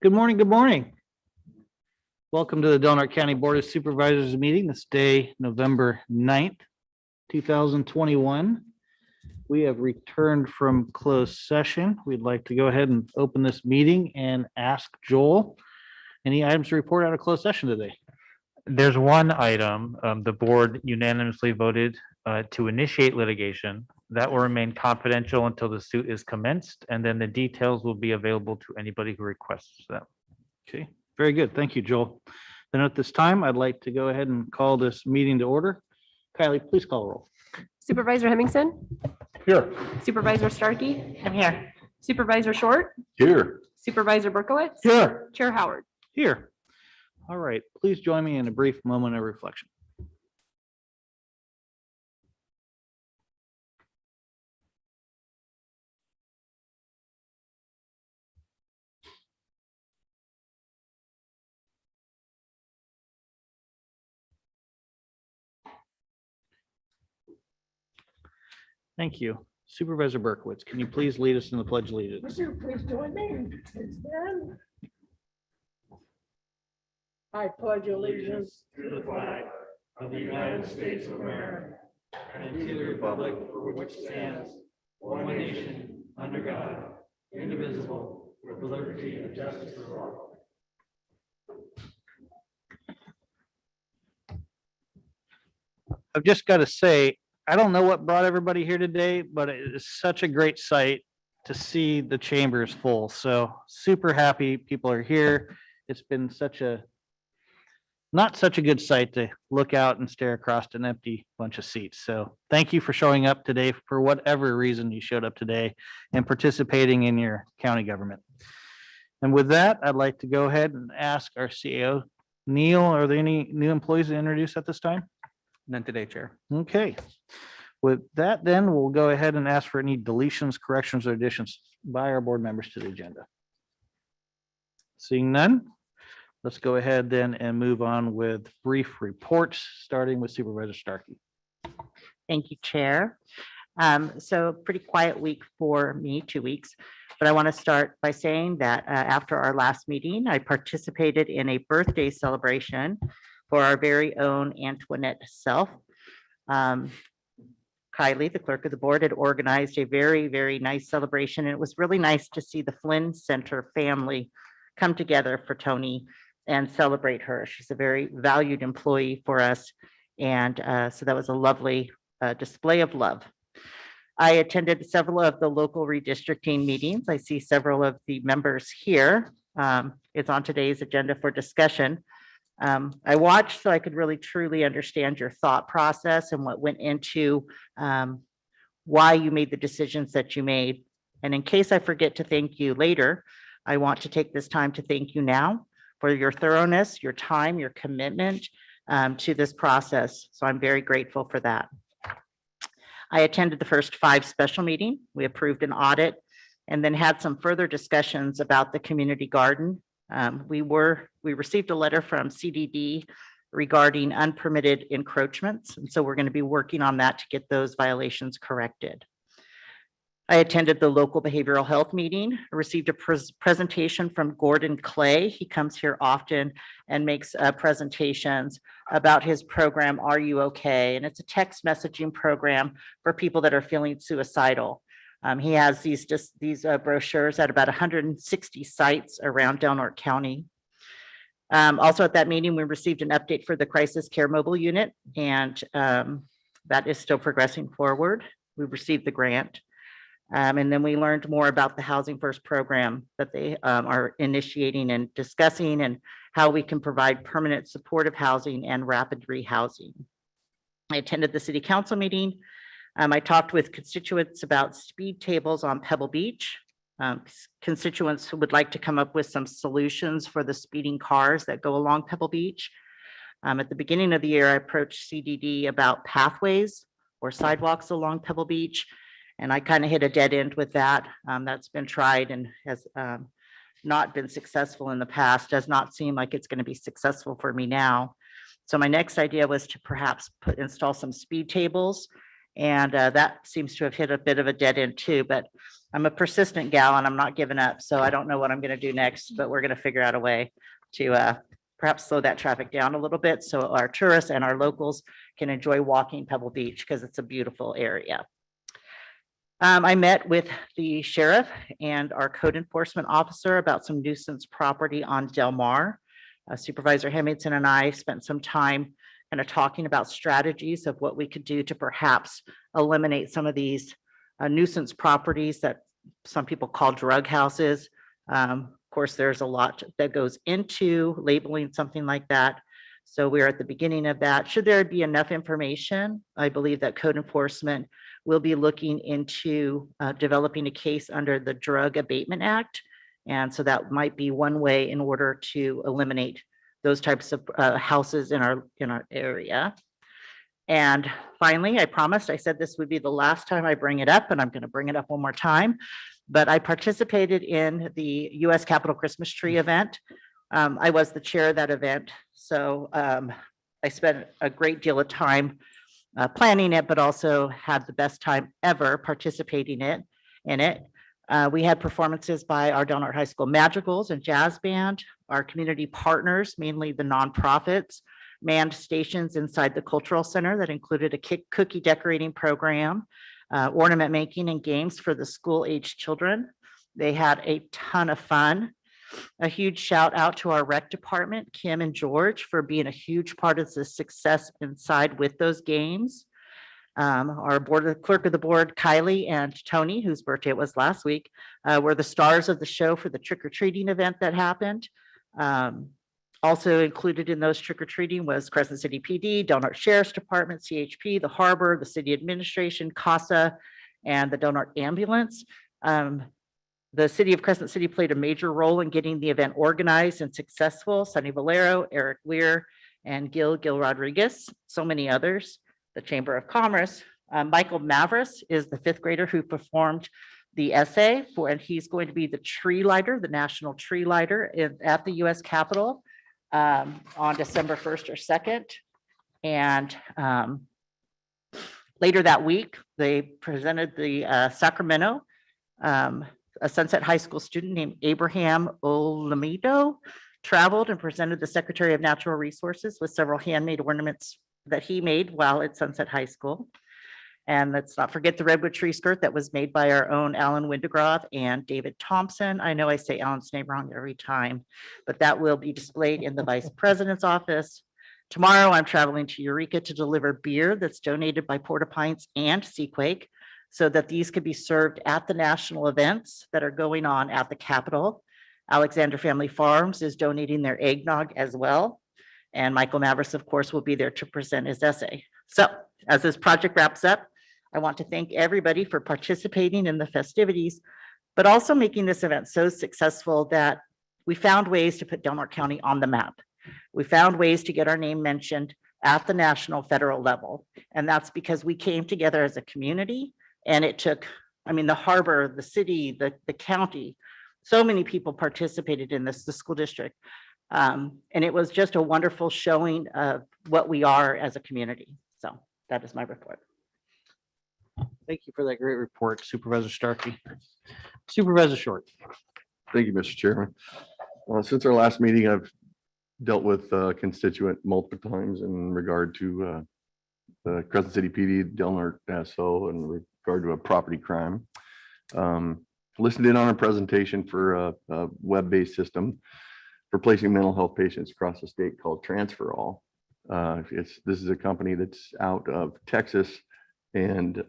Good morning. Good morning. Welcome to the Del Norte County Board of Supervisors meeting this day, November 9th, 2021. We have returned from closed session. We'd like to go ahead and open this meeting and ask Joel, any items to report out of closed session today? There's one item, the board unanimously voted to initiate litigation. That will remain confidential until the suit is commenced, and then the details will be available to anybody who requests them. Okay, very good. Thank you, Joel. Then at this time, I'd like to go ahead and call this meeting to order. Kylie, please call the roll. Supervisor Hemmingson, Here. Supervisor Starkey, I'm here. Supervisor Short, Here. Supervisor Berkowitz, Here. Chair Howard. Here. All right, please join me in a brief moment of reflection. Thank you. Supervisor Berkowitz, can you please lead us in the Pledge of Allegiance? Please join me. Please stand. I pledge allegiance to the flag of the United States of America and to the republic for which stands one nation under God, indivisible, with liberty and justice for all. I've just got to say, I don't know what brought everybody here today, but it is such a great sight to see the chambers full. So super happy people are here. It's been not such a good sight to look out and stare across an empty bunch of seats. So thank you for showing up today for whatever reason you showed up today and participating in your county government. And with that, I'd like to go ahead and ask our CEO, Neil, are there any new employees to introduce at this time? None today, Chair. Okay. With that, then we'll go ahead and ask for any deletions, corrections, or additions by our board members to the agenda. Seeing none, let's go ahead then and move on with brief reports, starting with Supervisor Starkey. Thank you, Chair. So pretty quiet week for me, 2 weeks, but I want to start by saying that after our last meeting, I participated in a birthday celebration for our very own Antoinette Self. Kylie, the clerk of the board, had organized a very, very nice celebration. And it was really nice to see the Flynn Center family come together for Tony and celebrate her. She's a very valued employee for us. And so that was a lovely display of love. I attended several of the local redistricting meetings. I see several of the members here. It's on today's agenda for discussion. I watched so I could really truly understand your thought process and what went into why you made the decisions that you made. And in case I forget to thank you later, I want to take this time to thank you now for your thoroughness, your time, your commitment to this process. So I'm very grateful for that. I attended the first 5 special meetings. We approved an audit and then had some further discussions about the community garden. We received a letter from CDD regarding unpermitted encroachments. And so we're going to be working on that to get those violations corrected. I attended the local behavioral health meeting. I received a presentation from Gordon Clay. He comes here often and makes presentations about his program, Are You Okay? And it's a text messaging program for people that are feeling suicidal. He has these brochures at about 160 sites around Del Norte County. Also at that meeting, we received an update for the crisis care mobile unit, and that is still progressing forward. We received the grant. And then we learned more about the Housing First program that they are initiating and discussing, and how we can provide permanent supportive housing and rapid rehousing. I attended the city council meeting. I talked with constituents about speed tables on Pebble Beach. Constituents who would like to come up with some solutions for the speeding cars that go along Pebble Beach. At the beginning of the year, I approached CDD about pathways or sidewalks along Pebble Beach, and I kind of hit a dead end with that. That's been tried and has not been successful in the past. Does not seem like it's going to be successful for me now. So my next idea was to perhaps install some speed tables, and that seems to have hit a bit of a dead end too. But I'm a persistent gal and I'm not giving up. So I don't know what I'm going to do next, but we're going to figure out a way to perhaps slow that traffic down a little bit so our tourists and our locals can enjoy walking Pebble Beach because it's a beautiful area. I met with the sheriff and our code enforcement officer about some nuisance property on Del Mar. Supervisor Hemmingson and I spent some time kind of talking about strategies of what we could do to perhaps eliminate some of these nuisance properties that some people call drug houses. Of course, there's a lot that goes into labeling something like that. So we're at the beginning of that. Should there be enough information, I believe that code enforcement will be looking into developing a case under the Drug Abatement Act. And so that might be one way in order to eliminate those types of houses in our area. And finally, I said this would be the last time I bring it up, and I'm going to bring it up one more time. But I participated in the U.S. Capitol Christmas tree event. I was the chair of that event. So I spent a great deal of time planning it, but also had the best time ever participating in it. We had performances by our Del Norte High School Madrigals and Jazz Band, our community partners, mainly the nonprofits, manned stations inside the Cultural Center that included a cookie decorating program, ornament making and games for the school-aged children. They had a ton of fun. A huge shout out to our rec department, Kim and George, for being a huge part of the success inside with those games. Our clerk of the board, Kylie and Tony, whose birthday it was last week, were the stars of the show for the trick-or-treating event that happened. Also included in those trick-or-treating was Crescent City PD, Del Norte Sheriff's Department, CHP, the Harbor, the City Administration, CASA, and the Del Norte Ambulance. The city of Crescent City played a major role in getting the event organized and successful. Sonny Valero, Eric Weir, and Gil Rodriguez, so many others. The Chamber of Commerce. Michael Mavris is the 5th grader who performed the essay and he's going to be the tree lighter, the national tree lighter at the U.S. Capitol on December 1st or 2nd. And later that week, they presented the Sacramento, a Sunset High School student named Abraham Olamido traveled and presented the Secretary of Natural Resources with several handmade ornaments that he made while at Sunset High School. And let's not forget the redwood tree skirt that was made by our own Alan Windegroth and David Thompson. I know I say Alan's name wrong every time, but that will be displayed in the Vice President's office. Tomorrow, I'm traveling to Eureka to deliver beer that's donated by Porta Pints and Seaquake so that these could be served at the national events that are going on at the Capitol. Alexander Family Farms is donating their eggnog as well. And Michael Mavris, of course, will be there to present his essay. So as this project wraps up, I want to thank everybody for participating in the festivities, but also making this event so successful that we found ways to put Del Norte County on the map. We found ways to get our name mentioned at the national federal level. And that's because we came together as a community, and it took, the harbor, the city, the county, so many people participated in this, the school district. And it was just a wonderful showing of what we are as a community. So that is my report. Thank you for that great report, Supervisor Starkey. Supervisor Short. Thank you, Mr. Chairman. Since our last meeting, I've dealt with a constituent multiple times in regard to the Crescent City PD, Del Norte SO, in regard to a property crime. Listened in on a presentation for a web-based system for placing mental health patients across the state called Transfer All. This is a company that's out of Texas, and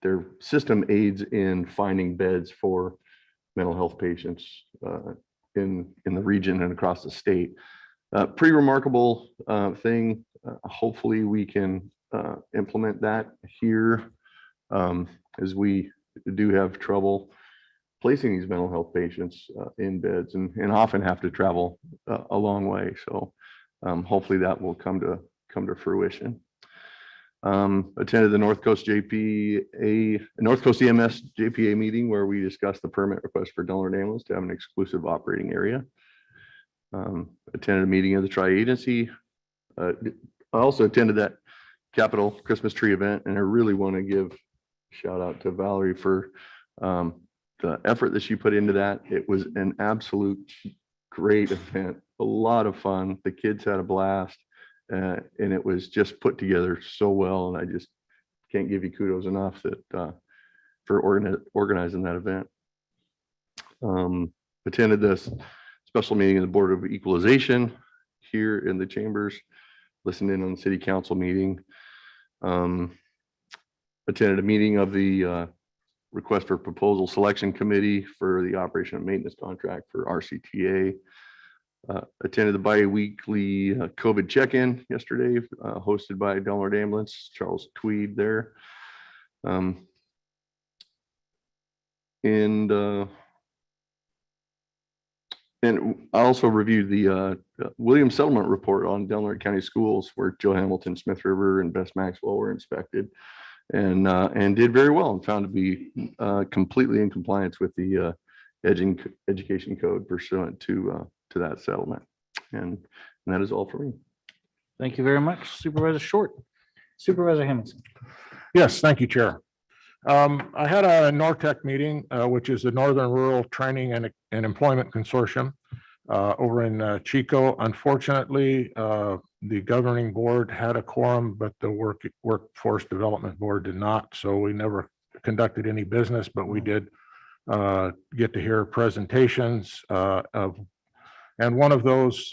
their system aids in finding beds for mental health patients in the region and across the state. Pretty remarkable thing. Hopefully we can implement that here, as we do have trouble placing these mental health patients in beds and often have to travel a long way. So hopefully that will come to fruition. Attended the North Coast EMS JPA meeting where we discussed the permit request for Del Norte Ambulance to have an exclusive operating area. Attended a meeting of the tri-agency. I also attended that Capitol Christmas tree event, and I really want to give a shout out to Valerie for The effort that she put into that, it was an absolute great event, a lot of fun. The kids had a blast, and it was just put together so well. And I just can't give you kudos enough for organizing that event. Attended this special meeting of the Board of Equalization here in the chambers, listened in on the city council meeting. Attended a meeting of the request for proposal selection committee for the operation and maintenance contract for RCTA. Attended the bi-weekly COVID check-in yesterday, hosted by Del Norte Ambulance, Charles Tweed there. And I also reviewed the Williams Settlement Report on Del Norte County Schools, where Joe Hamilton, Smith River, and Best Maxwell were inspected, and did very well, and found to be completely in compliance with the education code pursuant to that settlement. And that is all for me. Thank you very much, Supervisor Short. Supervisor Hemmingson. Yes, thank you, Chair. I had a NORTEC meeting, which is the Northern Rural Training and Employment Consortium over in Chico. Unfortunately, the governing board had a quorum, but the Workforce Development Board did not. So we never conducted any business, but we did get to hear presentations and one of those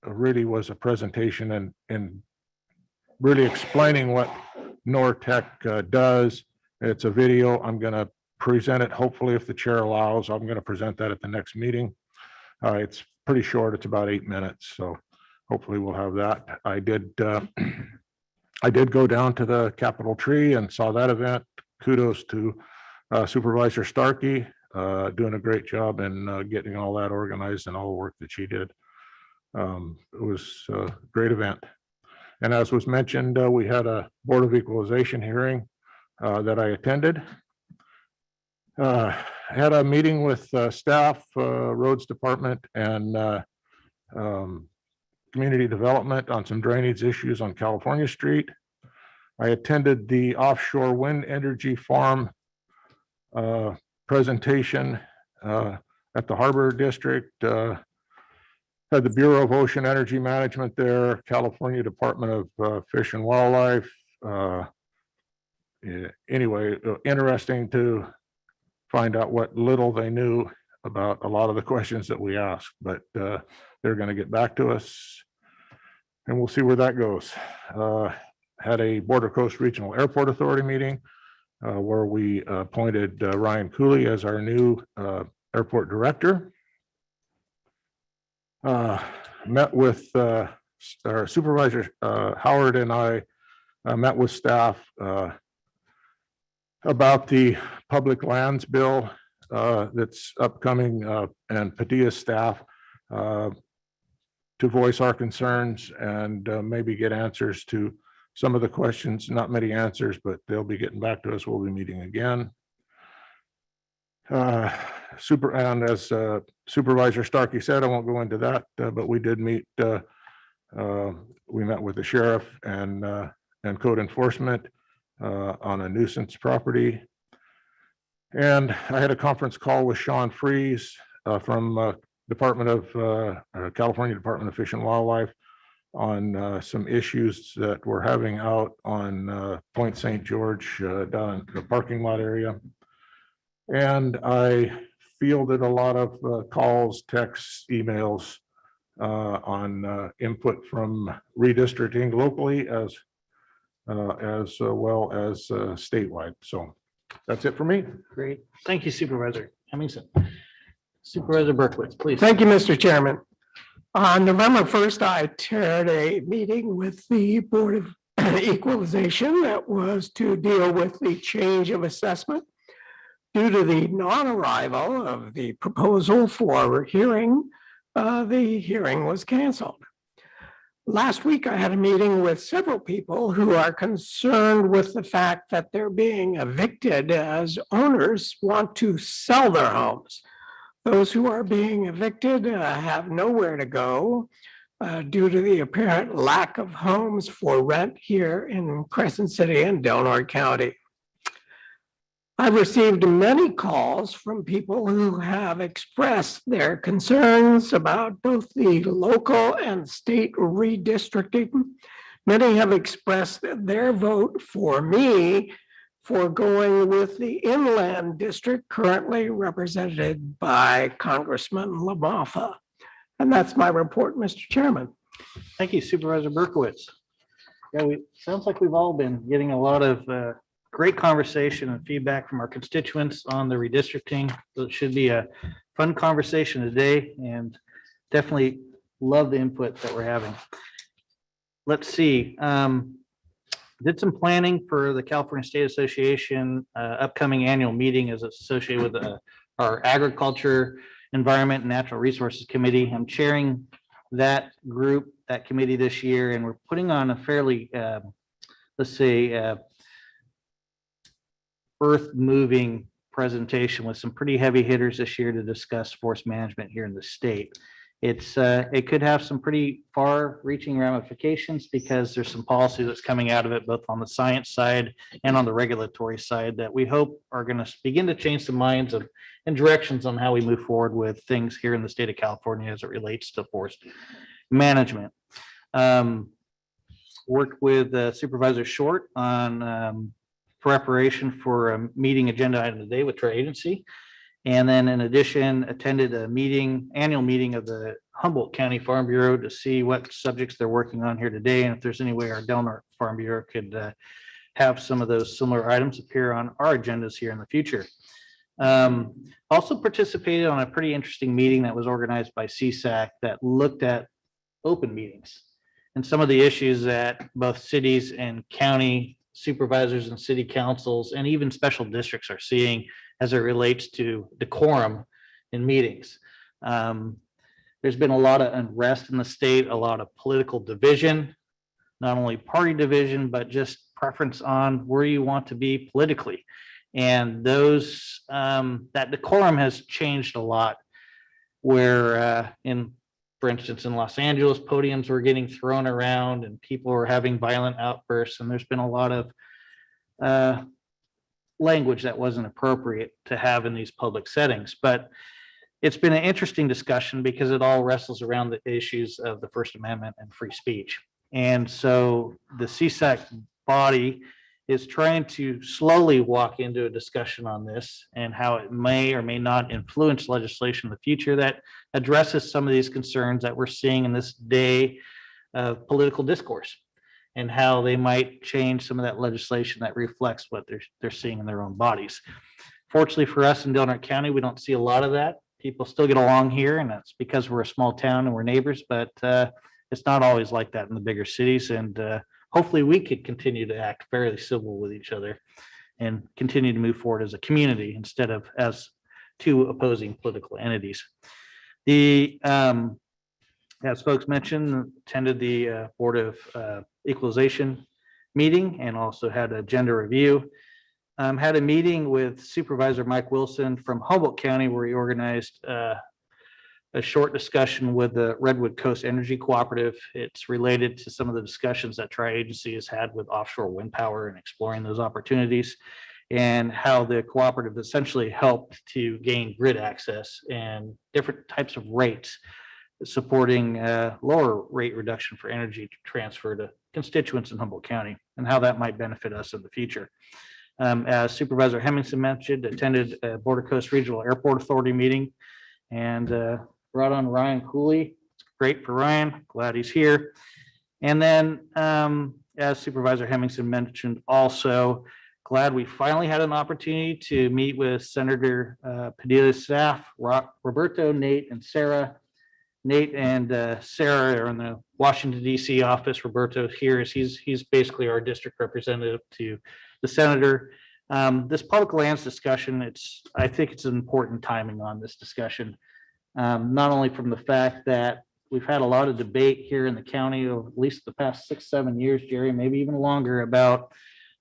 really was a presentation and really explaining what NORTEC does. It's a video. I'm going to present it. Hopefully, if the chair allows, I'm going to present that at the next meeting. It's pretty short. It's about 8 minutes. So hopefully we'll have that. I did go down to the Capitol Tree and saw that event. Kudos to Supervisor Starkey, doing a great job in getting all that organized and all the work that she did. It was a great event. And as was mentioned, we had a Board of Equalization hearing that I attended. Had a meeting with staff, roads department, and community development on some drainage issues on California Street. I attended the offshore wind energy farm presentation at the Harbor District. Had the Bureau of Ocean Energy Management there, California Department of Fish and Wildlife. Anyway, interesting to find out what little they knew about a lot of the questions that we asked, but they're going to get back to us and we'll see where that goes. Had a Border Coast Regional Airport Authority meeting where we appointed Ryan Cooley as our new airport director. Met with our supervisor, Howard, and I met with staff about the public lands bill that's upcoming, and Padilla's staff to voice our concerns and maybe get answers to some of the questions. Not many answers, but they'll be getting back to us. We'll be meeting again. And as Supervisor Starkey said, I won't go into that, but we did meet. We met with the sheriff and code enforcement on a nuisance property. And I had a conference call with Sean Freeze from California Department of Fish and Wildlife on some issues that we're having out on Point St. George down in the parking lot area. And I fielded a lot of calls, texts, emails on input from redistricting locally as well as statewide. So that's it for me. Great. Thank you, Supervisor Hemmingson. Supervisor Berkowitz, please. Thank you, Mr. Chairman. On November 1st, I chaired a meeting with the Board of Equalization that was to deal with the change of assessment. Due to the non-arrival of the proposal for hearing, the hearing was canceled. Last week, I had a meeting with several people who are concerned with the fact that they're being evicted as owners want to sell their homes. Those who are being evicted have nowhere to go due to the apparent lack of homes for rent here in Crescent City and Del Norte County. I've received many calls from people who have expressed their concerns about both the local and state redistricting. Many have expressed their vote for me for going with the inland district currently represented by Congressman LaMalfa. And that's my report, Mr. Chairman. Thank you, Supervisor Berkowitz. Yeah, sounds like we've all been getting a lot of great conversation and feedback from our constituents on the redistricting. So it should be a fun conversation today, and definitely love the input that we're having. Let's see. Did some planning for the California State Association upcoming annual meeting as it's associated with our Agriculture, Environment, and Natural Resources Committee. I'm chairing that group, that committee this year, and we're putting on a fairly, let's say, earth-moving presentation with some pretty heavy hitters this year to discuss forest management here in the state. It could have some pretty far-reaching ramifications because there's some policy that's coming out of it, both on the science side and on the regulatory side, that we hope are going to begin to change the minds of and directions on how we move forward with things here in the state of California as it relates to forest management. Worked with Supervisor Short on preparation for a meeting agenda item today with our agency. And then in addition, attended a annual meeting of the Humboldt County Farm Bureau to see what subjects they're working on here today. And if there's any way our Del Norte Farm Bureau could have some of those similar items appear on our agendas here in the future. Also participated on a pretty interesting meeting that was organized by CSAC that looked at open meetings and some of the issues that both cities and county supervisors and city councils and even special districts are seeing as it relates to decorum in meetings. There's been a lot of unrest in the state, a lot of political division, not only party division, but just preference on where you want to be politically. And those that decorum has changed a lot, where for instance, in Los Angeles, podiums were getting thrown around and people were having violent outbursts. And there's been a lot of language that wasn't appropriate to have in these public settings. But it's been an interesting discussion because it all wrestles around the issues of the First Amendment and free speech. And so the CSAC body is trying to slowly walk into a discussion on this and how it may or may not influence legislation in the future that addresses some of these concerns that we're seeing in this day of political discourse, and how they might change some of that legislation that reflects what they're seeing in their own bodies. Fortunately for us in Del Norte County, we don't see a lot of that. People still get along here, and that's because we're a small town and we're neighbors, but it's not always like that in the bigger cities. And hopefully we could continue to act fairly civil with each other and continue to move forward as a community instead of as two opposing political entities. As folks mentioned, attended the Board of Equalization meeting and also had a gender review. Had a meeting with Supervisor Mike Wilson from Humboldt County where he organized a short discussion with the Redwood Coast Energy Cooperative. It's related to some of the discussions that Tri-Agency has had with offshore wind power and exploring those opportunities, and how the cooperative essentially helped to gain grid access and different types of rates, supporting lower rate reduction for energy transfer to constituents in Humboldt County, and how that might benefit us in the future. As Supervisor Hemmingson mentioned, attended a Border Coast Regional Airport Authority meeting and brought on Ryan Cooley. It's great for Ryan, glad he's here. And then as Supervisor Hemmingson mentioned, also glad we finally had an opportunity to meet with Senator Padilla's staff, Roberto, Nate, and Sarah. Nate and Sarah are in the Washington, D.C. office. Roberto here is he's basically our district representative to the senator. This public lands discussion, I think it's an important timing on this discussion, not only from the fact that we've had a lot of debate here in the county over at least the past 6-7 years, Jerry, maybe even longer, about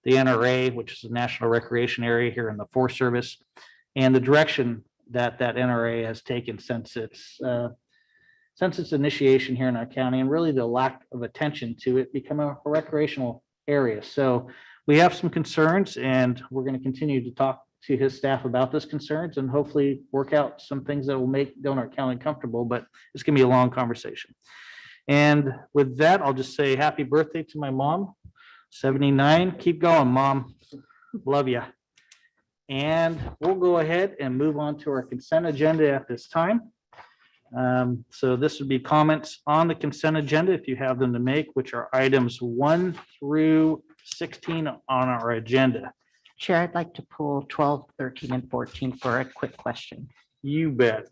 the NRA, which is a national recreation area here in the Forest Service, and the direction that NRA has taken since its initiation here in our county, and really the lack of attention to it become a recreational area. So we have some concerns, and we're going to continue to talk to his staff about those concerns and hopefully work out some things that will make Donut County comfortable, but it's gonna be a long conversation. And with that, I'll just say happy birthday to my mom, 79. Keep going, Mom. Love ya. And we'll go ahead and move on to our consent agenda at this time. So this would be comments on the consent agenda, if you have them to make, which are items 1 through 16 on our agenda. Chair, I'd like to pull 12, 13, and 14 for a quick question. You bet.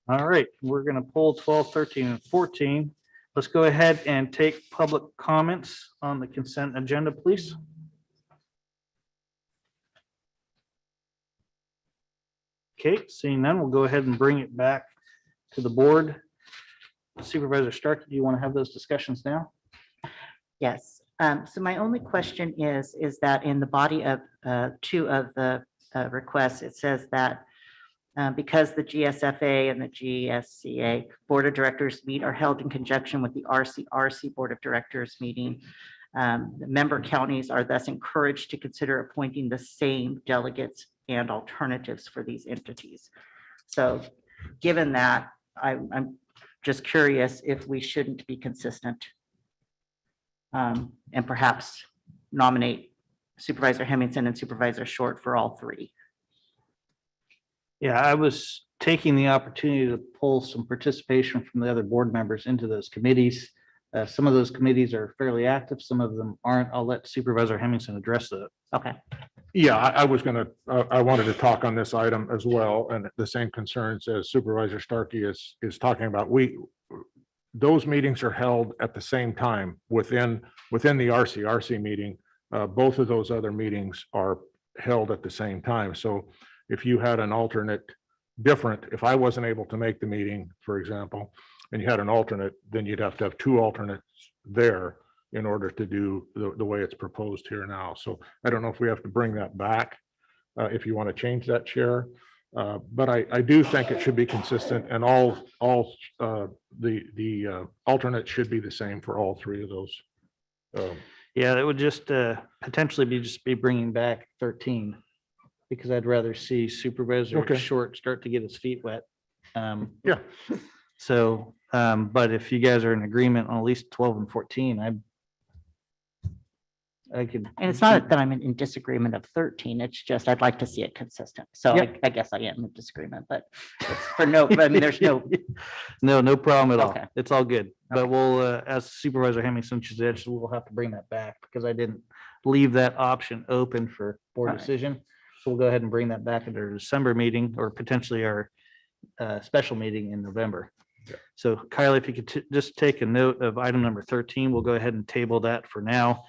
All right, we're gonna pull 12, 13, and 14. Let's go ahead and take public comments on the consent agenda, please. Okay, seeing none, we'll go ahead and bring it back to the board. Supervisor Stark, do you want to have those discussions now? Yes, so my only question is that in the body of 2 of the requests, it says that because the GSFA and the GSCA Board of Directors meet are held in conjunction with the RCRC Board of Directors meeting, the member counties are thus encouraged to consider appointing the same delegates and alternatives for these entities. So given that, I'm just curious if we shouldn't be consistent and perhaps nominate Supervisor Hemmingson and Supervisor Short for all 3. Yeah, I was taking the opportunity to pull some participation from the other board members into those committees. Some of those committees are fairly active, some of them aren't. I'll let Supervisor Hemmingson address that. Okay, Yeah, I was gonna, I wanted to talk on this item as well, and the same concerns as Supervisor Starkey is talking about. Those meetings are held at the same time within the RCRC meeting. Both of those other meetings are held at the same time. So if you had an alternate different, if I wasn't able to make the meeting, for example, and you had an alternate, then you'd have to have 2 alternates there in order to do the way it's proposed here now. So I don't know if we have to bring that back, if you want to change that, Chair. But I do think it should be consistent, and all the alternates should be the same for all 3 of those. Yeah, that would just potentially be bringing back 13, because I'd rather see Supervisor Okay. Short start to get his feet wet. Yeah. So, but if you guys are in agreement on at least 12 and 14, I could. and it's not that I'm in disagreement of 13, it's just I'd like to see it consistent. So Yep. I guess I am in disagreement, but it's for no, I mean, there's no, No problem at all. Okay. It's all good. But we'll, as Supervisor Hemmingson said, we'll have to bring that back because I didn't leave that option open for board All right. decision. So we'll go ahead and bring that back at our December meeting or potentially our special meeting in November. Yeah. So Kylie, if you could just take a note of item number 13, we'll go ahead and table that for now.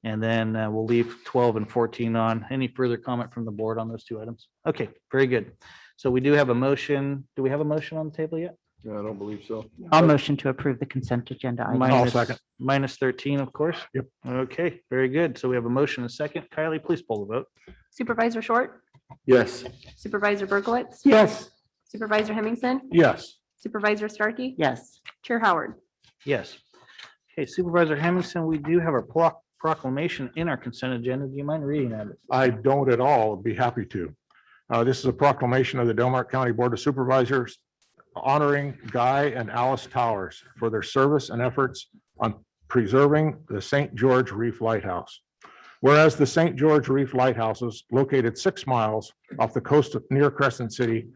And then we'll leave 12 and 14 on. Any further comment from the board on those 2 items? Okay, very good. So we do have a motion. Do we have a motion on the table yet? Yeah, I don't believe so. I'll motion to approve the consent agenda. item. Minus- second. Minus 13, of course. Yep. Okay, very good. So we have a motion, and a second. Kylie, please pull the vote. Supervisor Short, Yes. Supervisor Berkowitz, Yes. Supervisor Hemmingson, Yes. Supervisor Starkey, Yes, Chair Howard. Yes. Okay, Supervisor Hemmingson, we do have a proclamation in our consent agenda. Do you mind reading that? I don't at all. Be happy to. This is a proclamation of the Del Norte County Board of Supervisors honoring Guy and Alice Towers for their service and efforts on preserving the St. George Reef Lighthouse. Whereas the St. George Reef Lighthouse is located 6 miles off the coast of near Crescent City,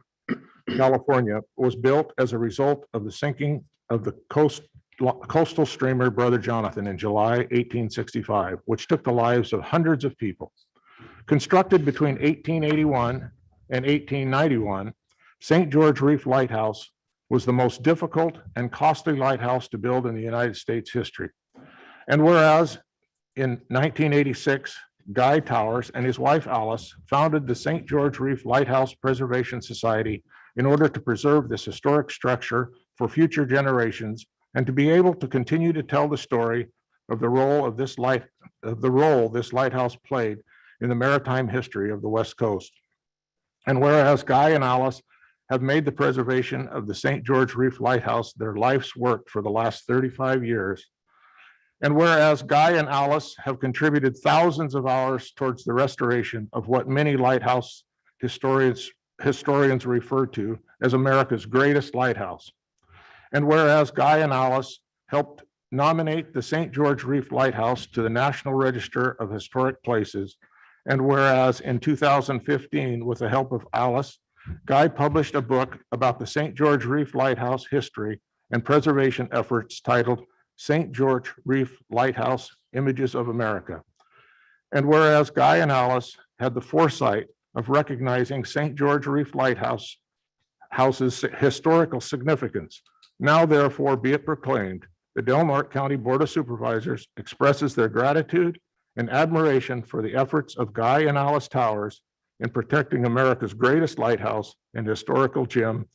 California, was built as a result of the sinking of the coastal steamer Brother Jonathan in July 1865, which took the lives of hundreds of people. Constructed between 1881 and 1891, St. George Reef Lighthouse was the most difficult and costly lighthouse to build in the United States history. And whereas in 1986, Guy Towers and his wife Alice founded the St. George Reef Lighthouse Preservation Society in order to preserve this historic structure for future generations and to be able to continue to tell the story of the role this lighthouse played in the maritime history of the West Coast. And whereas Guy and Alice have made the preservation of the St. George Reef Lighthouse their life's work for the last 35 years, And whereas Guy and Alice have contributed thousands of hours towards the restoration of what many lighthouse historians refer to as America's greatest lighthouse. And whereas Guy and Alice helped nominate the St. George Reef Lighthouse to the National Register of Historic Places. And whereas in 2015, with the help of Alice, Guy published a book about the St. George Reef Lighthouse history and preservation efforts titled St. George Reef Lighthouse Images of America. And whereas Guy and Alice had the foresight of recognizing St. George Reef Lighthouse's historical significance, now therefore be it proclaimed, the Del Norte County Board of Supervisors expresses their gratitude and admiration for the efforts of Guy and Alice Towers in protecting America's greatest lighthouse and historical gem,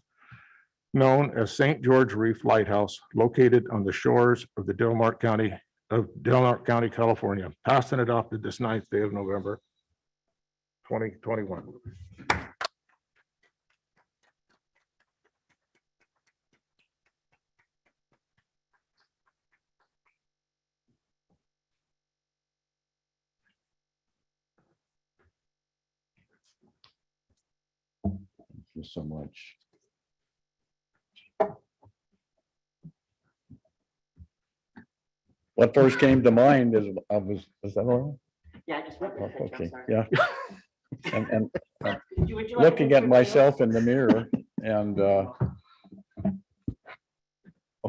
known as St. George Reef Lighthouse, located on the shores of the Del Norte County, California, passed and adopted this 9th day of November, 2021. Thank you so much. What first came to mind is is that all Yeah, I just went right? with it. Okay, I'm sorry. yeah. And Would you like looking to at take myself in the mirror and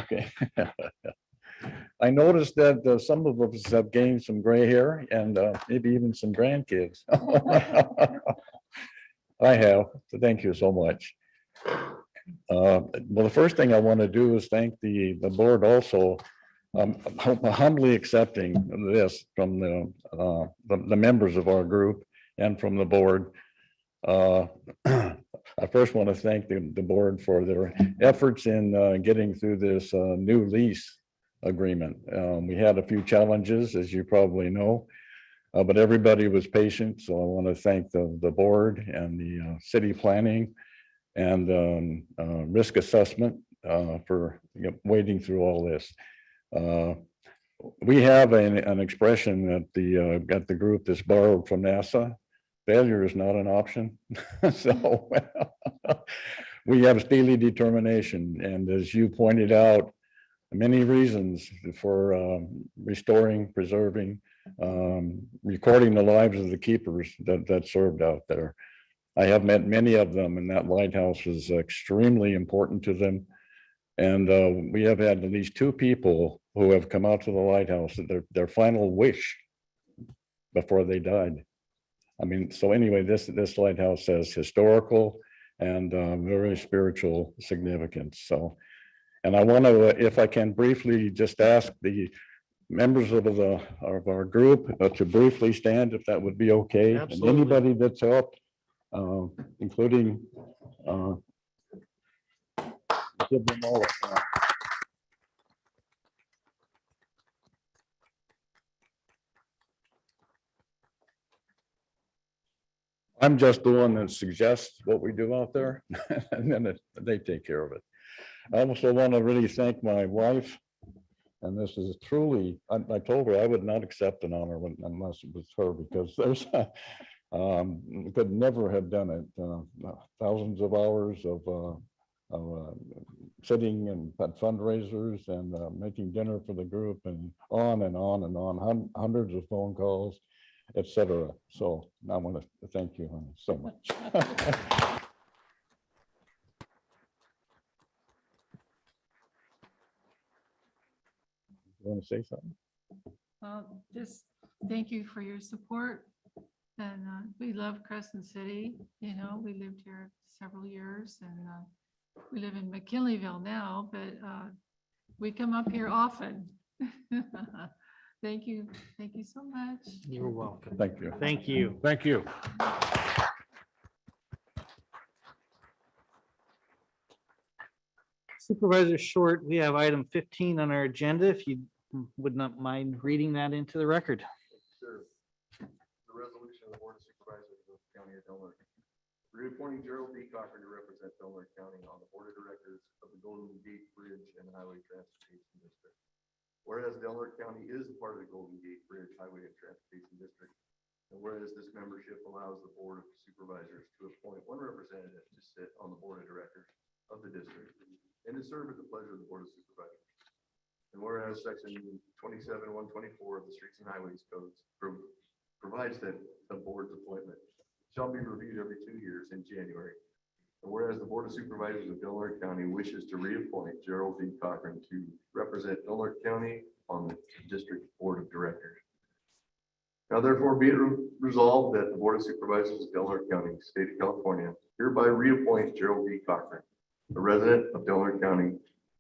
okay. I noticed that some of us have gained some gray hair and maybe even some grandkids. I have, so thank you so much. Well, the first thing I want to do is thank the board also, humbly accepting this from the members of our group and from the board. I first want to thank the board for their efforts in getting through this new lease agreement. We had a few challenges, as you probably know, but everybody was patient. So I want to thank the board and the city planning and risk assessment for wading through all this. We have an expression at the group that's borrowed from NASA. Failure is not an option. So we have steely determination. And as you pointed out, many reasons for restoring, preserving, recording the lives of the keepers that served out there. I have met many of them, and that lighthouse was extremely important to them. And we have had at least 2 people who have come out to the lighthouse at their final wish before they died. I mean, so anyway, this lighthouse has historical and very spiritual significance. So, and I want to, if I can briefly just ask the members of our group to briefly stand, if that would be okay. Absolutely. And anybody that's up, including give them all a hand. I'm just the one that suggests what we do out there, and then they take care of it. I also want to really thank my wife, and this is truly, I told her I would not accept an honor unless it was her, because there's, could never have done it. Thousands of hours of sitting and at fundraisers and making dinner for the group and on and on and on, hundreds of phone calls, etc. So I want to thank you, honey, so much. You want to say something? Just thank you for your support. And we love Crescent City. You know, we lived here several years and we live in McKinleyville now, but we come up here often. Thank you. Thank you so much. You're welcome. Thank you. Thank you. Thank you. Supervisor Short, we have item 15 on our agenda. If you would not mind reading that into the record. Sure. The resolution of the Board of Supervisors of the County of Del Norte, reappointing Gerald B. Cochran to represent Del Norte County on the Board of Directors of the Golden Gate Bridge and Highway Transportation District. Whereas Delaware County is a part of the Golden Gate Bridge Highway and Transportation District. And whereas this membership allows the Board of Supervisors to appoint one representative to sit on the Board of Directors of the district and to serve at the pleasure of the Board of Supervisors. And whereas section 27-124 of the Streets and Highways Codes provides that the board's appointment shall be reviewed every 2 years in January. And whereas the Board of Supervisors of Delaware County wishes to reappoint Gerald D. Cochran to represent Delaware County on the district board of directors. Now therefore be it resolved that the Board of Supervisors of Delaware County, State of California, hereby reappoint Gerald D. Cochran, a resident of Delaware County,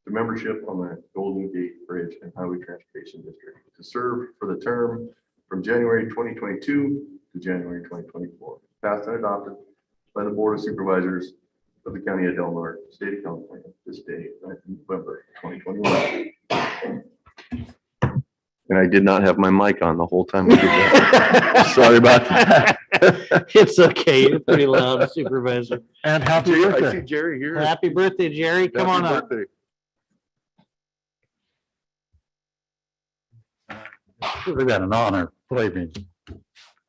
to membership on the Golden Gate Bridge and Highway Transportation District to serve for the term from January 2022 to January 2024, passed and adopted by the Board of Supervisors of the County of Delaware, State of California, this day, 9th November 2021. And I did not have my mic on the whole time. I did that. Sorry about that. It's okay. You're pretty loud, Supervisor. And happy I see birthday. Jerry here. Happy birthday, Jerry. Come on Happy up. birthday. It's really been an honor, believe me.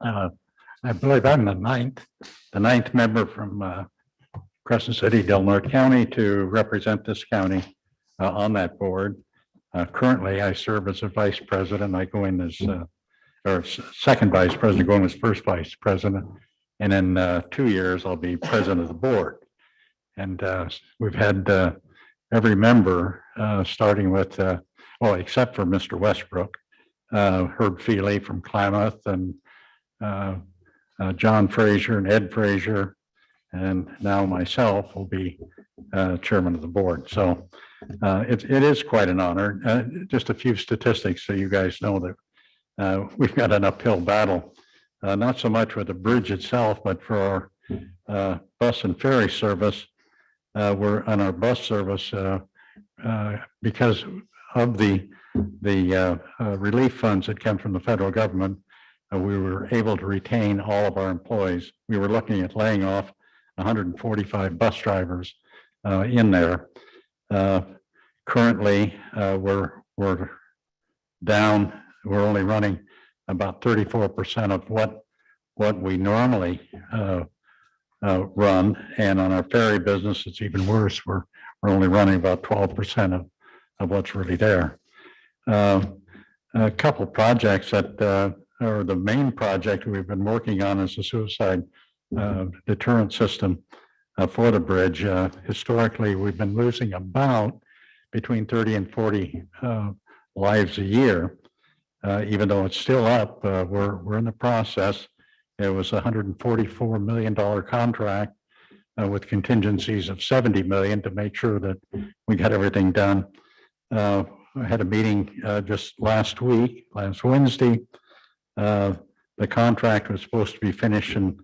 I believe I'm the ninth member from Crescent City, Del Norte County to represent this county on that board. Currently, I serve as a vice president. I go in as, or second vice president, going as first vice president. And in 2 years, I'll be president of the board. And we've had every member, starting with, well, except for Mr. Westbrook, Herb Feely from Klamath, and John Frazier and Ed Frazier, and now myself will be chairman of the board. So it is quite an honor. Just a few statistics so you guys know that we've got an uphill battle, not so much with the bridge itself, but for our bus and ferry service. We're on our bus service because of the relief funds that come from the federal government. We were able to retain all of our employees. We were looking at laying off 145 bus drivers in there. Currently, we're down. We're only running about 34% of what we normally run, and on our ferry business, it's even worse. We're only running about 12% of what's really there. A couple projects that or the main project we've been working on is the suicide deterrent system for the bridge. Historically, we've been losing about between 30 and 40 lives a year. Even though it's still up, we're in the process. It was a $144 million contract with contingencies of $70 million to make sure that we got everything done. I had a meeting just last Wednesday. The contract was supposed to be finished in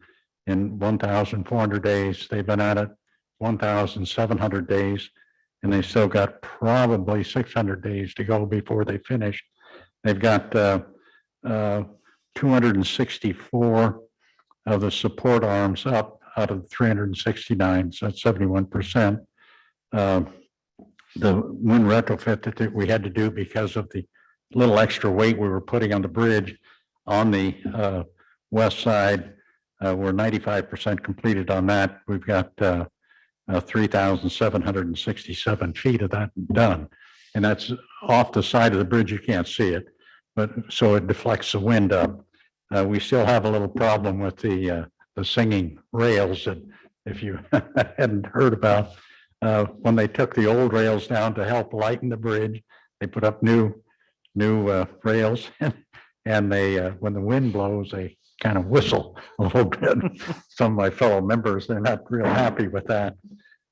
1,400 days. They've been at it 1,700 days, and they still got probably 600 days to go before they finish. They've got 264 of the support arms up out of 369, so that's 71%. The one retrofit that we had to do because of the little extra weight we were putting on the bridge on the west side, we're 95% completed on that. We've got 3,767 feet of that done. And that's off the side of the bridge. You can't see it, but so it deflects the wind up. We still have a little problem with the singing rails that, if you hadn't heard about, when they took the old rails down to help lighten the bridge, they put up new rails, and they when the wind blows, they kind of whistle a little bit. Some of my fellow members, they're not real happy with that.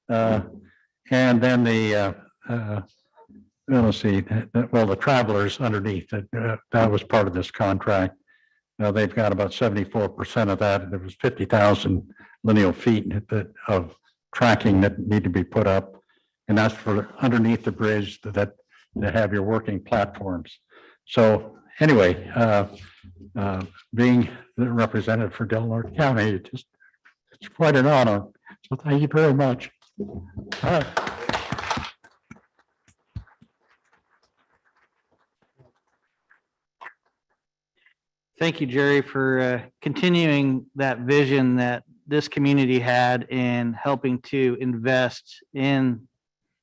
And then let's see, well, the travelers underneath, that was part of this contract. They've got about 74% of that. There was 50,000 lineal feet of tracking that need to be put up. And that's for underneath the bridge that have your working platforms. So anyway, being the representative for Del Norte County, it's quite an honor. So thank you very much. All right. Thank you, Jerry, for continuing that vision that this community had in helping to invest in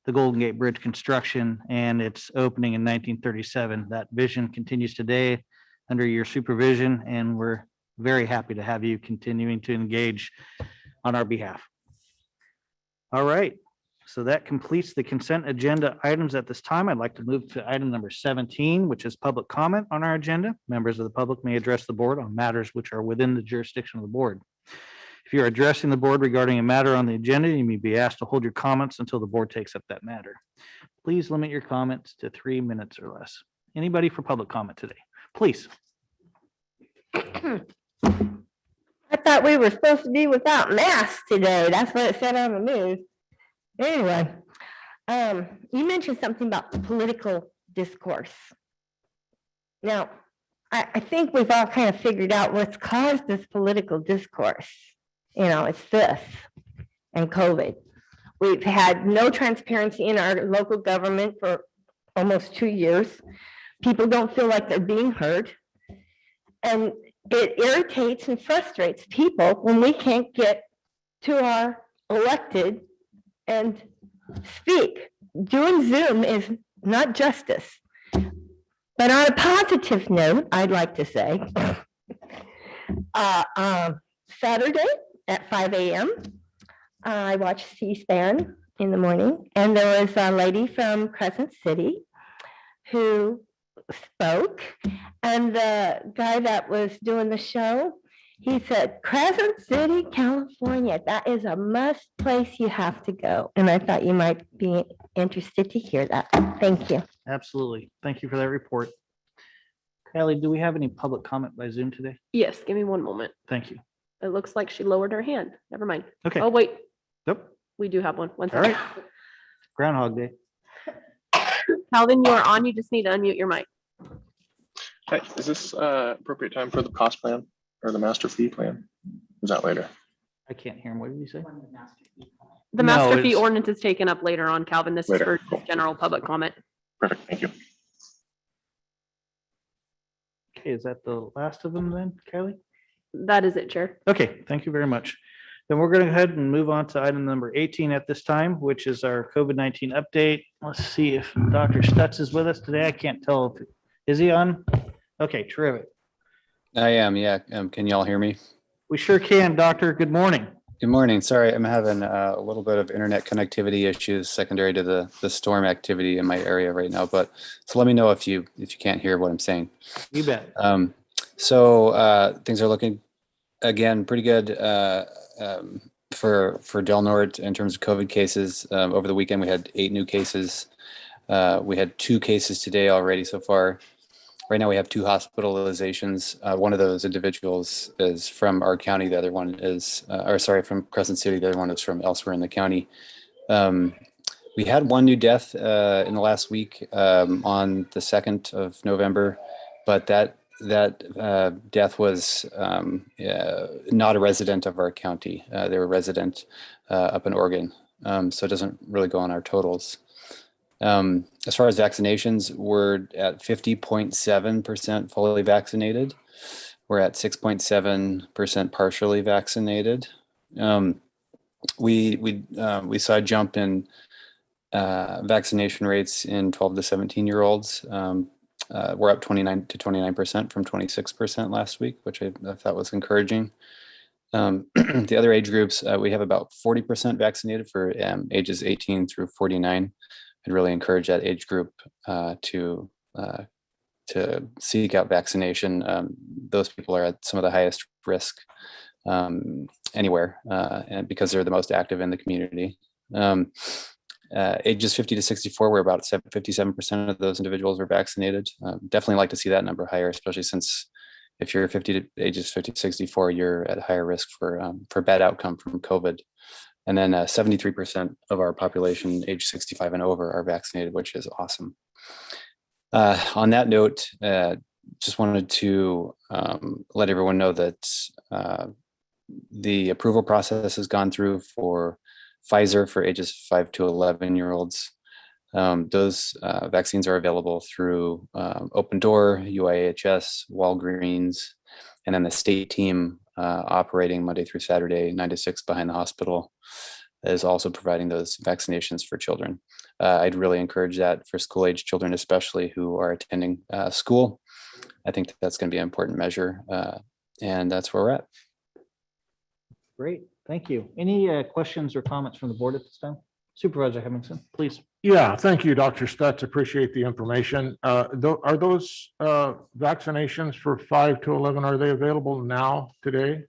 the Golden Gate Bridge construction and its opening in 1937. That vision continues today under your supervision, and we're very happy to have you continuing to engage on our behalf. All right, so that completes the consent agenda items at this time. I'd like to move to item number 17, which is public comment on our agenda. Members of the public may address the board on matters which are within the jurisdiction of the board. If you're addressing the board regarding a matter on the agenda, you may be asked to hold your comments until the board takes up that matter. Please limit your comments to 3 minutes or less. Anybody for public comment today? Please. I thought we were supposed to be without masks today. That's what it said on the news. Anyway, you mentioned something about political discourse. Now, I think we've all kind of figured out what's caused this political discourse. You know, it's this and COVID. We've had no transparency in our local government for almost 2 years. People don't feel like they're being heard. And it irritates and frustrates people when we can't get to our elected and speak. Doing Zoom is not justice. But on a positive note, I'd like to say, Saturday at 5 a.m., I watched C-SPAN in the morning, and there was a lady from Crescent City who spoke, and the guy that was doing the show, he said, Crescent City, California, that is a must place you have to go. And I thought you might be interested to hear that. Thank you. Absolutely. Thank you for that report. Kylie, do we have any public comment by Zoom today? Yes, give me one moment. Thank you. It looks like she lowered her hand. Never mind. Okay. Oh, wait, Nope. we do have one. One All second. right. Groundhog Day. Calvin, you are on. You just need to unmute your mic. Hi, is this appropriate time for the cost plan or the master fee plan? Is that later? I can't hear him. What did you say? The No, master fee it's- ordinance is taken up later on, Calvin. This is Later, for cool. general public comment. Perfect, thank you. Okay, is that the last of them then, Kylie? That is it, Chair. Okay, thank you very much. Then we're going to go ahead and move on to item number 18 at this time, which is our COVID-19 update. Let's see if Dr. Stutz is with us today. I can't tell if, is he on? Okay, terrific. I am, yeah. Can y'all hear me? We sure can, Doctor. Good morning. Good morning. Sorry, I'm having a little bit of internet connectivity issues secondary to the storm activity in my area right now. But so let me know if you can't hear what I'm saying. You bet. So things are looking again pretty good for Del Norte in terms of COVID cases. Over the weekend, we had 8 new cases. We had 2 cases today already so far. Right now, we have 2 hospitalizations. One of those individuals is from our county. The other one is, from Crescent City. The other one is from elsewhere in the county. We had 1 new death in the last week on the 2nd of November, but that death was not a resident of our county. They were a resident up in Oregon, so it doesn't really go on our totals. As far as vaccinations, we're at 50.7% fully vaccinated. We're at 6.7% partially vaccinated. We saw a jump in vaccination rates in 12 to 17-year-olds. We're up 29% from 26% last week, which I thought was encouraging. The other age groups, we have about 40% vaccinated for ages 18 through 49. I'd really encourage that age group to seek out vaccination. Those people are at some of the highest risk anywhere, and because they're the most active in the community. Ages 50 to 64, we're about 57% of those individuals are vaccinated. Definitely like to see that number higher, especially since if you're ages 50 to 64, you're at higher risk for bad outcome from COVID. And then 73% of our population age 65 and over are vaccinated, which is awesome. On that note, just wanted to let everyone know that the approval process has gone through for Pfizer for ages 5 to 11-year-olds. Those vaccines are available through Open Door, UIHS, Walgreens, And then the state team operating Monday through Saturday, 9 to 6 behind the hospital, is also providing those vaccinations for children. I'd really encourage that for school age children, especially who are attending school. I think that's going to be an important measure. And that's where we're at. Great, thank you. Any questions or comments from the board at this time? Supervisor Hemmingson, please. Yeah, thank you, Dr. Stutz. Appreciate the information. Are those vaccinations for 5 to 11, are they available now, today?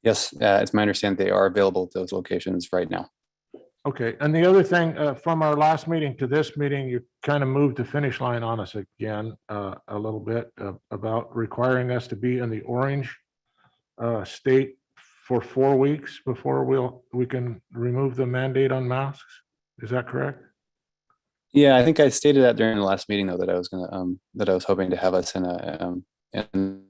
Yes, it's my understanding they are available at those locations right now. Okay, and the other thing, from our last meeting to this meeting, you kind of moved the finish line on us again a little bit about requiring us to be in the orange state for 4 weeks before we can remove the mandate on masks. Is that correct? Yeah, I think I stated that during the last meeting, though, that I was gonna that I was hoping to have us in a in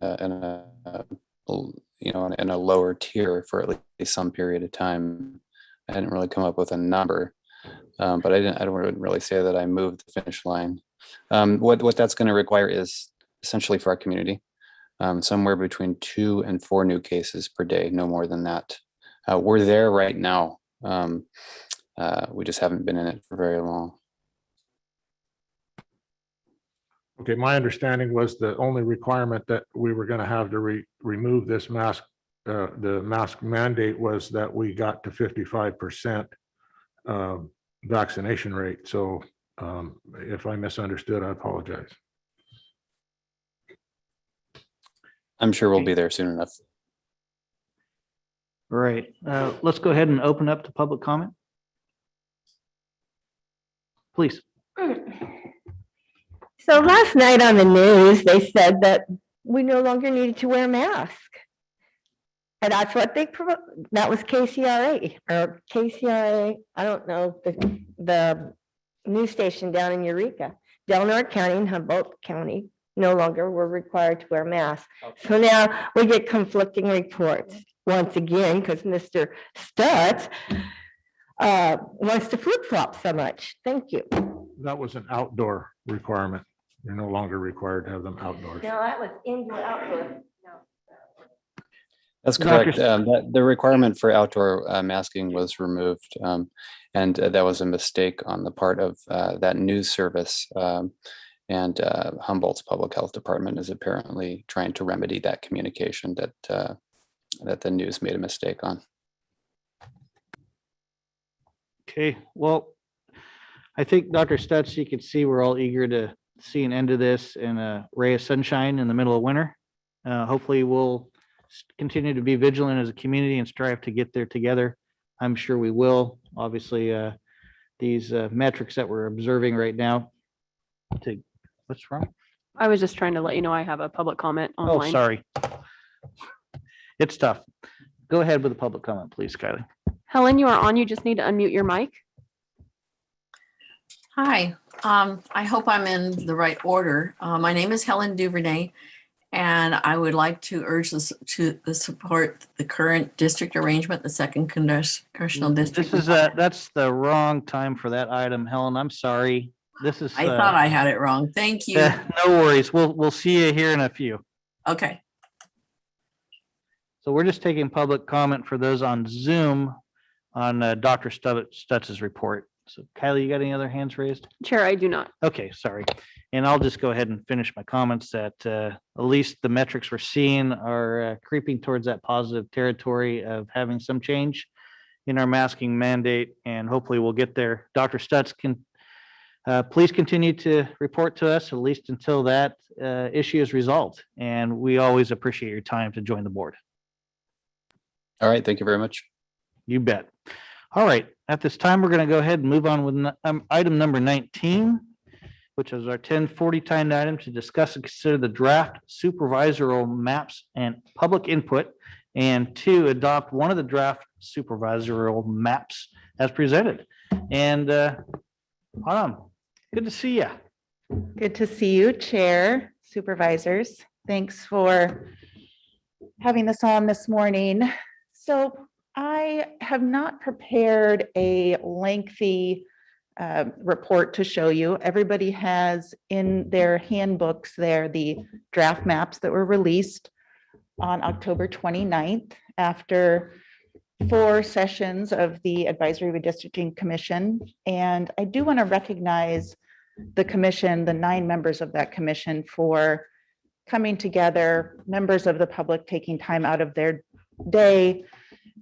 a lower tier for at least some period of time. I hadn't really come up with a number, but I don't really say that I moved the finish line. What that's going to require is essentially for our community, somewhere between 2 and 4 new cases per day, no more than that. We're there right now. We just haven't been in it for very long. Okay, my understanding was the only requirement that we were going to have to remove this mask, the mask mandate, was that we got to 55% vaccination rate. So if I misunderstood, I apologize. I'm sure we'll be there soon enough. All right, let's go ahead and open up to public comment. Please. So last night on the news, they said that we no longer needed to wear masks. And that's what that was KCRA or KCRA, I don't know, the news station down in Eureka. Del Norte County and Humboldt County no longer were required to wear masks. So now we get conflicting reports once again, because Mr. Stutz wants to flip-flop so much. Thank you. That was an outdoor requirement. You're no longer required to have them outdoors. No, that was indoor, outdoor. No. That's correct. The requirement for outdoor masking was removed, and that was a mistake on the part of that news service. And Humboldt's Public Health Department is apparently trying to remedy that communication that that the news made a mistake on. Okay, well, I think Dr. Stutz, you can see we're all eager to see an end to this and a ray of sunshine in the middle of winter. Hopefully we'll continue to be vigilant as a community and strive to get there together. I'm sure we will. Obviously, these metrics that we're observing right now. What's wrong? I was just trying to let you know I have a public comment online. Oh, sorry. It's tough. Go ahead with the public comment, please, Kylie. Helen, you are on. You just need to unmute your mic. Hi, I hope I'm in the right order. My name is Helen Duvernay, and I would like to urge to support the current district arrangement, the second congressional district. That's the wrong time for that item, Helen. I'm sorry. This is. I thought I had it wrong. Thank you. No worries. We'll see you here in a few. Okay. So we're just taking public comment for those on Zoom on Dr. Stutz's report. So Kylie, you got any other hands raised? Chair, I do not. Okay, sorry. And I'll just go ahead and finish my comments that at least the metrics we're seeing are creeping towards that positive territory of having some change in our masking mandate, and hopefully we'll get there. Dr. Stutz, can please continue to report to us at least until that issue is resolved. And we always appreciate your time to join the board. All right, thank you very much. You bet. All right, at this time, we're going to go ahead and move on with item number 19, which is our 1040 timed item to discuss and consider the draft supervisory maps and public input, and to adopt one of the draft supervisory maps as presented. And good to see you. Good to see you, Chair, Supervisors. Thanks for having this on this morning. So I have not prepared a lengthy report to show you. Everybody has in their handbooks there the draft maps that were released on October 29th after 4 sessions of the Advisory Redistricting Commission. And I do want to recognize the commission, the 9 members of that commission, for coming together, members of the public taking time out of their day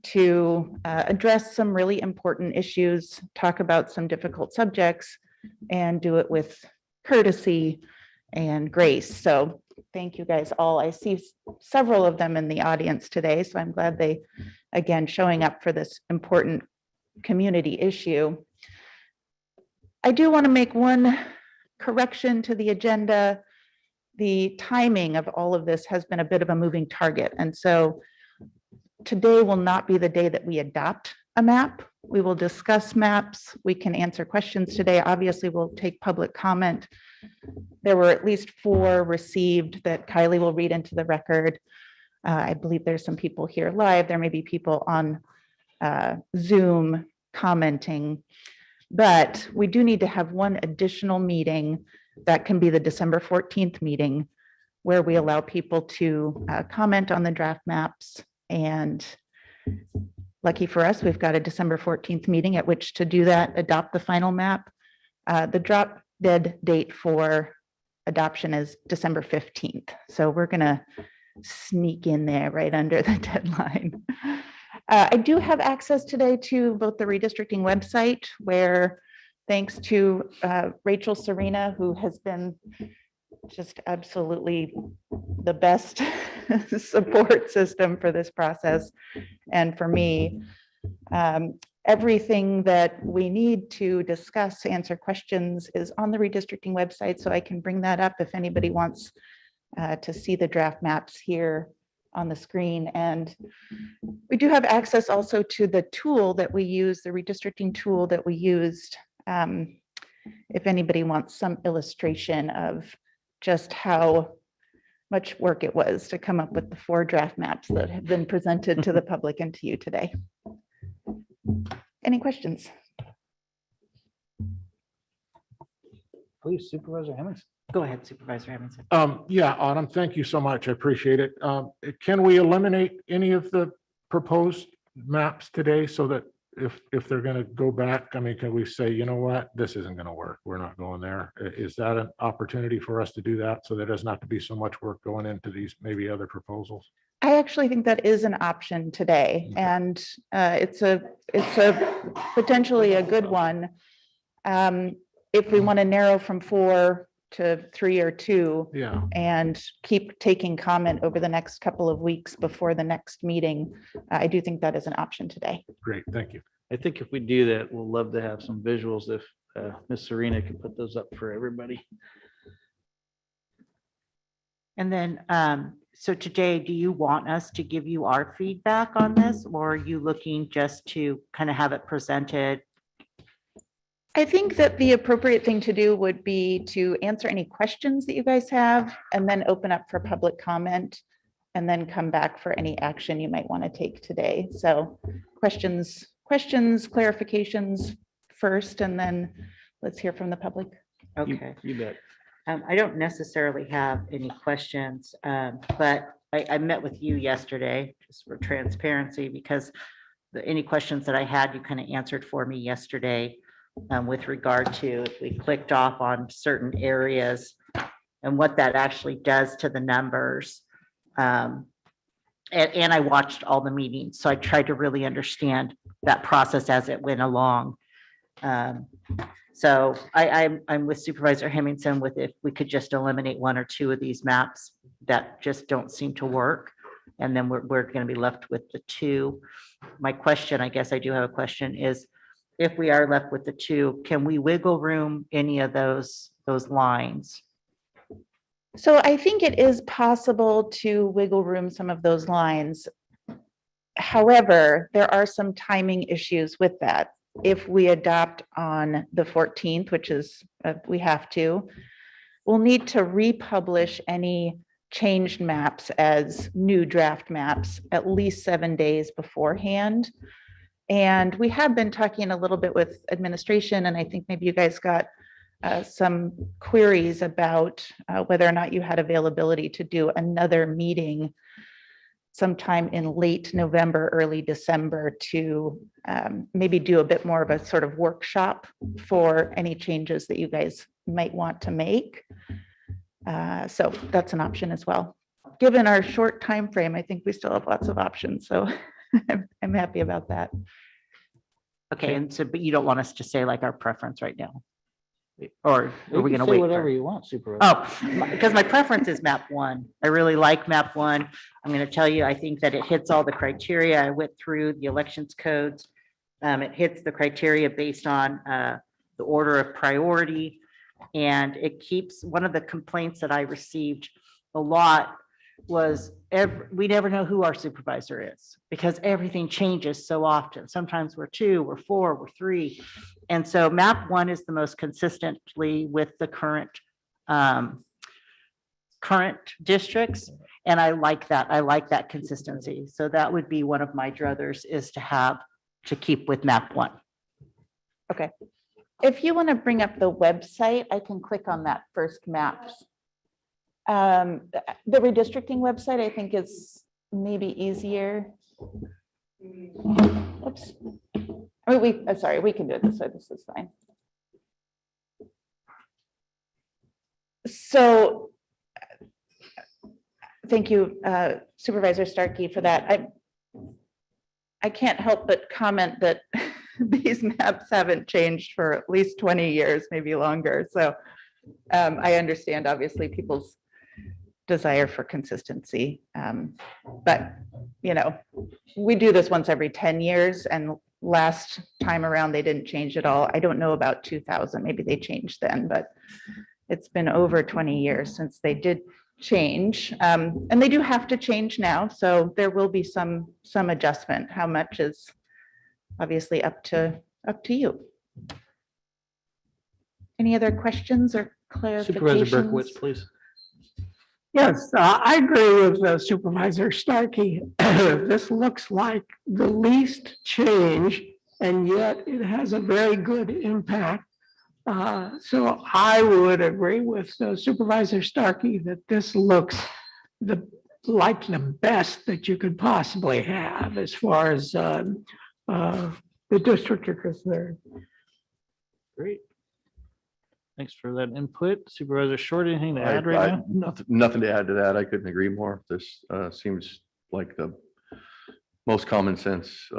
to address some really important issues, talk about some difficult subjects, and do it with courtesy and grace. So thank you guys all. I see several of them in the audience today, so I'm glad they, again, showing up for this important community issue. I do want to make one correction to the agenda. The timing of all of this has been a bit of a moving target. And so today will not be the day that we adopt a map. We will discuss maps. We can answer questions today. Obviously, we'll take public comment. There were at least 4 received that Kylie will read into the record. I believe there's some people here live. There may be people on Zoom commenting, but we do need to have one additional meeting that can be the December 14th meeting, where we allow people to comment on the draft maps. And lucky for us, we've got a December 14th meeting at which to do that, adopt the final map. The drop dead date for adoption is December 15th. So we're gonna sneak in there right under the deadline. I do have access today to both the redistricting website, where thanks to Rachel Serena, who has been just absolutely the best support system for this process. And for me, everything that we need to discuss, answer questions is on the redistricting website. So I can bring that up if anybody wants to see the draft maps here on the screen. And we do have access also to the tool that we use, the redistricting tool that we used. If anybody wants some illustration of just how much work it was to come up with the 4 draft maps that have been presented to the public and to you today. Any questions? Please, Supervisor Hemmings. Go ahead, Supervisor Edmondson. Yeah, Autumn, thank you so much. I appreciate it. Can we eliminate any of the proposed maps today so that if they're going to go back, I mean, can we say, you know what, this isn't going to work. We're not going there. Is that an opportunity for us to do that so there doesn't have to be so much work going into these maybe other proposals? I actually think that is an option today, and it's a potentially a good one. If we want to narrow from 4 to 3 or 2, Yeah. and keep taking comment over the next couple of weeks before the next meeting, I do think that is an option today. Great, thank you. I think if we do that, we'll love to have some visuals if Ms. Serena can put those up for everybody. And then, so today, do you want us to give you our feedback on this, or are you looking just to kind of have it presented? I think that the appropriate thing to do would be to answer any questions that you guys have, and then open up for public comment, and then come back for any action you might want to take today. So questions, clarifications first, and then let's hear from the public. Okay. You bet. I don't necessarily have any questions, but I met with you yesterday just for transparency, because any questions that I had, you kind of answered for me yesterday. With regard to if we clicked off on certain areas and what that actually does to the numbers. And I watched all the meetings, so I tried to really understand that process as it went along. So I'm with Supervisor Hemmingson with if we could just eliminate 1 or 2 of these maps that just don't seem to work. And then we're going to be left with the 2. My question, I guess I do have a question, is if we are left with the 2, can we wiggle room any of those lines? So I think it is possible to wiggle room some of those lines. However, there are some timing issues with that. If we adopt on the 14th, which is we have to, we'll need to republish any changed maps as new draft maps at least 7 days beforehand. And we have been talking a little bit with administration, and I think maybe you guys got some queries about whether or not you had availability to do another meeting sometime in late November, early December to maybe do a bit more of a sort of workshop for any changes that you guys might want to make. So that's an option as well. Given our short time frame, I think we still have lots of options. So I'm happy about that. Okay, and so, but you don't want us to say like our preference right now? Or are You we can gonna say wait? whatever for- you want, Supervisor. Oh, because my preference is map one. I really like map one. I'm gonna tell you, I think that it hits all the criteria. I went through the elections codes. It hits the criteria based on the order of priority. And it keeps, one of the complaints that I received a lot was we never know who our supervisor is because everything changes so often. Sometimes we're 2, we're 4, we're 3. And so map one is the most consistently with the current districts. And I like that. I like that consistency. So that would be one of my druthers, is to keep with map one. Okay. If you want to bring up the website, I can click on that first maps. The redistricting website, I think, is maybe easier. Oops. I mean, sorry, we can do it this way. This is fine. So thank you, Supervisor Starkey, for that. I can't help but comment that these maps haven't changed for at least 20 years, maybe longer. So I understand, obviously, people's desire for consistency. But, you know, we do this once every 10 years, and last time around, they didn't change at all. I don't know about 2000, maybe they changed then, but it's been over 20 years since they did change. And they do have to change now, so there will be some adjustment. How much is obviously up to you. Any other questions or Supervisor clarifications? Berkowitz, please. Yes, I agree with Supervisor Starkey. This looks like the least change, and yet it has a very good impact. So I would agree with Supervisor Starkey that this looks like the best that you could possibly have as far as the district are concerned. Great. Thanks for that input. Supervisor Short, anything to add right now? Nothing to add to that. I couldn't agree more. This seems like the most common sense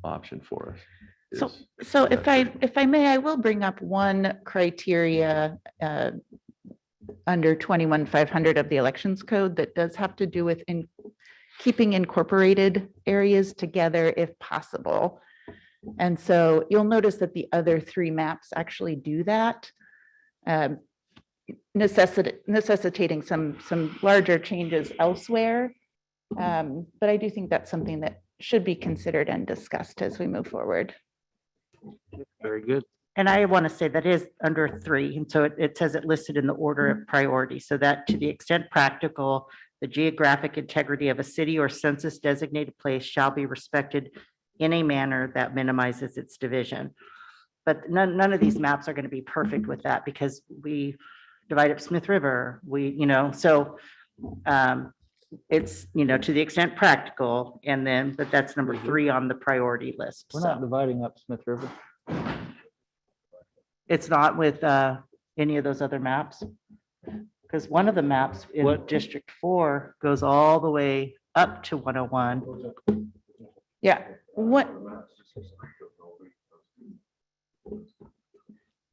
option for us. So if I may, I will bring up one criteria under 21,500 of the elections code that does have to do with keeping incorporated areas together if possible. And so you'll notice that the other 3 maps actually do that, necessitating some larger changes elsewhere. But I do think that's something that should be considered and discussed as we move forward. Very good. And I want to say that is under 3. And so it says it listed in the order of priority, so that to the extent practical, the geographic integrity of a city or census designated place shall be respected in a manner that minimizes its division. But none of these maps are going to be perfect with that, because we divide up Smith River, so it's, to the extent practical, and then, but that's number 3 on the priority list. We're not dividing up Smith River. It's not with any of those other maps, because one of the maps in District 4 goes all the way up to 101. Yeah,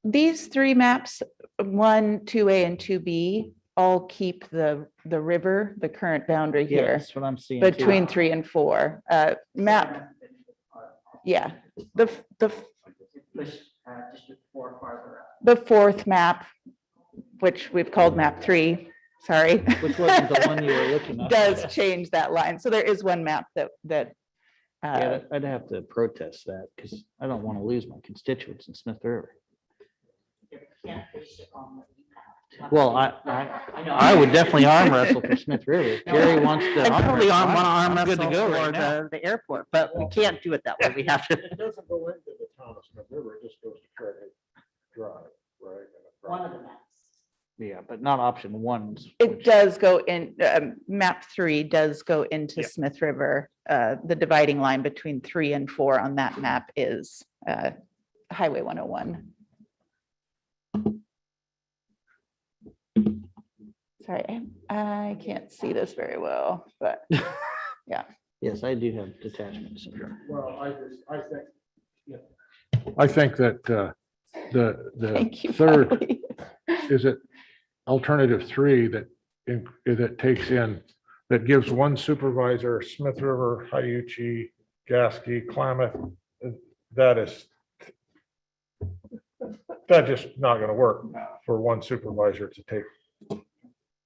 these 3 maps, 1, 2A, and 2B, all keep the river, the current boundary Yeah, here that's what I'm seeing too. between 3 and 4. Map, yeah, the 4th map, which we've called map 3, sorry. Which wasn't the one you were looking at. Does change that line. So there is one map that Yeah, I'd have to protest that because I don't want to lose my constituents in Smith River. Well, I would definitely arm wrestle for Smith River. If Jerry wants to. I probably want to I'm arm good to wrestle go right for now. the airport, but we can't do it that way. We have to. It doesn't go into the town of Smith River, it just goes to Credit Drive, right? One of the maps. Yeah, but not option one. It does go in, map 3 does go into Yep. Smith River. The dividing line between 3 and 4 on that map is Highway 101. Sorry, I can't see this very well, but Yes, I do have detachment syndrome. Well, I think that thank you. the third, Valerie. is it alternative 3 that takes in, that gives one supervisor, Smith River, Hyuchi, Gasky, Klamath. That's just not gonna work for one supervisor to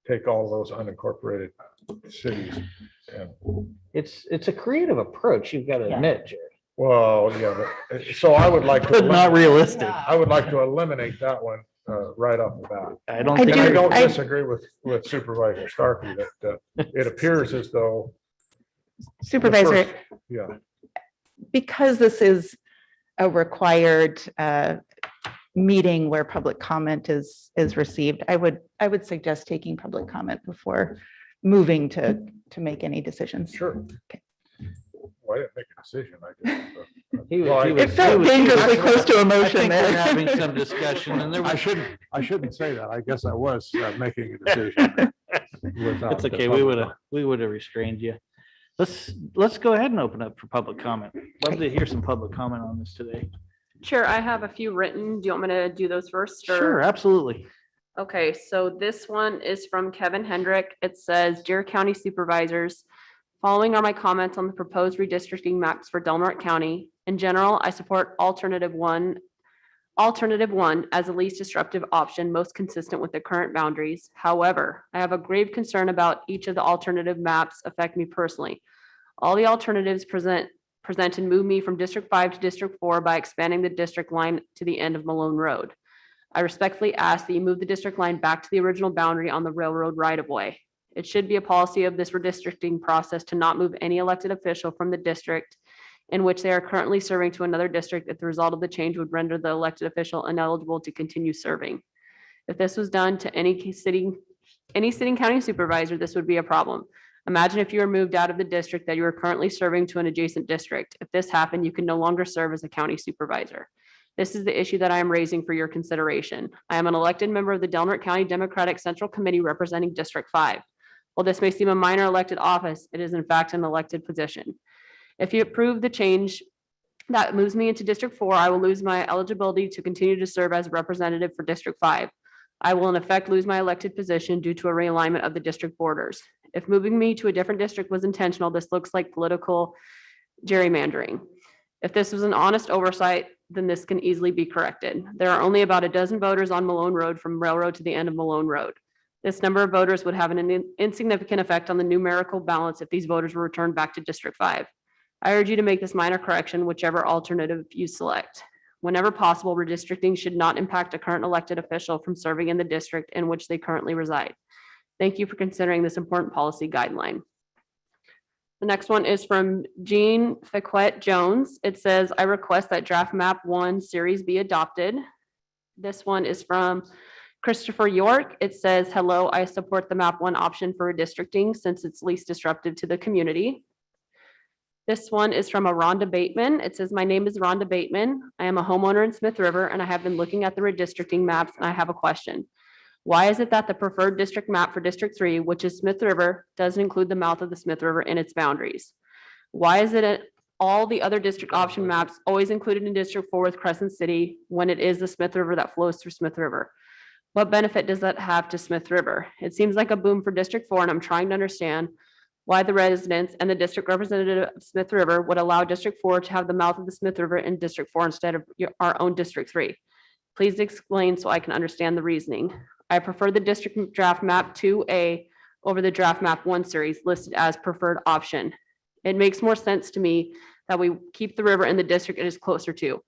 take all those unincorporated cities. And, It's a creative approach, you've got to Yeah. admit, Jerry. well, yeah, but- so I would like to. But not realistic. I would like to eliminate that one right off the bat. I don't I think. And I do- don't I- disagree with Supervisor Starkey that it appears as though. the Supervisor, first- Yeah, because this is a required meeting where public comment is received, I would suggest taking public comment before moving to make any decisions. sure. Okay. Well, I didn't make a decision. I just. He was- Well, he I- was- It felt he was- dangerously close to I emotion think we're there. having some discussion and there I was, shouldn't say that. I guess I was making a decision. without it's the okay, public we would have restrained you. Let's go ahead and open up for public comment. Love to hear some public comment on this today. Sure, I have a few written. Do you want me to do those first? or- Sure, absolutely. Okay, so this one is from Kevin Hendrick. It says, Dear County Supervisors, following are my comments on the proposed redistricting maps for Del Norte County. In general, I support alternative one as the least disruptive option, most consistent with the current boundaries. However, I have a grave concern about each of the alternative maps affect me personally. All the alternatives presented move me from District 5 to District 4 by expanding the district line to the end of Malone Road. I respectfully ask that you move the district line back to the original boundary on the railroad right-of-way. It should be a policy of this redistricting process to not move any elected official from the district in which they are currently serving to another district if the result of the change would render the elected official ineligible to continue serving. If this was done to any sitting county supervisor, this would be a problem. Imagine if you were moved out of the district that you are currently serving to an adjacent district. If this happened, you can no longer serve as a county supervisor. This is the issue that I am raising for your consideration. I am an elected member of the Del Norte County Democratic Central Committee representing District 5. While this may seem a minor elected office, it is in fact an elected position. If you approve the change that moves me into District 4, I will lose my eligibility to continue to serve as a representative for District 5. I will in effect lose my elected position due to a realignment of the district borders. If moving me to a different district was intentional, this looks like political gerrymandering. If this was an honest oversight, then this can easily be corrected. There are only about a dozen voters on Malone Road from Railroad to the end of Malone Road. This number of voters would have an insignificant effect on the numerical balance if these voters were returned back to District 5. I urge you to make this minor correction, whichever alternative you select. Whenever possible, redistricting should not impact a current elected official from serving in the district in which they currently reside. Thank you for considering this important policy guideline. The next one is from Jean Fiquette Jones. It says, I request that draft map 1 series be adopted. This one is from Christopher York. It says, hello, I support the map 1 option for redistricting since it's least disruptive to the community. This one is from Rhonda Bateman. It says, my name is Rhonda Bateman. I am a homeowner in Smith River and I have been looking at the redistricting maps and I have a question. Why is it that the preferred district map for District 3, which is Smith River, doesn't include the mouth of the Smith River in its boundaries? Why is it all the other district option maps always included in District 4 with Crescent City when it is the Smith River that flows through Smith River? What benefit does that have to Smith River? It seems like a boom for District 4, and I'm trying to understand why the residents and the district representative of Smith River would allow District 4 to have the mouth of the Smith River in District 4 instead of our own District 3. Please explain so I can understand the reasoning. I prefer the district draft map 2A over the draft map 1 series listed as preferred option. It makes more sense to me that we keep the river in the district it is closer to.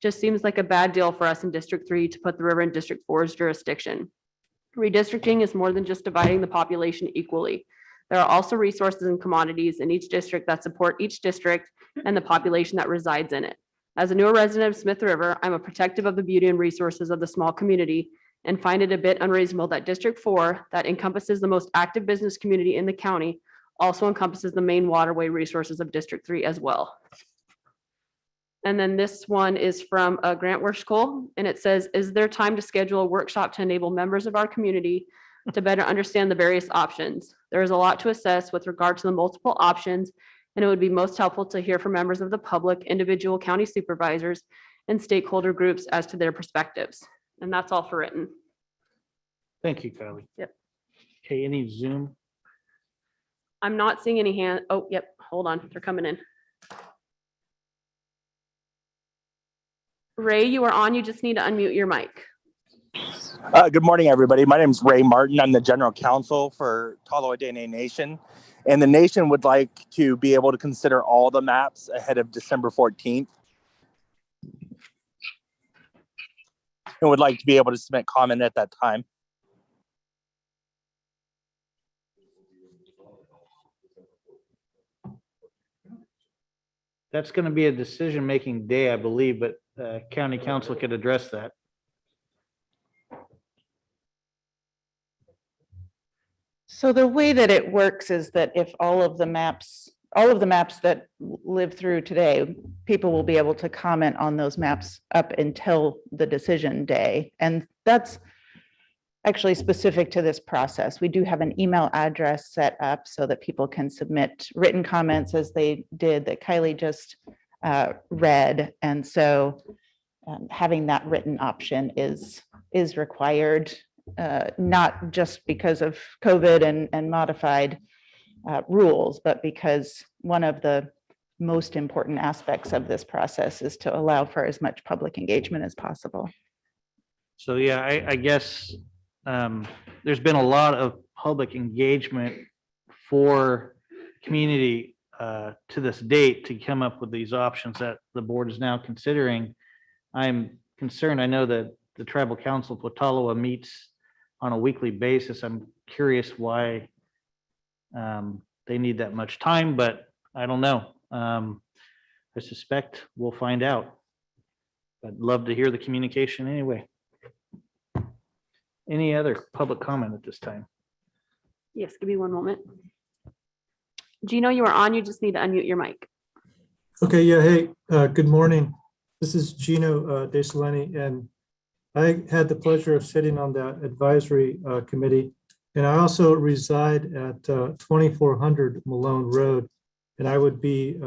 Just seems like a bad deal for us in District 3 to put the river in District 4's jurisdiction. Redistricting is more than just dividing the population equally. There are also resources and commodities in each district that support each district and the population that resides in it. As a newer resident of Smith River, I'm a protective of the beauty and resources of the small community and find it a bit unreasonable that District 4, that encompasses the most active business community in the county, also encompasses the main waterway resources of District 3 as well. And then this one is from Grant Worshkull, and it says, is there time to schedule a workshop to enable members of our community to better understand the various options? There is a lot to assess with regard to the multiple options, and it would be most helpful to hear from members of the public, individual county supervisors, and stakeholder groups as to their perspectives. And that's all for written. Thank you, Kylie. Yep. Okay, any Zoom? I'm not seeing any hand. Oh, yep. Hold on. They're coming in. Ray, you are on. You just need to unmute your mic. Good morning, everybody. My name is Ray Martin. I'm the general counsel for Tolowa Dene Nation. And the nation would like to be able to consider all the maps ahead of December 14th. And would like to be able to submit comment at that time. That's going to be a decision-making day, I believe, but county council could address that. So the way that it works is that if all of the maps that live through today, people will be able to comment on those maps up until the decision day. And that's actually specific to this process. We do have an email address set up so that people can submit written comments as they did that Kylie just read. And so having that written option is required, not just because of COVID and modified rules, but because one of the most important aspects of this process is to allow for as much public engagement as possible. So yeah, I guess there's been a lot of public engagement for community to this date to come up with these options that the board is now considering. I'm concerned. I know that the tribal council Potalawa meets on a weekly basis. I'm curious why they need that much time, but I don't know. I suspect we'll find out. I'd love to hear the communication anyway. Any other public comment at this time? Yes, give me one moment. Gino, you are on. You just need to unmute your mic. Okay, yeah, hey, good morning. This is Gino DeSaleni, and I had the pleasure of sitting on that advisory committee. And I also reside at 2400 Malone Road, and I would be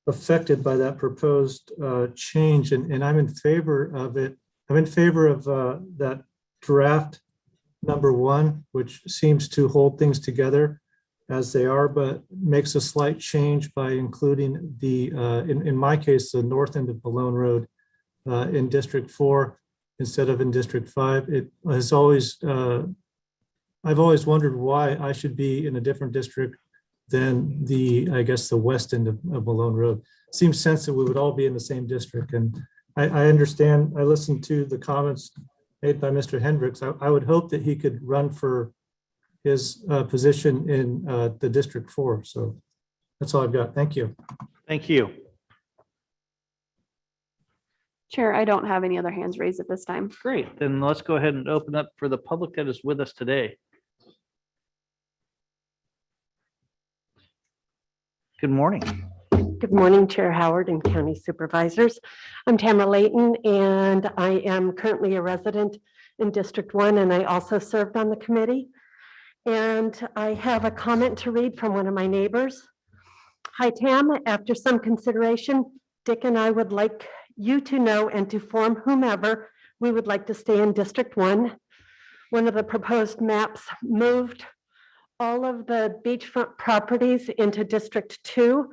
affected by that proposed change, and I'm in favor of it. I'm in favor of that draft number 1, which seems to hold things together as they are, but makes a slight change by including the, in my case, the north end of Malone Road in District 4 instead of in District 5. It has always, I've always wondered why I should be in a different district than the, I guess, the west end of Malone Road. Seems sense that we would all be in the same district. And I understand, I listened to the comments made by Mr. Hendricks. I would hope that he could run for his position in the District 4. So that's all I've got. Thank you. Thank you. Chair, I don't have any other hands raised at this time. Great. Then let's go ahead and open up for the public that is with us today. Good morning. Good morning, Chair Howard and County Supervisors. I'm Tamara Layton, and I am currently a resident in District 1, and I also served on the committee. And I have a comment to read from one of my neighbors. Hi, Tam. After some consideration, Dick and I would like you to know and to form whomever we would like to stay in District 1. One of the proposed maps moved all of the beachfront properties into District 2.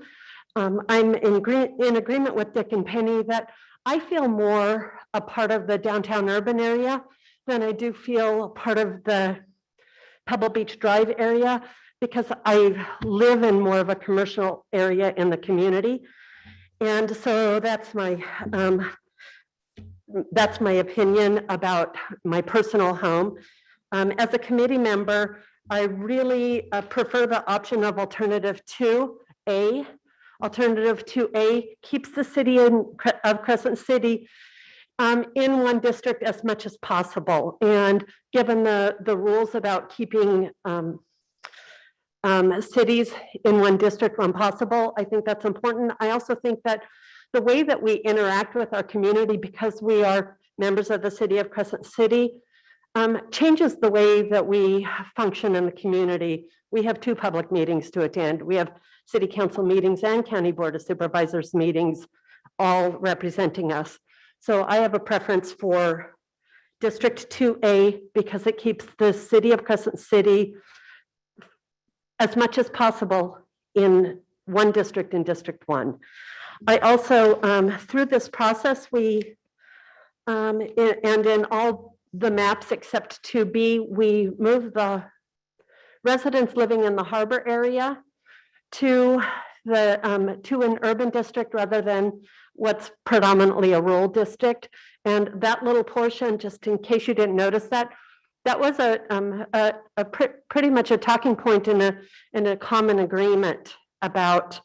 I'm in agreement with Dick and Penny that I feel more a part of the downtown urban area than I do feel a part of the Pebble Beach Drive area, because I live in more of a commercial area in the community. And so that's my opinion about my personal home. As a committee member, I really prefer the option of alternative 2A. Alternative 2A keeps the city of Crescent City in one district as much as possible. And given the rules about keeping cities in one district when possible, I think that's important. I also think that the way that we interact with our community, because we are members of the city of Crescent City, changes the way that we function in the community. We have 2 public meetings to attend. We have city council meetings and county board of supervisors meetings, all representing us. So I have a preference for District 2A because it keeps the city of Crescent City as much as possible in one district, in District 1. I also, through this process, we, and in all the maps except 2B, we move the residents living in the harbor area to an urban district rather than what's predominantly a rural district. And that little portion, just in case you didn't notice that, that was pretty much a talking point in a common agreement about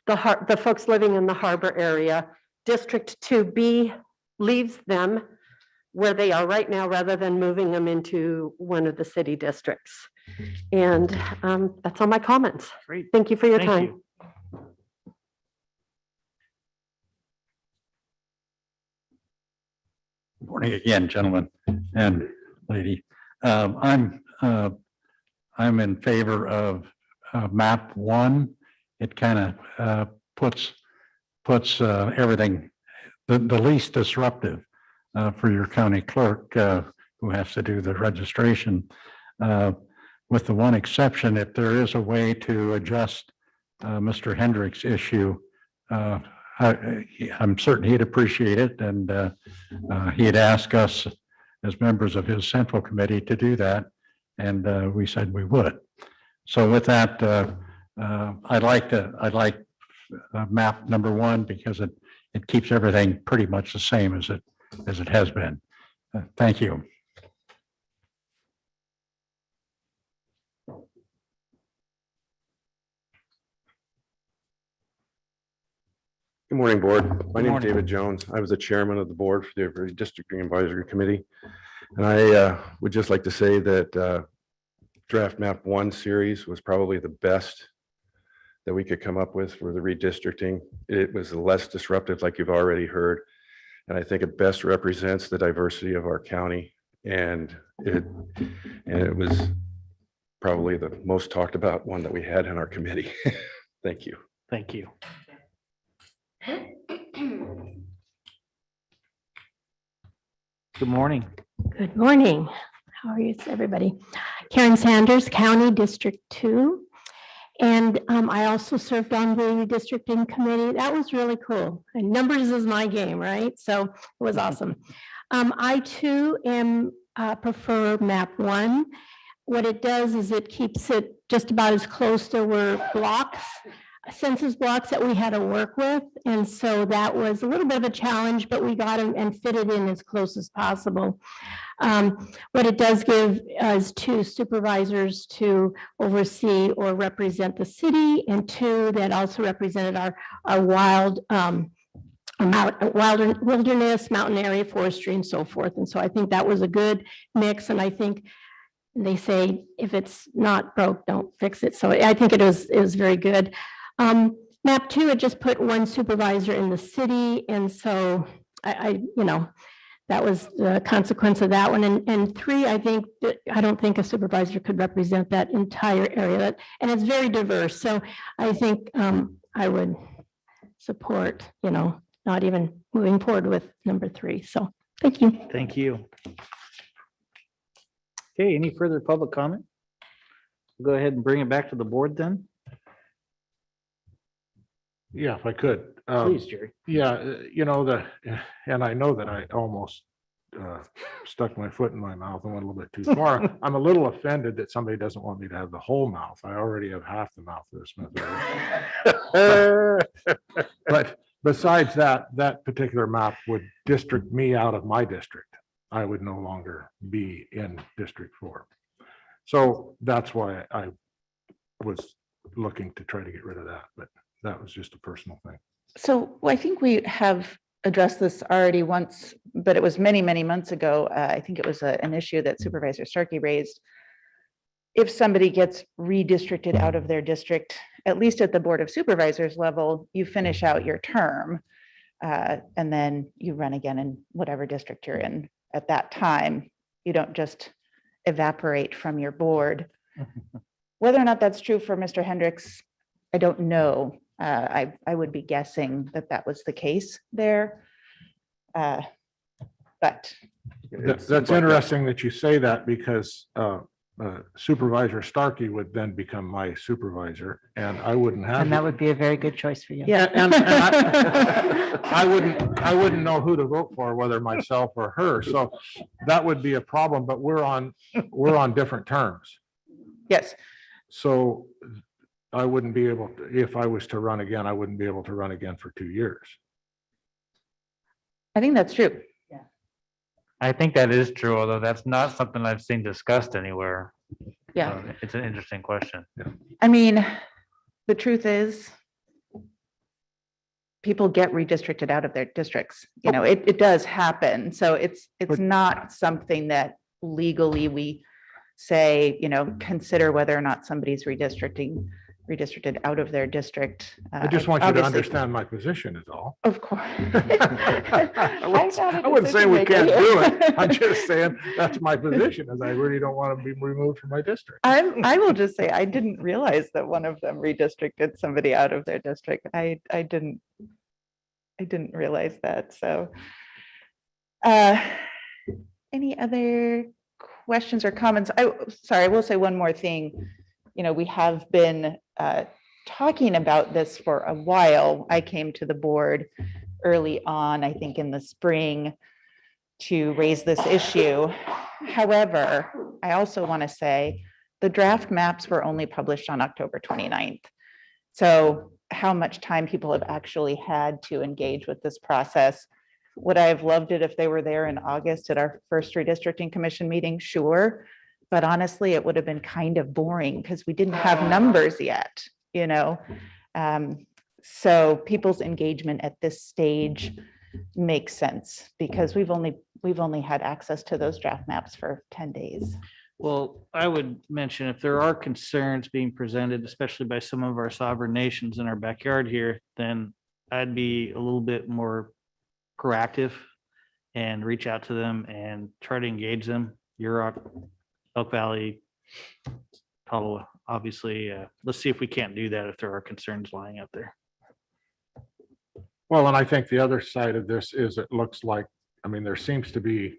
the folks living in the harbor area. District 2B leaves them where they are right now rather than moving them into one of the city districts. And that's all my comments. Great. Thank you for your Thank time. you. Good morning again, gentlemen and lady. I'm in favor of map 1. It kind of puts everything the least disruptive for your county clerk who has to do the registration. With the one exception, if there is a way to adjust Mr. Hendrick's issue, I'm certain he'd appreciate it, and he had asked us as members of his central committee to do that, and we said we would. So with that, I'd like map number 1 because it keeps everything pretty much the same as it has been. Thank you. Good morning, board. My name is morning. David Jones. I was the chairman of the board for the Redistricting Advisory Committee. And I would just like to say that draft map 1 series was probably the best that we could come up with for the redistricting. It was less disruptive, like you've already heard. And I think it best represents the diversity of our county. And it was probably the most talked about one that we had in our committee. Thank you. Thank you. Good morning. Good morning. How are you, everybody? Karen Sanders, County District 2. And I also served on the redistricting committee. That was really cool. And numbers is my game, right? So it was awesome. I too prefer map 1. What it does is it keeps it just about as close. There were blocks, census blocks that we had to work with. And so that was a little bit of a challenge, but we got them and fit it in as close as possible. What it does give is 2 supervisors to oversee or represent the city, and 2 that also represented our wild wilderness, mountain area, forestry, and so forth. And so I think that was a good mix. And I think they say if it's not broke, don't fix it. So I think it was very good. Map 2, it just put 1 supervisor in the city, and so I that was the consequence of that one. And 3, I don't think a supervisor could represent that entire area, and it's very diverse. So I think I would support, not even moving forward with number 3. So thank you. Thank you. Okay, any further public comment? Go ahead and bring it back to the board then. Yeah, if I could. Please, Jerry. Yeah, and I know that I almost stuck my foot in my mouth and went a little bit too far. I'm a little offended that somebody doesn't want me to have the whole mouth. I already have half the mouth of the Smith. But besides that particular map would district me out of my district. I would no longer be in District 4. So that's why I was looking to try to get rid of that, but that was just a personal thing. So I think we have addressed this already once, but it was many, many months ago. I think it was an issue that Supervisor Starkey raised. If somebody gets redistricted out of their district, at least at the Board of Supervisors level, you finish out your term. And then you run again in whatever district you're in at that time. You don't just evaporate from your board. Whether or not that's true for Mr. Hendricks, I don't know. I would be guessing that that was the case there. But That's interesting that you say that, because Supervisor Starkey would then become my supervisor, and I wouldn't have. and that would be a very good choice for you. Yeah, and I wouldn't know who to vote for, whether myself or her. So that would be a problem, but we're on different terms. Yes. So I wouldn't be able to, if I was to run again, I wouldn't be able to run again for 2 years. I think that's true. I think that is true, although that's not something I've seen discussed anywhere. Yeah. It's an interesting question. I mean, the truth is, people get redistricted out of their districts. You know, it does happen. So it's not something that legally we say, you know, consider whether or not somebody's redistricted out of their district. I just want you to Obviously- understand my position is all. Of course. I wouldn't say we can't do it. I'm just saying that's my position, is I really don't want to be removed from my district. I will just say, I didn't realize that one of them redistricted somebody out of their district. I didn't realize that. So any other questions or comments? Sorry, I will say one more thing. You know, we have been talking about this for a while. I came to the board early on, I think in the spring, to raise this issue. However, I also want to say the draft maps were only published on October 29th. So how much time people have actually had to engage with this process. Would I have loved it if they were there in August at our first redistricting commission meeting? Sure. But honestly, it would have been kind of boring because we didn't have numbers yet, you know? So people's engagement at this stage makes sense because we've only had access to those draft maps for 10 days. Well, I would mention if there are concerns being presented, especially by some of our sovereign nations in our backyard here, then I'd be a little bit more proactive and reach out to them and try to engage them. Yurok, Elk Valley, Palo, obviously, let's see if we can't do that if there are concerns lying out there. Well, and I think the other side of this is it looks like, I mean, there seems to be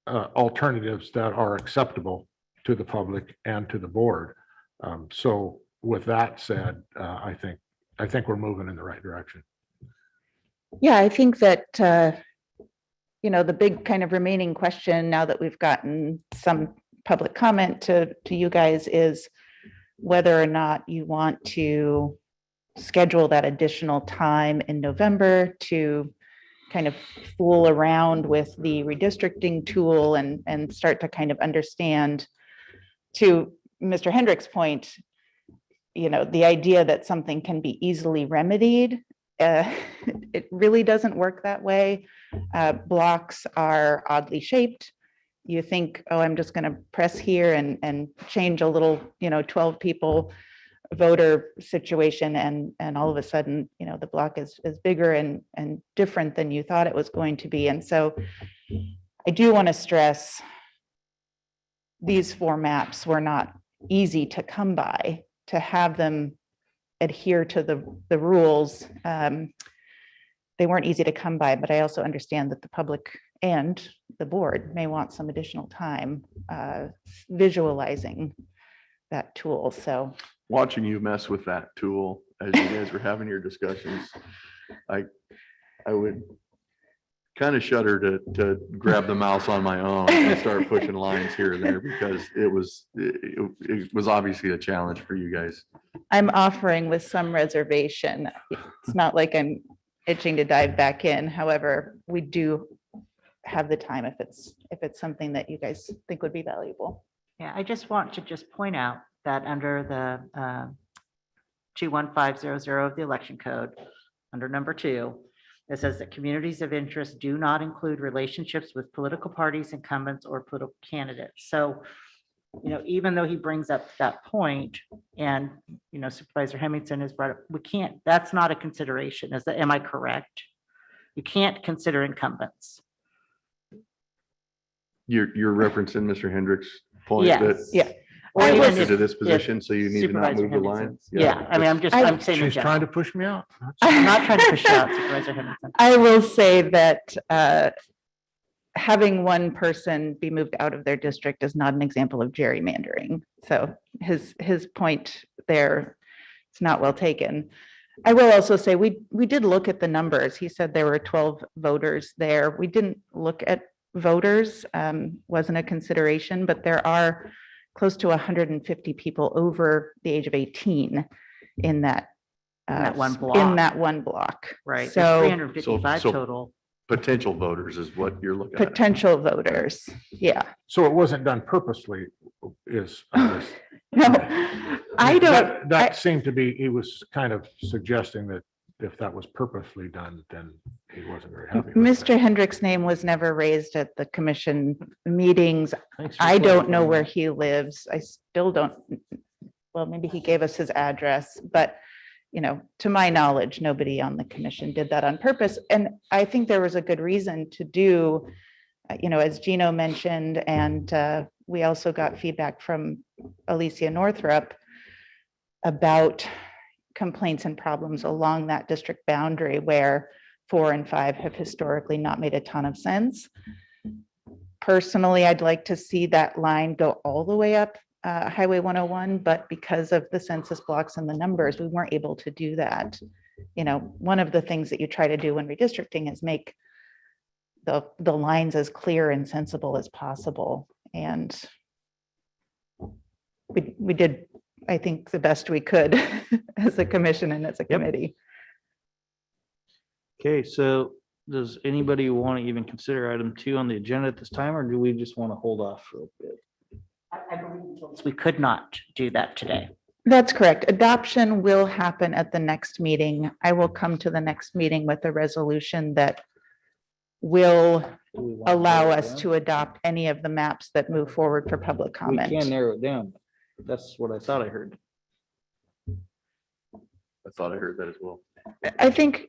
alternatives that are acceptable to the public and to the board. So with that said, I think we're moving in the right direction. Yeah, I think that, you know, the big kind of remaining question now that we've gotten some public comment to you guys is whether or not you want to schedule that additional time in November to kind of fool around with the redistricting tool and start to kind of understand, to Mr. Hendrick's point, you know, the idea that something can be easily remedied, it really doesn't work that way. Blocks are oddly shaped. You think, oh, I'm just going to press here and change a little, you know, 12 people voter situation, and all of a sudden, you know, the block is bigger and different than you thought it was going to be. And so I do want to stress these 4 maps were not easy to come by. To have them adhere to the rules, they weren't easy to come by, but I also understand that the public and the board may want some additional time visualizing that tool. So Watching you mess with that tool as you guys were having your discussions, I would kind of shudder to grab the mouse on my own and start pushing lines here and there because it was obviously a challenge for you guys. I'm offering with some reservation. It's not like I'm itching to dive back in. However, we do have the time if it's something that you guys think would be valuable. Yeah, I just want to point out that under the 21500 of the election code, under number 2, It says that communities of interest do not include relationships with political parties, incumbents, or political candidates. So, even though he brings up that point, and, Supervisor Hemmingson has brought up, we can't, that's not a consideration. Am I correct? You can't consider incumbents. You're referencing Mr. Hendrick's point Yes, that yeah. or Or even elected if- to this if position, so you need to not Supervisor move the line. Hemmingson- Yeah, I mean, I'm saying in She's trying general. to push me out. I'm not trying to push you out, Supervisor Hemmingson. I will say that having one person be moved out of their district is not an example of gerrymandering. So his point there is not well taken. I will also say we did look at the numbers. He said there were 12 voters there. We didn't look at voters, wasn't a consideration, but there are close to 150 people over the age of 18 in that one block. In that one block. Right, So there's 355 So- total. Potential voters is what you're looking at. potential voters. Yeah. So it wasn't done purposely is. No, I don't. That seemed to be, he was kind of suggesting that if that was purposely done, then he wasn't very happy. with Mr. Hendrick's name was never raised at the commission meetings. I don't know where he lives. I still don't. Well, maybe he gave us his address, but to my knowledge, nobody on the commission did that on purpose. And I think there was a good reason to do, as Gino mentioned, and we also got feedback from Alicia Northrup about complaints and problems along that district boundary where 4 and 5 have historically not made a ton of sense. Personally, I'd like to see that line go all the way up Highway 101, but because of the census blocks and the numbers, we weren't able to do that. One of the things that you try to do when redistricting is make the lines as clear and sensible as possible. And we did, I think, the best we could as a commission and as a committee. Okay, so does anybody want to even consider item 2 on the agenda at this time, or do we just want to hold off for a bit? I believe we could not do that today. That's correct. Adoption will happen at the next meeting. I will come to the next meeting with a resolution that will allow us to adopt any of the maps that move forward for public We can comment. narrow it down. That's what I thought I heard. I thought I heard that as well. I think,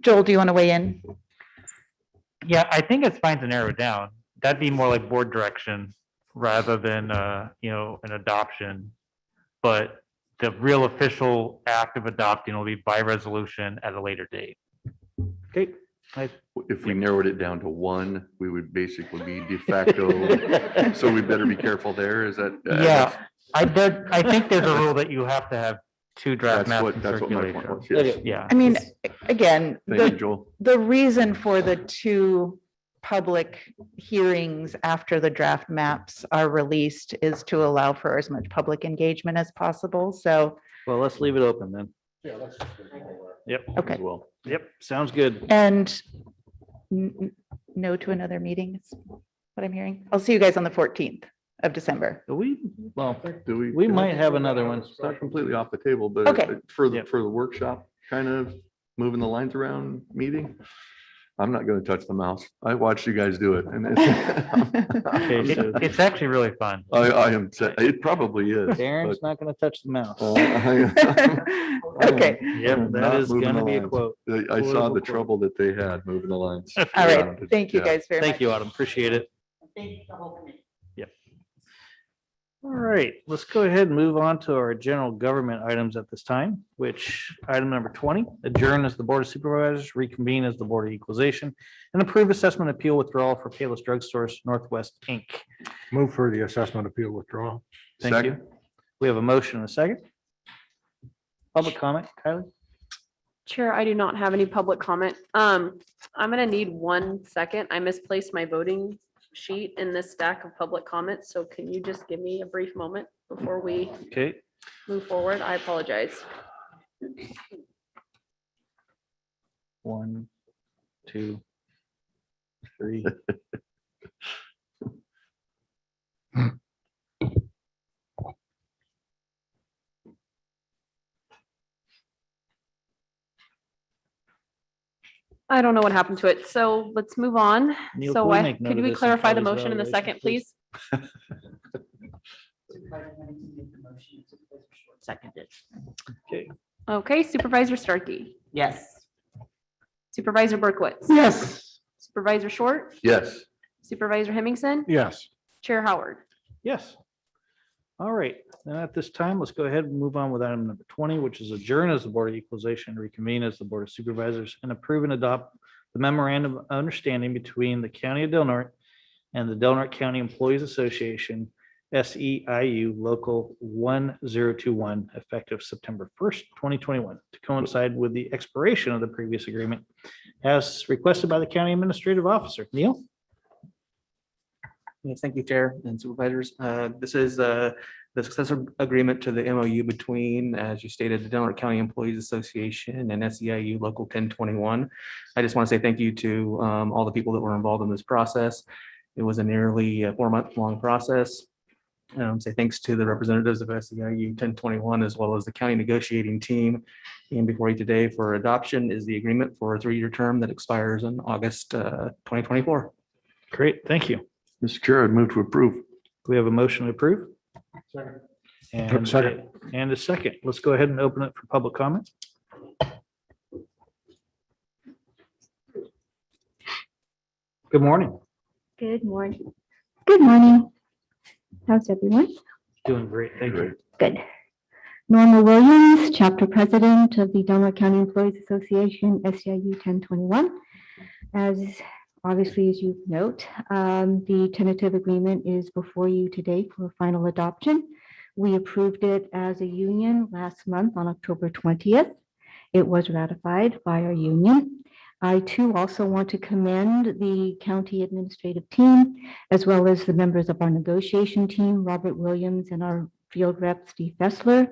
Joel, do you want to weigh in? Yeah, I think it's fine to narrow it down. That'd be more like board direction rather than, an adoption. But the real official act of adopting will be by resolution at a later date. Okay. If we narrowed it down to 1, we would basically be de facto. So we better be careful there. Is that? Yeah, I think there's a rule that you have to have 2 draft That's maps in that's what my point circulation. was. Yes. Yeah. I mean, again, Thank you, Joel. the reason for the 2 public hearings after the draft maps are released is to allow for as much public engagement as possible. So, Well, let's leave it open then. Yeah, that's. Yep. okay. Well, Yep, sounds good. And no to another meeting is what I'm hearing. I'll see you guys on the 14th of December. Do we, well, do we might have another one. It's not completely off the table, but Okay. for the workshop, kind of moving the lines around meeting, I'm not going to touch the mouse. I watched you guys do it, and Okay, so It's actually really fun. I am. It probably is. Darren's not gonna touch the mouse. Okay. Yep, that is gonna be a quote. I saw the trouble that they had moving the lines. All right. around. Thank you Yeah. guys very much. Thank you, Autumn. Appreciate it. All right, let's go ahead and move on to our general government items at this time, which item number 20, adjourn as the Board of Supervisors, reconvene as the Board of Equalization, and approve assessment appeal withdrawal for Payless Drug Stores Northwest, Inc. Move for the assessment appeal withdrawal. Thank you. We have a motion and a second. Public comment, Kylie? Chair, I do not have any public comment. I'm gonna need 1 second. I misplaced my voting sheet in this stack of public comments, so can you just give me a brief moment before we Okay, move forward? I apologize. 1, 2, 3. I don't know what happened to it. So let's move on. Neil, So can we I, make note could of we this in clarify the Kelly's motion in the second, evaluation, please? Seconded. Okay. Okay, Supervisor Starkey, Yes. Supervisor Berkowitz. Yes. Supervisor Short, Yes. Supervisor Hemmingson, Yes. Chair Howard. Yes. All right, and at this time, let's go ahead and move on with item number 20, which is adjourn as the Board of Equalization, and reconvene as the Board of Supervisors, and approve and adopt the memorandum of understanding between the County of Del Norte and the Del Norte County Employees Association, SEIU Local 1021, effective September 1st, 2021, to coincide with the expiration of the previous agreement, as requested by the County Administrative Officer. Neil? Yes, thank you, Chair and Supervisors. This is the successor agreement to the MOU between, as you stated, the Del Norte County Employees Association and SEIU Local 1021. I just want to say thank you to all the people that were involved in this process. It was a nearly 4-month-long process. Say thanks to the representatives of SEIU 1021 as well as the county negotiating team. And before you today for adoption is the agreement for a 3-year term that expires in August 2024. Great, thank you. Mr. Chair, I'd move to approve. We have a motion to approve. Second. And Second. and a second. Let's go ahead and open it for public comment. Good morning. Good morning. Good morning. How's everyone? Doing great. Thank you. Good. Norma Williams, Chapter President of the Del Norte County Employees Association, SEIU 1021. As obviously, as you note, the tentative agreement is before you today for final adoption. We approved it as a union last month on October 20th. It was ratified by our union. I too also want to commend the county administrative team, as well as the members of our negotiation team, Robert Williams and our field rep, Steve Fessler,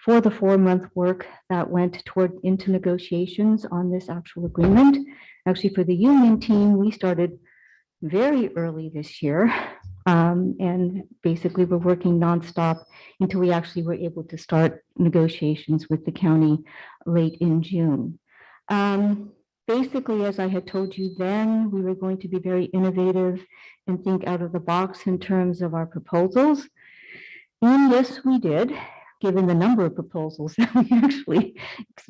for the 4-month work that went toward into negotiations on this actual agreement. Actually, for the union team, we started very early this year. And basically we're working nonstop until we actually were able to start negotiations with the county late in June. Basically, as I had told you then, we were going to be very innovative and think out of the box in terms of our proposals. And yes, we did, given the number of proposals that we actually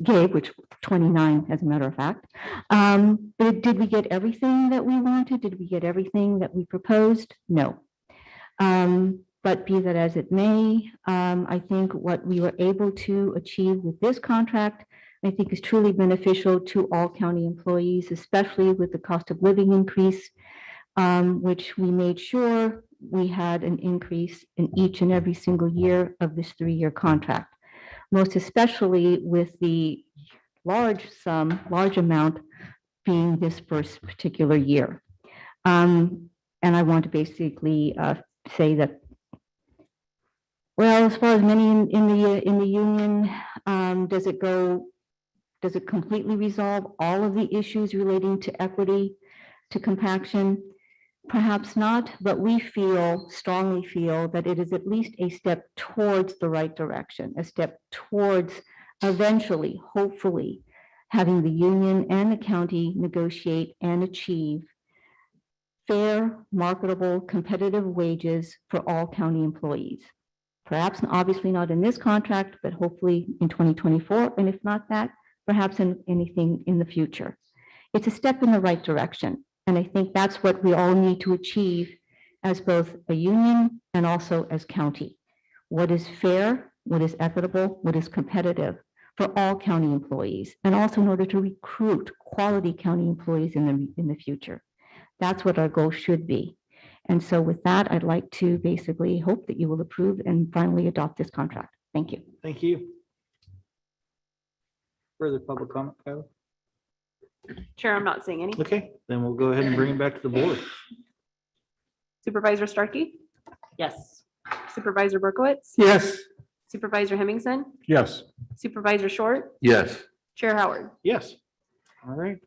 gave, which 29 as a matter of fact. But did we get everything that we wanted? Did we get everything that we proposed? No. But be that as it may, I think what we were able to achieve with this contract, I think is truly beneficial to all county employees, especially with the cost of living increase, which we made sure we had an increase in each and every single year of this 3-year contract, most especially with the large amount being this first particular year. And I want to basically say that, well, as far as many in the union, does it completely resolve all of the issues relating to equity, to compaction? Perhaps not, but we strongly feel that it is at least a step towards the right direction, a step towards eventually, hopefully, having the union and the county negotiate and achieve fair, marketable, competitive wages for all county employees. Perhaps obviously not in this contract, but hopefully in 2024, and if not that, perhaps in anything in the future. It's a step in the right direction. And I think that's what we all need to achieve as both a union and also as county. What is fair, what is equitable, what is competitive for all county employees, and also in order to recruit quality county employees in the future. That's what our goal should be. And so with that, I'd like to basically hope that you will approve and finally adopt this contract. Thank you. Thank you. Further public comment, Kyla? Chair, I'm not seeing any. Okay, then we'll go ahead and bring it back to the board. Supervisor Starkey, Yes. Supervisor Berkowitz, Yes. Supervisor Hemmingson, Yes. Supervisor Short, Yes. Chair Howard. Yes. All right.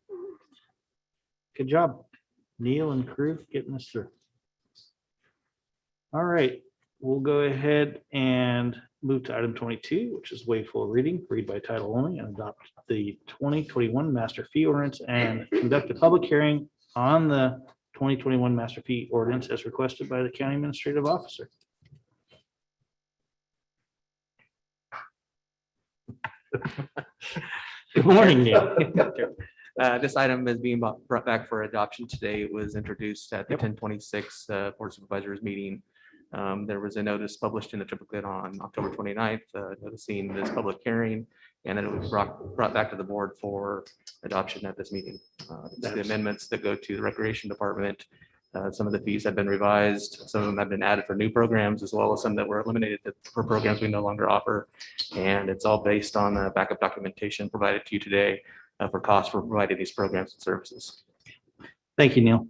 Good job, Neil and crew, getting this through. All right, we'll go ahead and move to item 22, which is waive full reading, read by title only, and adopt the 2021 master fee ordinance and conduct a public hearing on the 2021 master fee ordinance as requested by the county administrative officer. Good morning, Neil. This item is being brought back for adoption today. It was introduced at the 10/26 Board of Supervisors meeting. There was a notice published in the triplicate on October 29th, noticing this public hearing, and then it was brought back to the board for adoption at this meeting. The amendments that go to the Recreation Department, some of the fees have been revised, some of them have been added for new programs, as well as some that were eliminated for programs we no longer offer. And it's all based on the backup documentation provided to you today for costs for providing these programs and services. Thank you, Neil.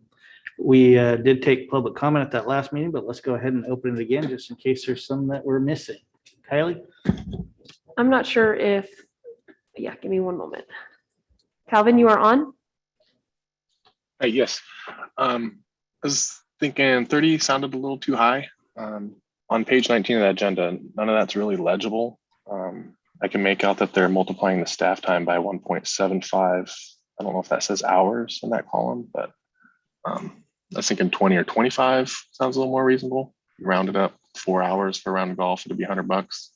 We did take public comment at that last meeting, but let's go ahead and open it again, just in case there's some that we're missing. Kylie? I'm not sure if, yeah, give me one moment. Calvin, you are on? Yes. I was thinking 30 sounded a little too high. On page 19 of the agenda, none of that's really legible. I can make out that they're multiplying the staff time by 1.75. I don't know if that says hours in that column, but I was thinking 20 or 25 sounds a little more reasonable. You round it up 4 hours for a round of golf, it'd be $100.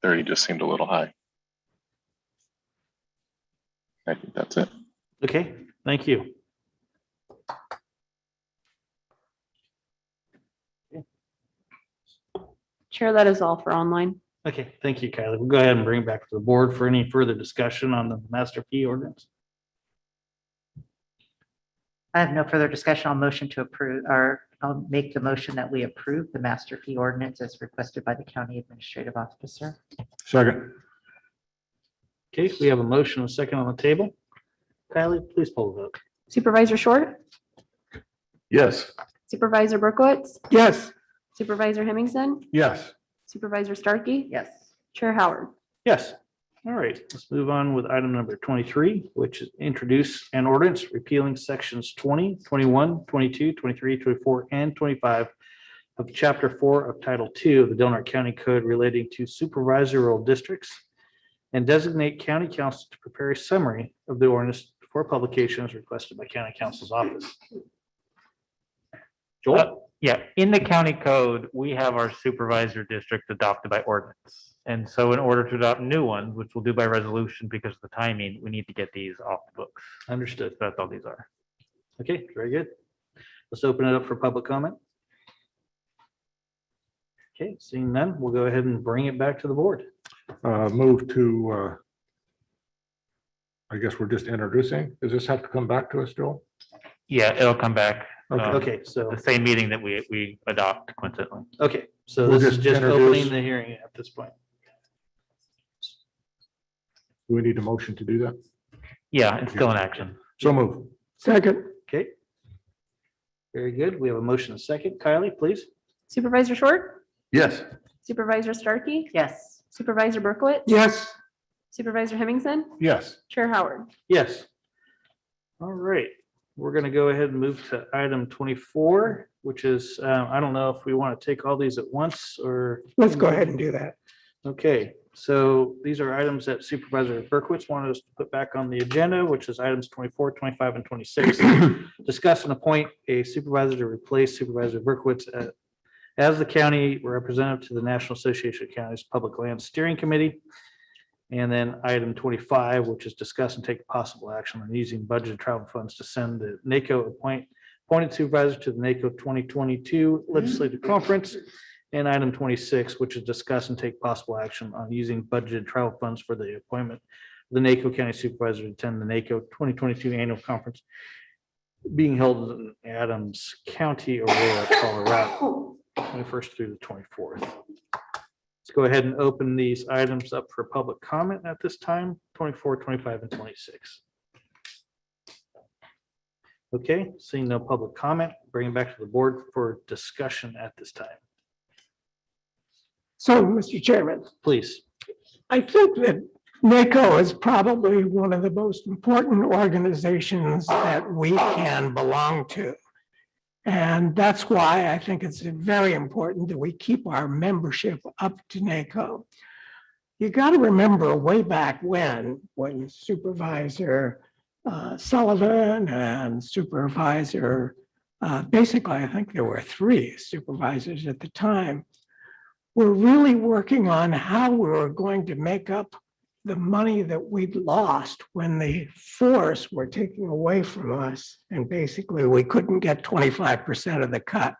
30 just seemed a little high. I think that's it. Okay, thank you. Chair, that is all for online. Okay, thank you, Kylie. We'll go ahead and bring it back to the board for any further discussion on the master fee ordinance. I have no further discussion on motion to approve, or I'll make the motion that we approve the master fee ordinance as requested by the county administrative officer. Second. Okay, we have a motion, and a second on the table. Kylie, please poll the vote. Supervisor Short, Yes. Supervisor Berkowitz, Yes. Supervisor Hemmingson, Yes. Supervisor Starkey, Yes. Chair Howard. Yes. All right, let's move on with item number 23, which is introduce an ordinance repealing sections 20, 21, 22, 23, 24, and 25 of Chapter 4 of Title 2 of the Del Norte County Code relating to supervisory districts and designate county council to prepare a summary of the ordinance for publication as requested by county council's office. Joel? Yeah, in the county code, we have our supervisor district adopted by ordinance. And so in order to adopt new ones, which we'll do by resolution because of the timing, we need to get these off the books. Understood. That's all these are. Okay, very good. Let's open it up for public comment. Okay, seeing none, we'll go ahead and bring it back to the board. Move to, I guess we're just introducing. Does this have to come back to us, Joel? Yeah, it'll come back. Okay, so The same meeting that we adopt coincidentally. okay, so We'll this is just just introduce- opening the hearing at this point. Do we need a motion to do that? Yeah, it's still in action. So move. Second. Okay. Very good. We have a motion and a second. Kylie, please. Supervisor Short, Yes. Supervisor Starkey, Yes. Supervisor Berkowitz, Yes. Supervisor Hemmingson, Yes. Chair Howard. Yes. All right, we're going to go ahead and move to item 24, which is, I don't know if we want to take all these at once or. Let's go ahead and do that. Okay, so these are items that Supervisor Berkowitz wanted us to put back on the agenda, which is items 24, 25, and 26. Discuss and appoint a supervisor to replace Supervisor Berkowitz as the county representative to the National Association of Counties Public Land Steering Committee. And then item 25, which is discuss and take possible action on using budgeted travel funds to send the NACO appointed supervisor to the NACO 2022 Legislative Conference. And item 26, which is discuss and take possible action on using budgeted travel funds for the appointment of the NACO County Supervisor to attend the NACO 2022 Annual Conference being held in Adams County, Aurora, Colorado, 21st through the 24th. Let's go ahead and open these items up for public comment at this time, 24, 25, and 26. Okay, seeing no public comment, bring it back to the board for discussion at this time. So, Mr. Chairman, Please. I think that NACO is probably one of the most important organizations that we can belong to. And that's why I think it's very important that we keep our membership up to NACO. You got to remember way back when Supervisor Sullivan and Supervisor, basically, I think there were 3 supervisors at the time, were really working on how we were going to make up the money that we'd lost when the force were taking away from us. And basically, we couldn't get 25% of the cut.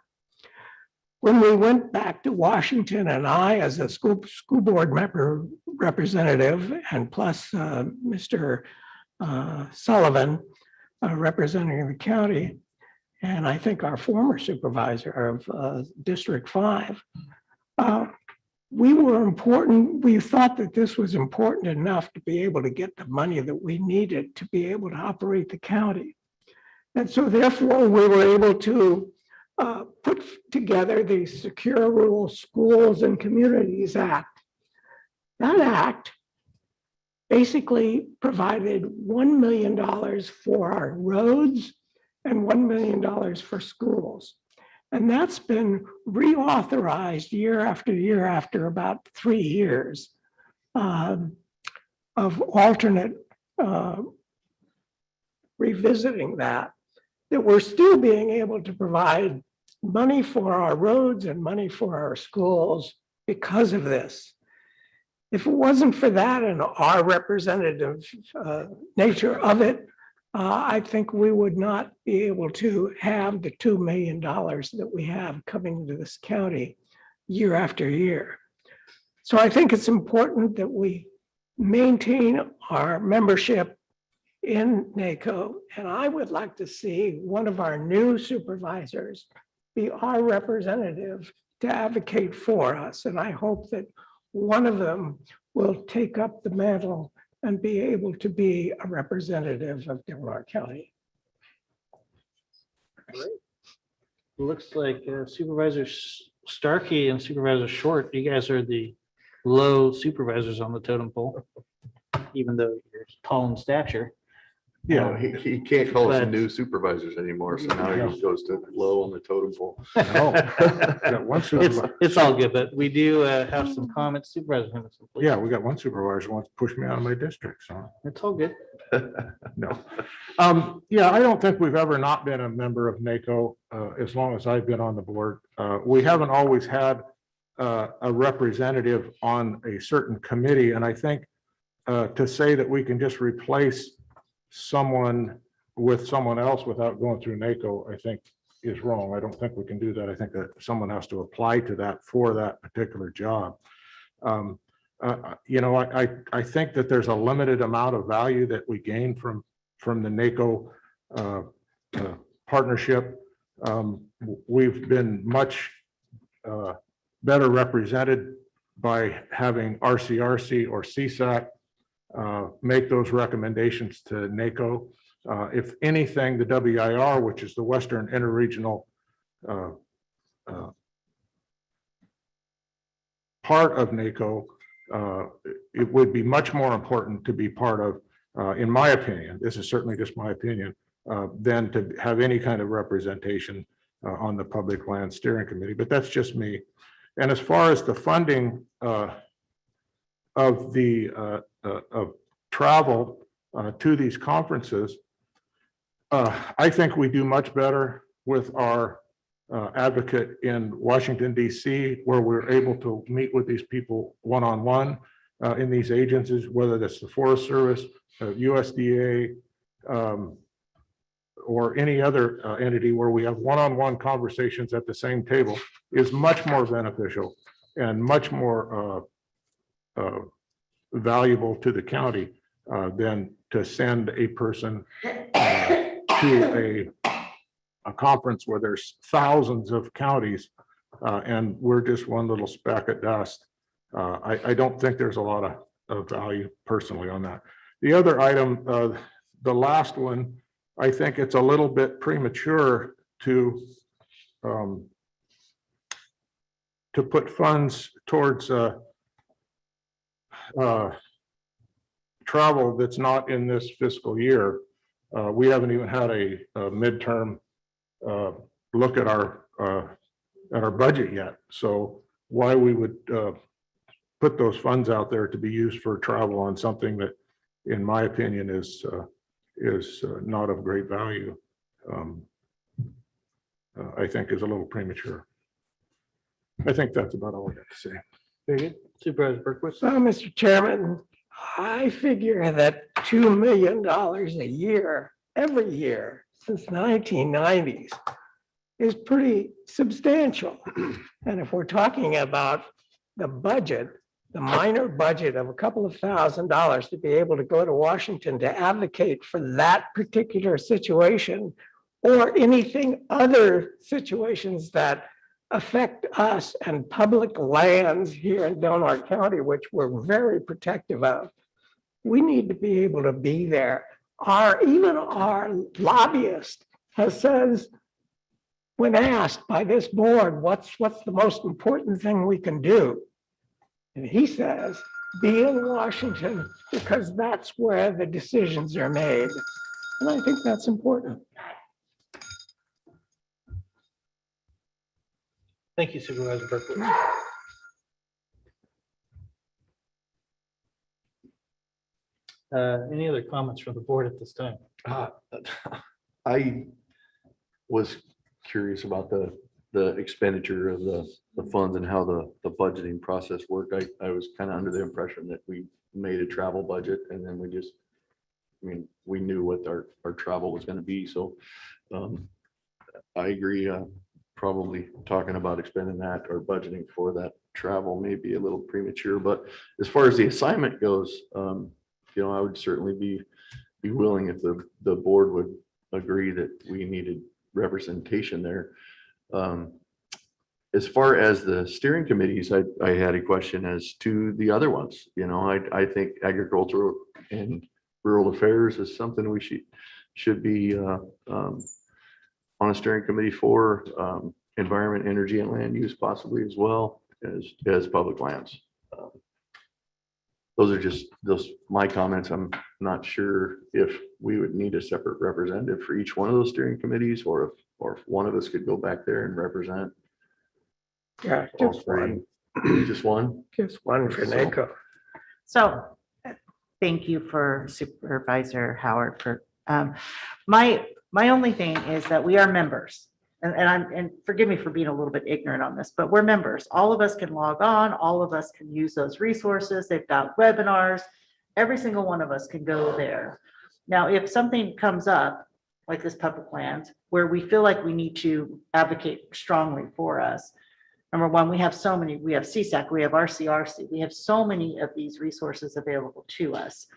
When we went back to Washington, and I, as a school board member representative, and plus Mr. Sullivan representing the county, and I think our former supervisor of District 5, we were important. We thought that this was important enough to be able to get the money that we needed to be able to operate the county. And so therefore, we were able to put together the Secure Rural Schools and Communities Act. That act basically provided $1 million for our roads and $1 million for schools. And that's been reauthorized year after year after about 3 years of alternate revisiting that we're still being able to provide money for our roads and money for our schools because of this. If it wasn't for that and our representative nature of it, I think we would not be able to have the $2 million that we have coming to this county year after year. So I think it's important that we maintain our membership in NACO, and I would like to see one of our new supervisors be our representative to advocate for us. And I hope that one of them will take up the mantle and be able to be a representative of Del Norte County. Looks like Supervisor Starkey and Supervisor Short, you guys are the low supervisors on the totem pole, even though you're tall in stature. Yeah, he can't call us But- new supervisors anymore, so now he just goes to low on the totem pole. No, got one It's, supervisor. it's all good, but we do have some comments. Supervisor Henderson, please. Yeah, we got one supervisor who wants to push me out of my district, so. It's all good. No. Yeah, I don't think we've ever not been a member of NACO as long as I've been on the board. We haven't always had a representative on a certain committee. And I think to say that we can just replace someone with someone else without going through NACO, I think is wrong. I don't think we can do that. I think that someone has to apply to that for that particular job. You know, I think that there's a limited amount of value that we gain from the NACO partnership. We've been much better represented by having RCRC or CSAC make those recommendations to NACO. If anything, the WIR, which is the Western Interregional part of NACO, it would be much more important to be part of, in my opinion, this is certainly just my opinion, than to have any kind of representation on the Public Land Steering Committee, but that's just me. And as far as the funding of travel to these conferences, I think we do much better with our advocate in Washington, DC, where we're able to meet with these people one-on-one in these agencies, whether that's the Forest Service, USDA, or any other entity where we have one-on-one conversations at the same table is much more beneficial and much more valuable to the county than to send a person to a conference where there's thousands of counties and we're just one little speck of dust. I don't think there's a lot of value personally on that. The other item, the last one, I think it's a little bit premature to put funds towards travel that's not in this fiscal year. We haven't even had a midterm look at our budget yet. So why we would put those funds out there to be used for travel on something that, in my opinion, is not of great value, I think is a little premature. I think that's about all I got to say. Very good. Supervisor Berquist. So, Mr. Chairman, I figure that $2 million a year, every year since the 1990s is pretty substantial. And if we're talking about the budget, the minor budget of a couple of $1,000s to be able to go to Washington to advocate for that particular situation or anything other situations that affect us and public lands here in Del Norte County, which we're very protective of. We need to be able to be there. Even our lobbyist has says, when asked by this board, what's the most important thing we can do? And he says, be in Washington because that's where the decisions are made. And I think that's important. Thank you, Supervisor Berkeley. Any other comments from the board at this time? I was curious about the expenditure of the funds and how the budgeting process worked. I was kind of under the impression that we made a travel budget and then we just, I mean, we knew what our travel was going to be. So I agree. Probably talking about expending that or budgeting for that travel may be a little premature, but as far as the assignment goes, I would certainly be willing if the board would agree that we needed representation there. As far as the steering committees, I had a question as to the other ones. I think agricultural and rural affairs is something we should be on a steering committee for, environment, energy, and land use possibly as well as public lands. Those are just my comments. I'm not sure if we would need a separate representative for each one of those steering committees or if one of us could go back there and represent. Yeah, all just three. one. Just one? Just one for NACO. So thank you for Supervisor Howard for, my only thing is that we are members. And forgive me for being a little bit ignorant on this, but we're members. All of us can log on. All of us can use those resources. They've got webinars. Every single one of us can go there. Now, if something comes up like this public lands where we feel like we need to advocate strongly for us, number one, we have so many. We have CSAC, we have RCRC, we have so many of these resources available to us.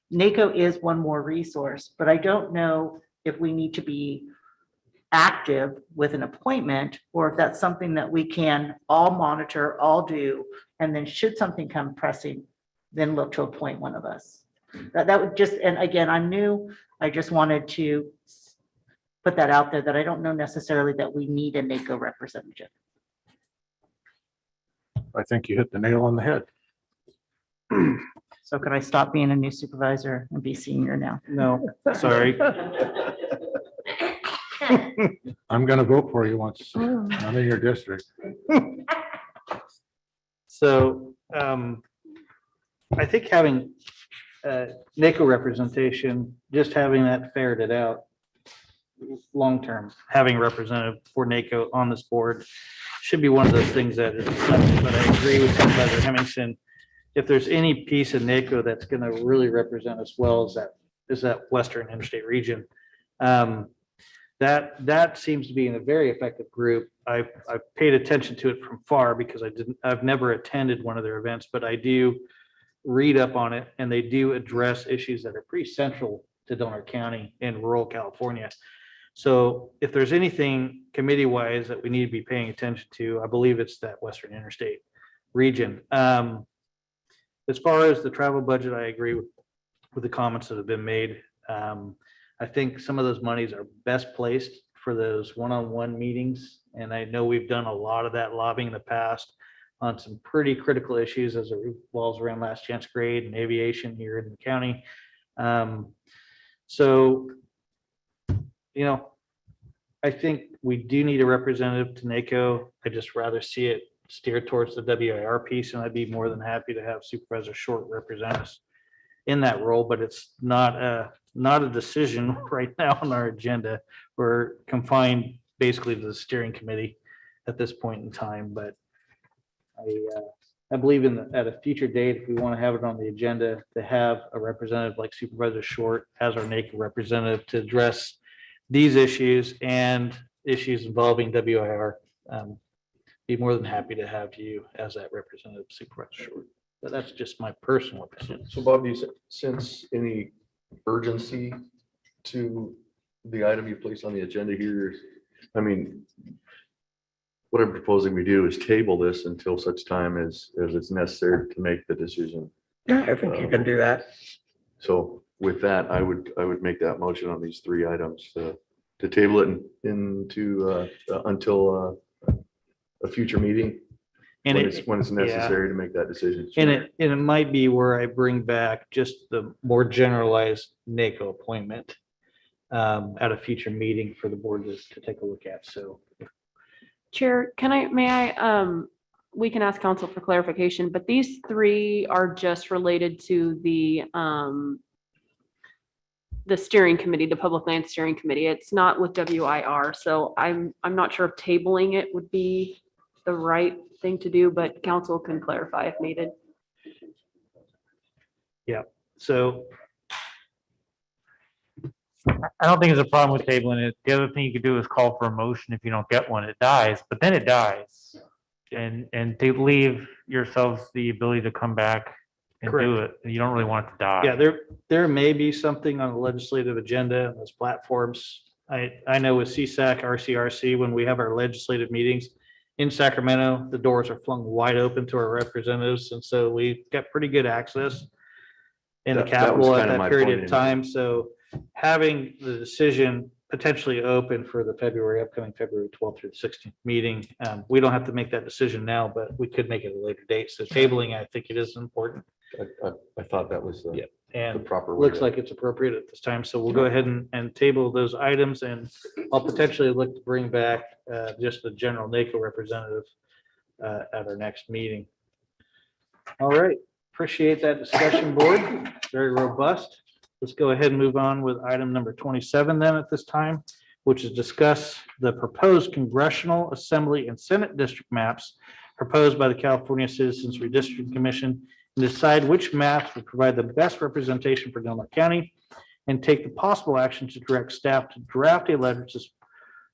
NACO is one more resource, but I don't know if we need to be active with an appointment or if that's something that we can all monitor, all do, and then should something come pressing, then look to appoint one of us. That would just, and again, I'm new. I just wanted to put that out there that I don't know necessarily that we need a NACO representative. I think you hit the nail on the head. So could I stop being a new supervisor and be senior now? No, sorry. I'm going to vote for you once I'm in your district. So I think having NACO representation, just having that ferreted out long-term, having a representative for NACO on this board should be one of those things that is, but I agree with Supervisor Hemmingson. If there's any piece of NACO that's going to really represent us well is that Western Interstate region. That seems to be in a very effective group. I've paid attention to it from far because I've never attended one of their events, but I do read up on it and they do address issues that are pretty central to Del Norte County in rural California. So if there's anything committee wise that we need to be paying attention to, I believe it's that Western Interstate region. As far as the travel budget, I agree with the comments that have been made. I think some of those monies are best placed for those one-on-one meetings. And I know we've done a lot of that lobbying in the past on some pretty critical issues as it revolves around last chance grade and aviation here in the county. So, I think we do need a representative to NACO. I just rather see it steer towards the WIR piece, and I'd be more than happy to have Supervisor Short represent us in that role, but it's not a decision right now on our agenda. We're confined basically to the steering committee at this point in time, but I believe at a future date, if we want to have it on the agenda, to have a representative like Supervisor Short as our NACO representative to address these issues and issues involving WIR. Be more than happy to have you as that representative, Supervisor Short. But that's just my personal opinion. So Bob, do you sense any urgency to the item you placed on the agenda here? I mean, what I'm proposing we do is table this until such time as it's necessary to make the decision. Yeah, I think you can do that. So with that, I would make that motion on these three items to table it into until a future meeting. And when it's necessary to make that decision. And it might be where I bring back just the more generalized NACO appointment at a future meeting for the board to take a look at. So. Chair, we can ask council for clarification, but these three are just related to the steering committee, the Public Land Steering Committee. It's not with WIR. So I'm not sure if tabling it would be the right thing to do, but council can clarify if needed. Yeah, so I don't think there's a problem with tabling it. The other thing you could do is call for a motion. If you don't get one, it dies, but then it dies. And to leave yourselves the ability to come back and do it, you don't really want it to die. yeah, there may be something on the legislative agenda and those platforms. I know with CSAC, RCRC, when we have our legislative meetings in Sacramento, the doors are flung wide open to our representatives. And so we got pretty good access in the Capitol at that period of time. So having the decision potentially open for the upcoming February 12th through the 16th meeting, we don't have to make that decision now, but we could make it a later date. So tabling, I think it is important. I thought that was And the proper way. looks like it's appropriate at this time. So we'll go ahead and table those items, and I'll potentially look to bring back just the general NACO representative at our next meeting. All right, appreciate that discussion, board. Very robust. Let's go ahead and move on with item number 27 then at this time, which is discuss the proposed congressional, assembly, and Senate district maps proposed by the California Citizens Redistricting Commission, and decide which maps will provide the best representation for Del Norte County, and take the possible action to direct staff to draft a letter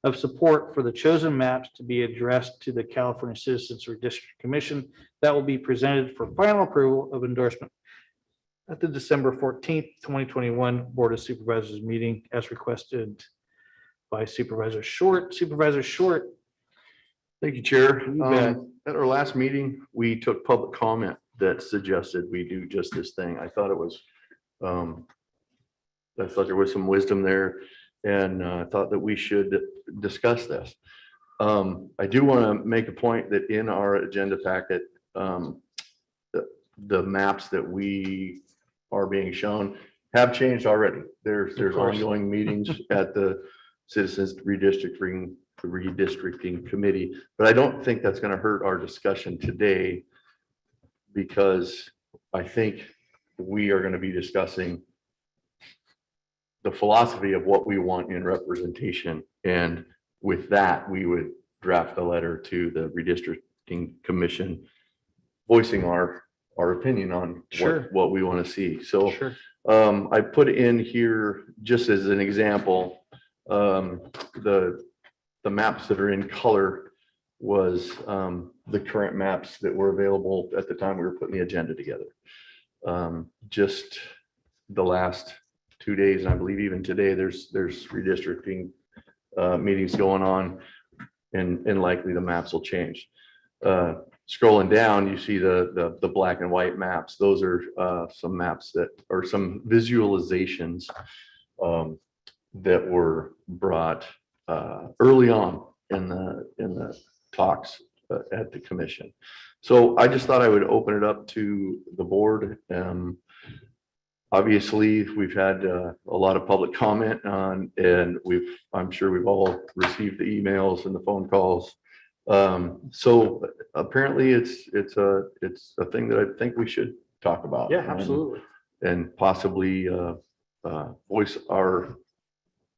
of support for the chosen maps to be addressed to the California Citizens Redistricting Commission that will be presented for final approval of endorsement at the December 14th, 2021 Board of Supervisors meeting as requested by Supervisor Short. Supervisor Short. Thank you, Chair. You bet. At our last meeting, we took public comment that suggested we do just this thing. I thought there was some wisdom there, and I thought that we should discuss this. I do want to make a point that in our agenda packet, the maps that we are being shown have changed already. There's ongoing meetings at the Citizens Redistricting Committee, but I don't think that's going to hurt our discussion today, because I think we are going to be discussing the philosophy of what we want in representation. And with that, we would draft a letter to the Redistricting Commission voicing our opinion on what we want to see. So I put in here, just as an example, the maps that are in color was the current maps that were available at the time we were putting the agenda together. Just the last 2 days, and I believe even today, there's redistricting meetings going on, and likely the maps will change. Scrolling down, you see the black and white maps. Those are some maps that are some visualizations that were brought early on in the talks at the commission. So I just thought I would open it up to the board. Obviously, we've had a lot of public comment on, and I'm sure we've all received the emails and the phone calls. So apparently it's a thing that I think we should talk about. Yeah, absolutely. And possibly voice our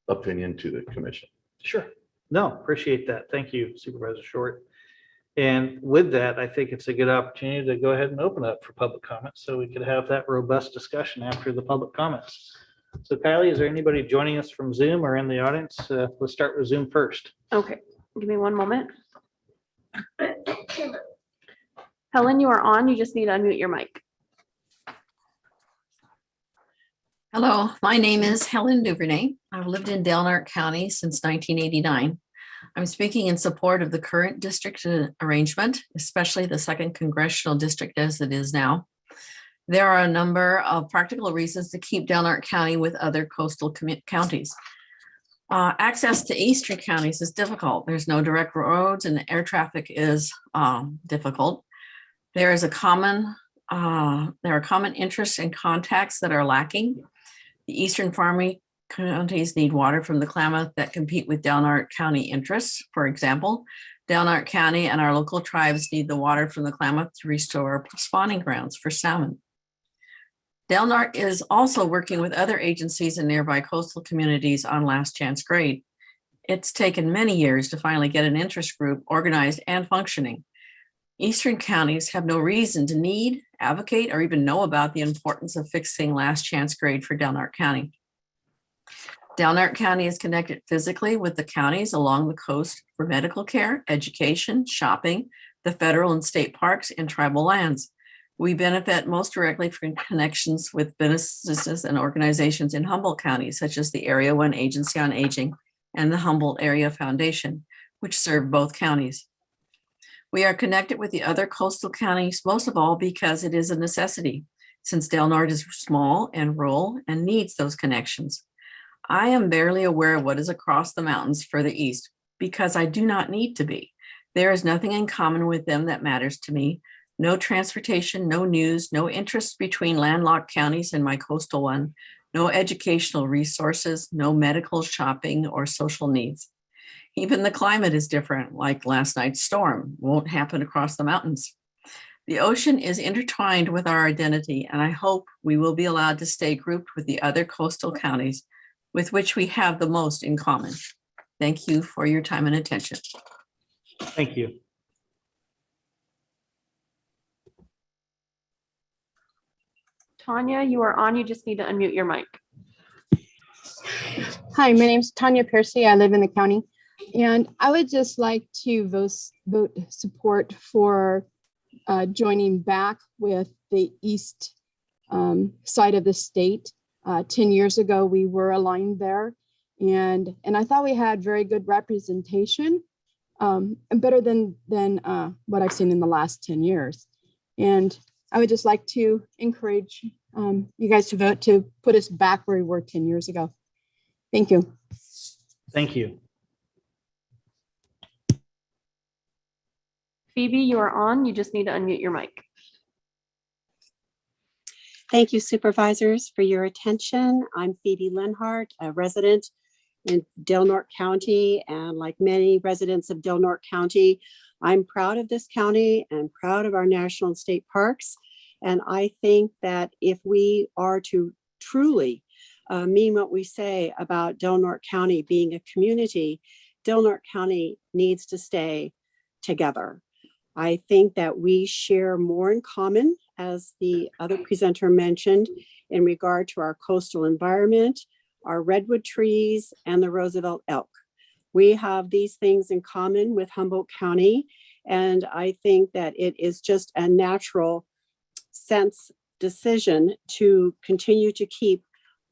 opinion to the commission. Sure. No, appreciate that. Thank you, Supervisor Short. And with that, I think it's a good opportunity to go ahead and open up for public comments so we could have that robust discussion after the public comments. So Kylie, is there anybody joining us from Zoom or in the audience? Let's start with Zoom first. Okay, give me one moment. Helen, you are on. You just need to unmute your mic. Hello, my name is Helen Duvernay. I've lived in Delnart County since 1989. I'm speaking in support of the current district arrangement, especially the second congressional district as it is now. There are a number of practical reasons to keep Delnart County with other coastal counties. Access to eastern counties is difficult. There's no direct roads and the air traffic is difficult. There are common interests and contacts that are lacking. The eastern farming counties need water from the Klamath that compete with Delnart County interests. For example, Delnart County and our local tribes need the water from the Klamath to restore spawning grounds for salmon. Delnart is also working with other agencies in nearby coastal communities on last chance grade. It's taken many years to finally get an interest group organized and functioning. Eastern counties have no reason to need, advocate, or even know about the importance of fixing last chance grade for Delnart County. Delnart County is connected physically with the counties along the coast for medical care, education, shopping, the federal and state parks, and tribal lands. We benefit most directly from connections with businesses and organizations in Humboldt County, such as the Area 1 Agency on Aging and the Humboldt Area Foundation, which serve both counties. We are connected with the other coastal counties, most of all because it is a necessity, since Delnart is small and rural and needs those connections. I am barely aware of what is across the mountains further east because I do not need to be. There is nothing in common with them that matters to me. No transportation, no news, no interest between landlocked counties and my coastal one, no educational resources, no medical, shopping, or social needs. Even the climate is different, like last night's storm won't happen across the mountains. The ocean is intertwined with our identity, and I hope we will be allowed to stay grouped with the other coastal counties with which we have the most in common. Thank you for your time and attention. Thank you. Tanya, you are on. You just need to unmute your mic. Hi, my name is Tanya Piercy. I live in the county, and I would just like to vote support for joining back with the east side of the state. 10 years ago, we were aligned there, and I thought we had very good representation, and better than what I've seen in the last 10 years. And I would just like to encourage you guys to vote to put us back where we were 10 years ago. Thank you. Thank you. Phoebe, you are on. You just need to unmute your mic. Thank you, supervisors, for your attention. I'm Phoebe Lenhart, a resident in Delnart County, and like many residents of Delnart County, I'm proud of this county and proud of our national and state parks. And I think that if we are to truly mean what we say about Delnart County being a community, Delnart County needs to stay together. I think that we share more in common, as the other presenter mentioned, in regard to our coastal environment, our redwood trees, and the Roosevelt elk. We have these things in common with Humboldt County, and I think that it is just a natural sense decision to continue to keep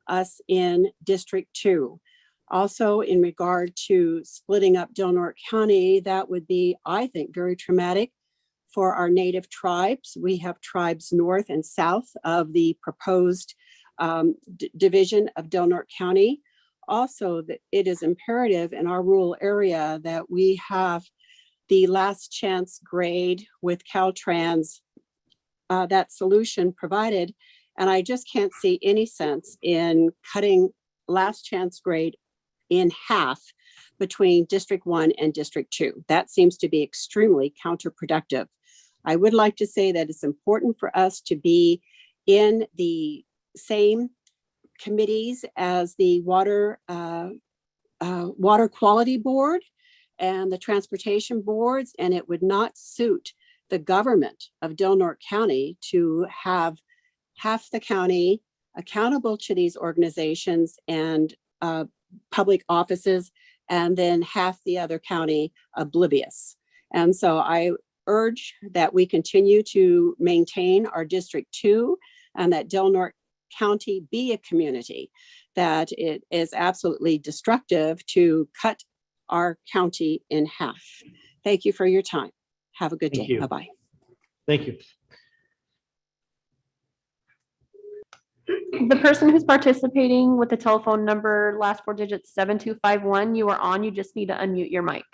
us in District 2. Also, in regard to splitting up Delnart County, that would be, I think, very traumatic for our native tribes. We have tribes north and south of the proposed division of Delnart County. Also, that it is imperative in our rural area that we have the last chance grade with Caltrans, that solution provided And I just can't see any sense in cutting last chance grade in half between District 1 and District 2. That seems to be extremely counterproductive. I would like to say that it's important for us to be in the same committees as the Water Quality Board and the Transportation Boards, and it would not suit the government of Del Norte County to have half the county accountable to these organizations and public offices, and then half the other county oblivious. And so I urge that we continue to maintain our District 2 and that Del Norte County be a community, that it is absolutely destructive to cut our county in half. Thank you for your time. Have a good Thank day. you. Bye-bye. Thank you. The person who's participating with the telephone number, last four digits 7251, you are on. You just need to unmute your mic.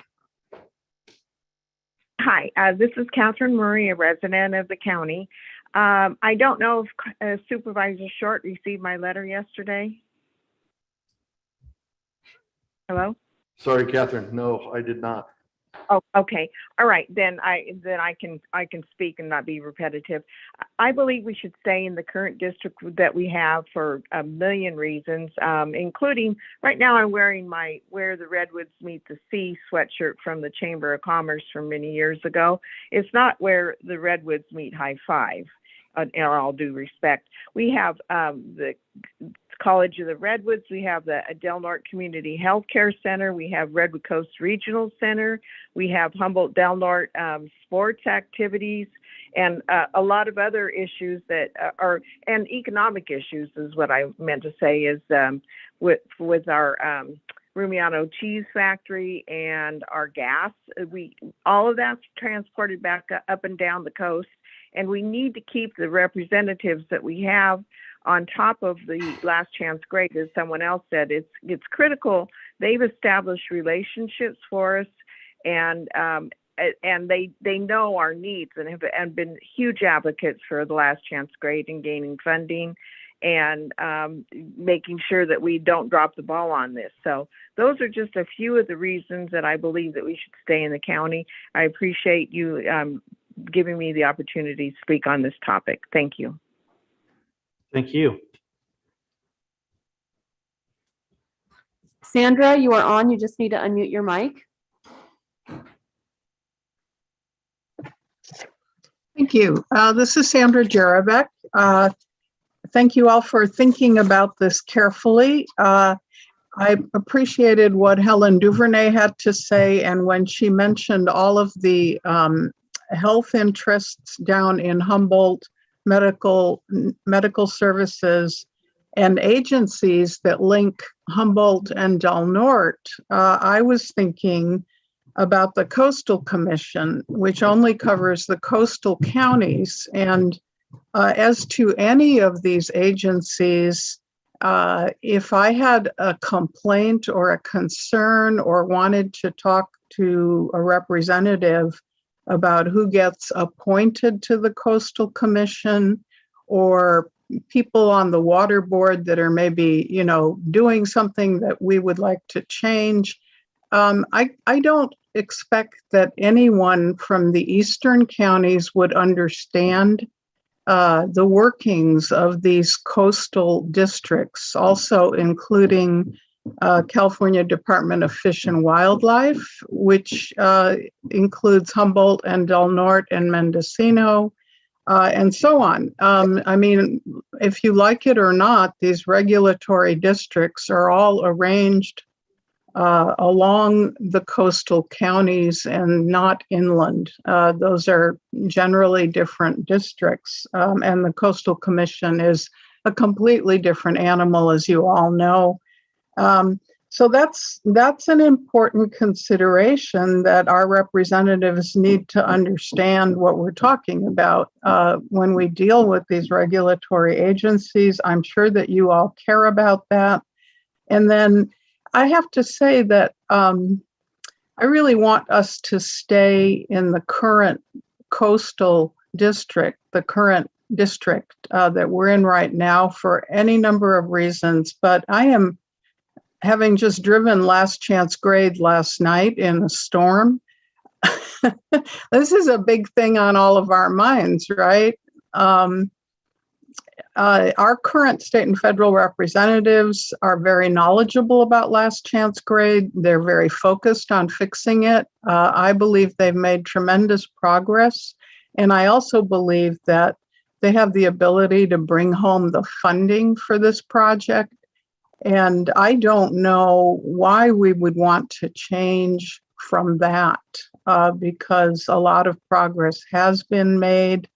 Hi, this is Catherine Murray, a resident of the county. I don't know if Supervisor Short received my letter yesterday. Hello? Sorry, Catherine. No, I did not. Oh, okay. All right, then I can speak and not be repetitive. I believe we should stay in the current district that we have for a million reasons, including right now I'm wearing my Where the Redwoods Meet the Sea sweatshirt from the Chamber of Commerce from many years ago. It's not Where the Redwoods Meet High Five, in all due respect. We have the College of the Redwoods, we have the Del Norte Community Healthcare Center, we have Redwood Coast Regional Center, we have Humboldt Del Norte sports activities, and a lot of other issues that are, and economic issues is what I meant to say, is with our Rumiano cheese factory and our gas. All of that's transported back up and down the coast, and we need to keep the representatives that we have on top of the last chance grade. As someone else said, it's critical. They've established relationships for us, and they know our needs and have been huge advocates for the last chance grade and gaining funding and making sure that we don't drop the ball on this. So those are just a few of the reasons that I believe that we should stay in the county. I appreciate you giving me the opportunity to speak on this topic. Thank you. Thank you. Sandra, you are on. You just need to unmute your mic. Thank you. This is Sandra Jarabek. Thank you all for thinking about this carefully. I appreciated what Helen Duvernay had to say, and when she mentioned all of the health interests down in Humboldt, medical services, and agencies that link Humboldt and Del Norte, I was thinking about the Coastal Commission, which only covers the coastal counties. And as to any of these agencies, if I had a complaint or a concern or wanted to talk to a representative about who gets appointed to the Coastal Commission, or people on the water board that are maybe, doing something that we would like to change, I don't expect that anyone from the eastern counties would understand the workings of these coastal districts, also including California Department of Fish and Wildlife, which includes Humboldt and Del Norte and Mendocino, and so on. I mean, if you like it or not, these regulatory districts are all arranged along the coastal counties and not inland. Those are generally different districts, and the Coastal Commission is a completely different animal, as you all know. So that's an important consideration, that our representatives need to understand what we're talking about when we deal with these regulatory agencies. I'm sure that you all care about that. And then I have to say that I really want us to stay in the current coastal district, the current district that we're in right now for any number of reasons, but I am having just driven last chance grade last night in a storm. This is a big thing on all of our minds, right? Our current state and federal representatives are very knowledgeable about last chance grade. They're very focused on fixing it. I believe they've made tremendous progress. And I also believe that they have the ability to bring home the funding for this project. And I don't know why we would want to change from that because a lot of progress has been made.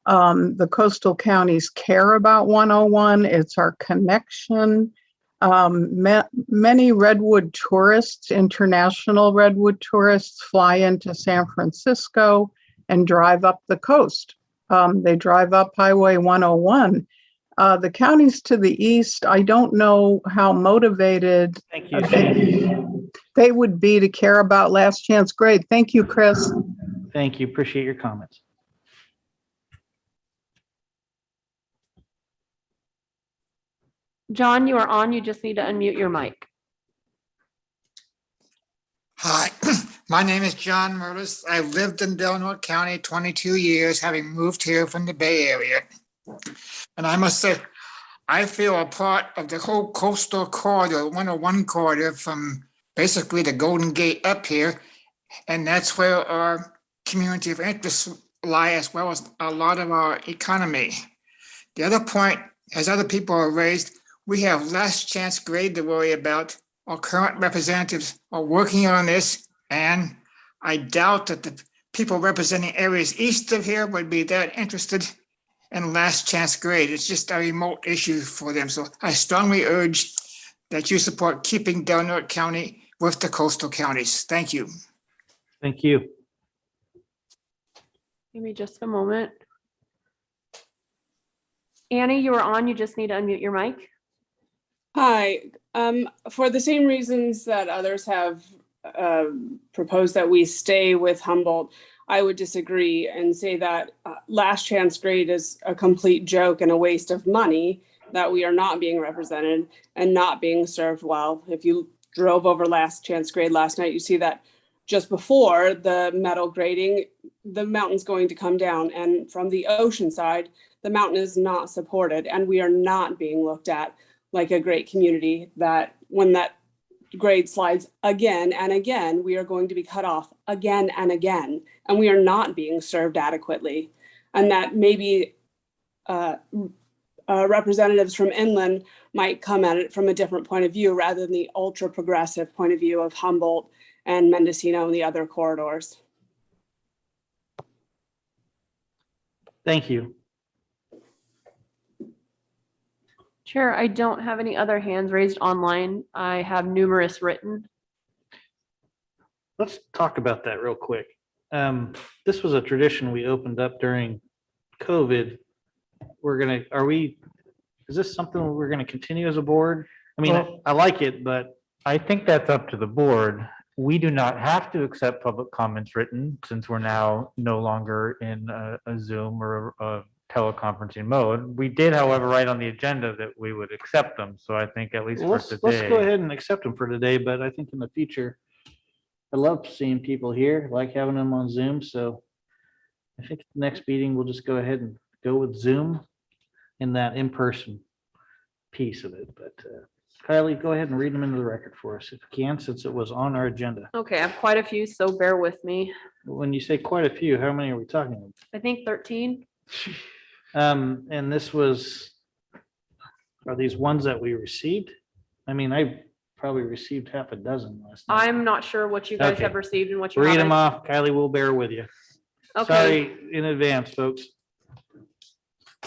The coastal counties care about 101. It's our connection. Many Redwood tourists, international Redwood tourists, fly into San Francisco and drive up the coast. They drive up Highway 101. The counties to the east, I don't know how motivated Thank you. they would be to care about last chance grade. Thank you, Chris. Thank you. Appreciate your comments. John, you are on. You just need to unmute your mic. Hi, my name is John Merlis. I lived in Del Norte County 22 years, having moved here from the Bay Area. And I must say, I feel a part of the whole coastal corridor, 101 corridor, from basically the Golden Gate up here. And that's where our community of interest lie, as well as a lot of our economy. The other point, as other people have raised, we have last chance grade to worry about. Our current representatives are working on this, and I doubt that the people representing areas east of here would be that interested in last chance grade. It's just a remote issue for them. So I strongly urge that you support keeping Del Norte County with the coastal counties. Thank you. Thank you. Give me just a moment. Annie, you are on. You just need to unmute your mic. Hi, for the same reasons that others have proposed that we stay with Humboldt, I would disagree and say that last chance grade is a complete joke and a waste of money, that we are not being represented and not being served well. If you drove over last chance grade last night, you see that just before the metal grading, the mountain's going to come down. And from the ocean side, the mountain is not supported and we are not being looked at like a great community, that when that grade slides again and again, we are going to be cut off again and again, and we are not being served adequately. And that maybe representatives from inland might come at it from a different point of view rather than the ultra progressive point of view of Humboldt and Mendocino and the other corridors. Thank you. Chair, I don't have any other hands raised online. I have numerous written. Let's talk about that real quick. This was a tradition we opened up during COVID. Is this something we're gonna continue as a board? I mean, Well, I like it, but I think that's up to the board. We do not have to accept public comments written since we're now no longer in a Zoom or a teleconferencing mode. We did, however, write on the agenda that we would accept them. So I think at least for let's go today. ahead and accept them for today, but I think in the future, I love seeing people here, like having them on Zoom. So I think the next meeting, we'll just go ahead and go with Zoom in that in-person piece of it. But Kylie, go ahead and read them into the record for us if you can, since it was on our agenda. Okay, I have quite a few, so bear with me. When you say quite a few, how many are we talking about? I think 13. And this was, are these ones that we received? I mean, I probably received half a dozen last night. I'm not sure what you guys Okay. have received and what you Read haven't. them off. Kylie will bear with you. Okay. Sorry in advance, folks.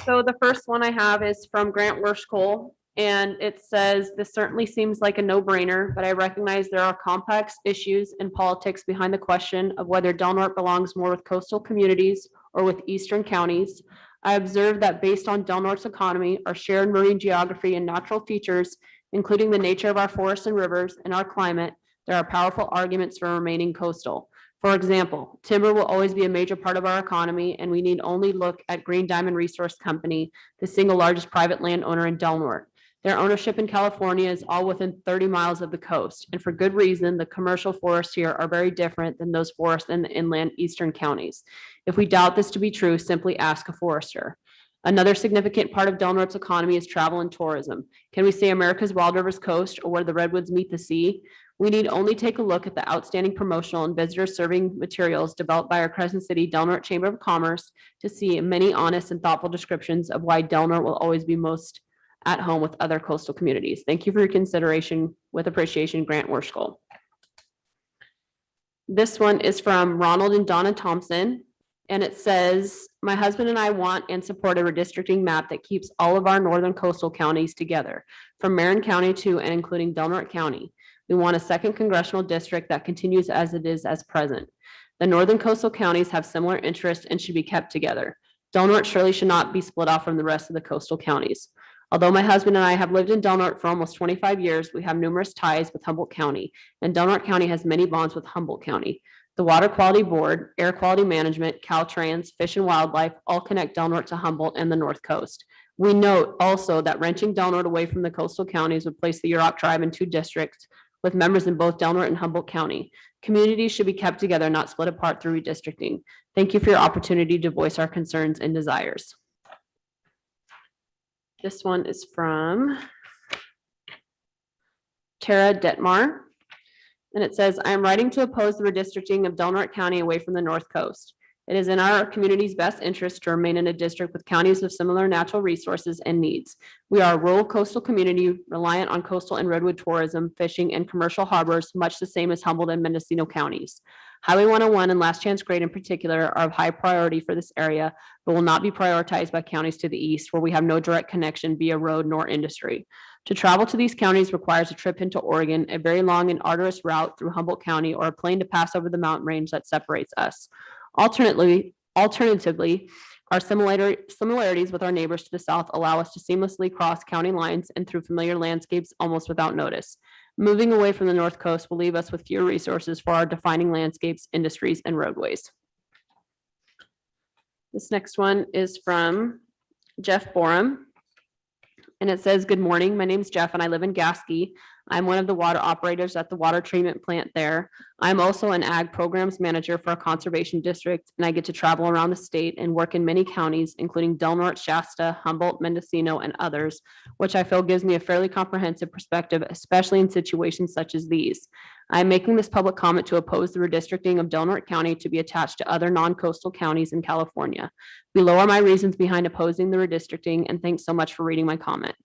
So the first one I have is from Grant Worshcole, and it says, "This certainly seems like a no-brainer, but I recognize there are complex issues and politics behind the question of whether Del Norte belongs more with coastal communities or with eastern counties. I observed that based on Del Norte's economy, our shared marine geography and natural features, including the nature of our forests and rivers and our climate, there are powerful arguments for remaining coastal. For example, timber will always be a major part of our economy, and we need only look at Green Diamond Resource Company, the single largest private landowner in Del Norte. Their ownership in California is all within 30 miles of the coast, and for good reason. The commercial forests here are very different than those forests in the inland eastern counties. If we doubt this to be true, simply ask a forester. Another significant part of Del Norte's economy is travel and tourism. Can we say America's Wild Rivers Coast, or where the redwoods meet the sea? We need only take a look at the outstanding promotional and visitor serving materials developed by our Crescent City Del Norte Chamber of Commerce to see many honest and thoughtful descriptions of why Del Norte will always be most at home with other coastal communities. Thank you for your consideration. With appreciation, Grant Worschel. This one is from Ronald and Donna Thompson, and it says, my husband and I want and support a redistricting map that keeps all of our northern coastal counties together, from Marin County to and including Del Norte County. We want a second congressional district that continues as it is as present. The northern coastal counties have similar interests and should be kept together. Del Norte surely should not be split off from the rest of the coastal counties. Although my husband and I have lived in Del Norte for almost 25 years, we have numerous ties with Humboldt County, and Del Norte County has many bonds with Humboldt County. The Water Quality Board, Air Quality Management, Caltrans, Fish and Wildlife all connect Del Norte to Humboldt and the North Coast. We note also that wrenching Del Norte away from the coastal counties would place the Yurok tribe in 2 districts with members in both Del Norte and Humboldt County. Communities should be kept together, not split apart through redistricting. Thank you for your opportunity to voice our concerns and desires. This one is from Tara Detmar, and it says, I am writing to oppose the redistricting of Del Norte County away from the North Coast. It is in our community's best interest to remain in a district with counties with similar natural resources and needs. We are a rural coastal community reliant on coastal and redwood tourism, fishing, and commercial harbors, much the same as Humboldt and Mendocino counties. Highway 101 and Last Chance Grade in particular are of high priority for this area, but will not be prioritized by counties to the east, where we have no direct connection via road nor industry. To travel to these counties requires a trip into Oregon, a very long and arduous route through Humboldt County, or a plane to pass over the mountain range that separates us. Alternatively, our similarities with our neighbors to the south allow us to seamlessly cross county lines and through familiar landscapes almost without notice. Moving away from the North Coast will leave us with fewer resources for our defining landscapes, industries, and roadways. This next one is from Jeff Borum, and it says, good morning. My name is Jeff and I live in Gasky. I'm one of the water operators at the water treatment plant there. I'm also an ag programs manager for a conservation district, and I get to travel around the state and work in many counties, including Del Norte, Shasta, Humboldt, Mendocino, and others, which I feel gives me a fairly comprehensive perspective, especially in situations such as these. I'm making this public comment to oppose the redistricting of Del Norte County to be attached to other non-coastal counties in California. Below are my reasons behind opposing the redistricting, and thanks so much for reading my comment.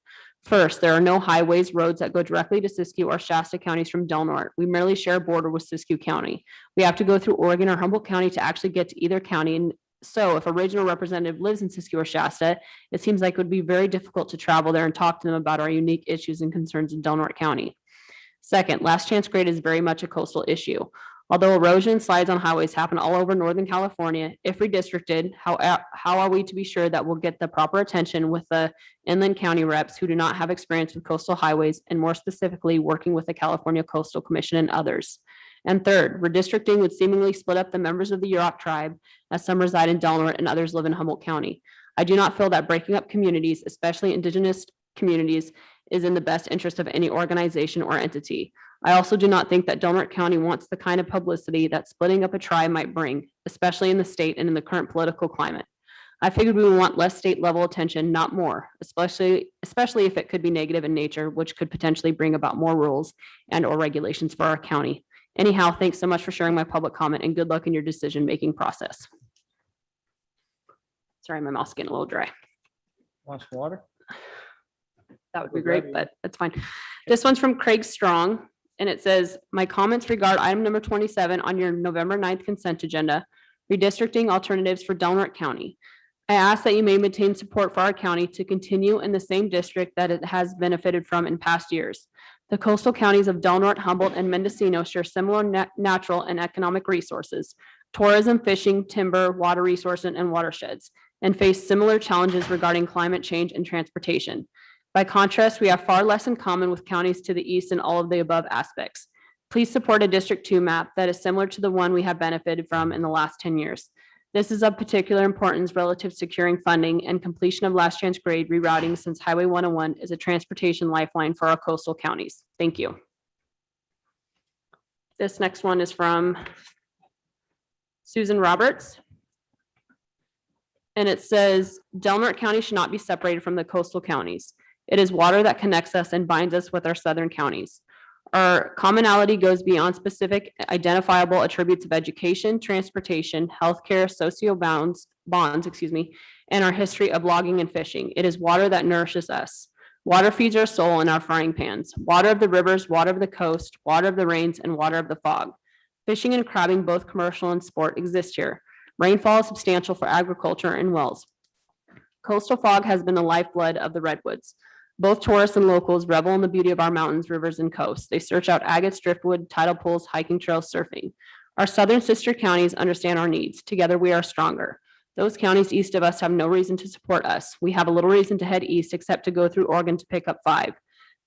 First, there are no highways, roads that go directly to Siskiyou or Shasta counties from Del Norte. We merely share a border with Siskiyou County. We have to go through Oregon or Humboldt County to actually get to either county. And so if a regional representative lives in Siskiyou or Shasta, it seems like it would be very difficult to travel there and talk to them about our unique issues and concerns in Del Norte County. Second, last chance grade is very much a coastal issue. Although erosion and slides on highways happen all over Northern California, if redistricted, how are we to be sure that we'll get the proper attention with the inland county reps who do not have experience with coastal highways, and more specifically, working with the California Coastal Commission and others? And third, redistricting would seemingly split up the members of the Yurok tribe, as some reside in Del Norte and others live in Humboldt County. I do not feel that breaking up communities, especially indigenous communities, is in the best interest of any organization or entity. I also do not think that Del Norte County wants the kind of publicity that splitting up a tribe might bring, especially in the state and in the current political climate. I figured we would want less state level attention, not more, especially if it could be negative in nature, which could potentially bring about more rules and or regulations for our county. Anyhow, thanks so much for sharing my public comment, and good luck in your decision-making process. Sorry, my mouth's getting a little dry. Want some water? That would be great, but that's fine. This one's from Craig Strong, and it says, my comments regard item number 27 on your November 9th consent agenda, redistricting alternatives for Del Norte County. I ask that you may maintain support for our county to continue in the same district that it has benefited from in past years. The coastal counties of Del Norte, Humboldt, and Mendocino share similar natural and economic resources, tourism, fishing, timber, water resources, and watersheds, and face similar challenges regarding climate change and transportation. By contrast, we have far less in common with counties to the east in all of the above aspects. Please support a District 2 map that is similar to the one we have benefited from in the last 10 years. This is of particular importance relative to securing funding and completion of last chance grade rerouting, since Highway 101 is a transportation lifeline for our coastal counties. Thank you. This next one is from Susan Roberts. And it says, Del Norte County should not be separated from the coastal counties. It is water that connects us and binds us with our southern counties. Our commonality goes beyond specific identifiable attributes of education, transportation, healthcare, bonds, and our history of logging and fishing. It is water that nourishes us. Water feeds our soul in our frying pans. Water of the rivers, water of the coast, water of the rains, and water of the fog. Fishing and crabbing, both commercial and sport, exist here. Rainfall is substantial for agriculture and wells. Coastal fog has been the lifeblood of the redwoods. Both tourists and locals revel in the beauty of our mountains, rivers, and coasts. They search out agates, driftwood, tidal pools, hiking trails, surfing. Our southern sister counties understand our needs. Together we are stronger. Those counties east of us have no reason to support us. We have a little reason to head east except to go through Oregon to pick up 5.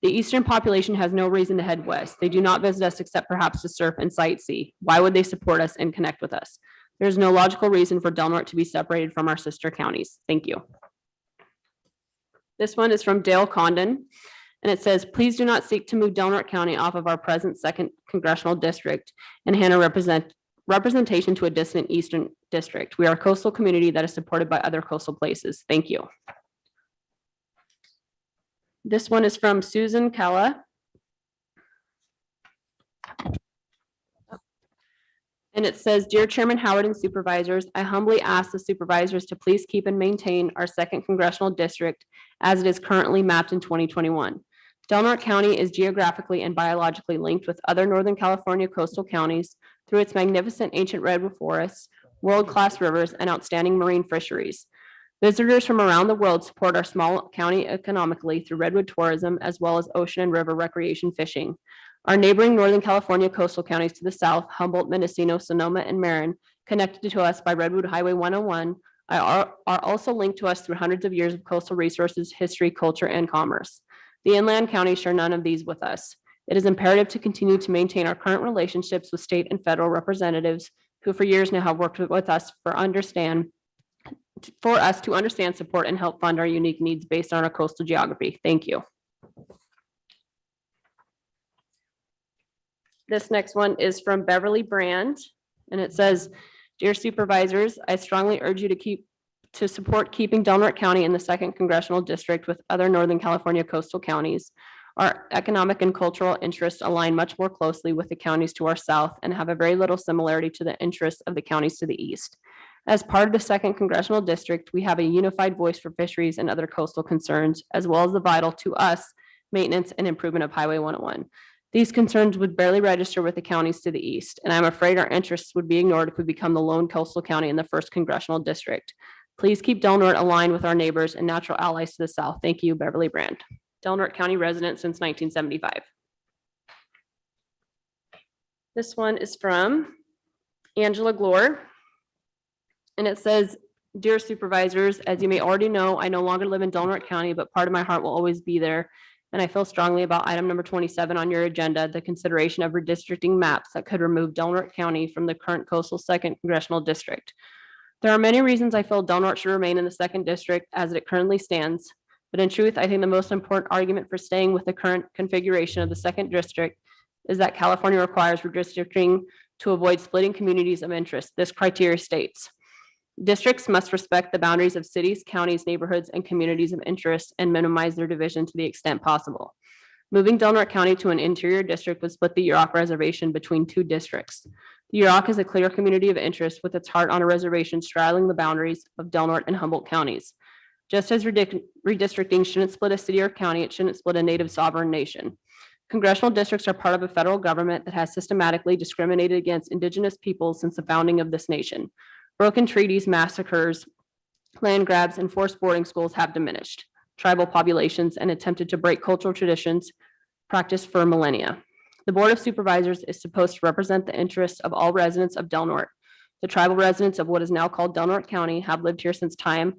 The eastern population has no reason to head west. They do not visit us except perhaps to surf and sightsee. Why would they support us and connect with us? There's no logical reason for Del Norte to be separated from our sister counties. Thank you. This one is from Dale Condon, and it says, please do not seek to move Del Norte County off of our present 2nd congressional district and hand a representation to a distant eastern district. We are a coastal community that is supported by other coastal places. Thank you. This one is from Susan Kella. And it says, Dear Chairman Howard and Supervisors, I humbly ask the supervisors to please keep and maintain our 2nd congressional district as it is currently mapped in 2021. Del Norte County is geographically and biologically linked with other Northern California coastal counties through its magnificent ancient redwood forests, world-class rivers, and outstanding marine fisheries. Visitors from around the world support our small county economically through redwood tourism, as well as ocean and river recreation fishing. Our neighboring Northern California coastal counties to the south, Humboldt, Mendocino, Sonoma, and Marin, connected to us by Redwood Highway 101, are also linked to us through hundreds of years of coastal resources, history, culture, and commerce. The inland counties share none of these with us. It is imperative to continue to maintain our current relationships with state and federal representatives who for years now have worked with us for us to understand, support, and help fund our unique needs based on our coastal geography. Thank you. This next one is from Beverly Brand, and it says, Dear Supervisors, I strongly urge you to support keeping Del Norte County in the 2nd congressional district with other Northern California coastal counties. Our economic and cultural interests align much more closely with the counties to our south and have a very little similarity to the interests of the counties to the east. As part of the 2nd congressional district, we have a unified voice for fisheries and other coastal concerns, as well as the vital to us maintenance and improvement of Highway 101. These concerns would barely register with the counties to the east, and I'm afraid our interests would be ignored if we become the lone coastal county in the 1st congressional district. Please keep Del Norte aligned with our neighbors and natural allies to the south. Thank you, Beverly Brand. Del Norte County resident since 1975. This one is from Angela Glore, and it says, Dear Supervisors, as you may already know, I no longer live in Del Norte County, but part of my heart will always be there. And I feel strongly about item number 27 on your agenda, the consideration of redistricting maps that could remove Del Norte County from the current coastal 2nd congressional district. There are many reasons I feel Del Norte should remain in the 2nd district as it currently stands. But in truth, I think the most important argument for staying with the current configuration of the 2nd district is that California requires redistricting to avoid splitting communities of interest. This criteria states, districts must respect the boundaries of cities, counties, neighborhoods, and communities of interest and minimize their division to the extent possible. Moving Del Norte County to an interior district would split the Yurok Reservation between 2 districts. The Yurok is a clear community of interest with its heart on a reservation straddling the boundaries of Del Norte and Humboldt counties. Just as redistricting shouldn't split a city or county, it shouldn't split a native sovereign nation. Congressional districts are part of a federal government that has systematically discriminated against indigenous peoples since the founding of this nation. Broken treaties, massacres, land grabs, and forced boarding schools have diminished tribal populations and attempted to break cultural traditions practiced for millennia. The Board of Supervisors is supposed to represent the interests of all residents of Del Norte. The tribal residents of what is now called Del Norte County have lived here since time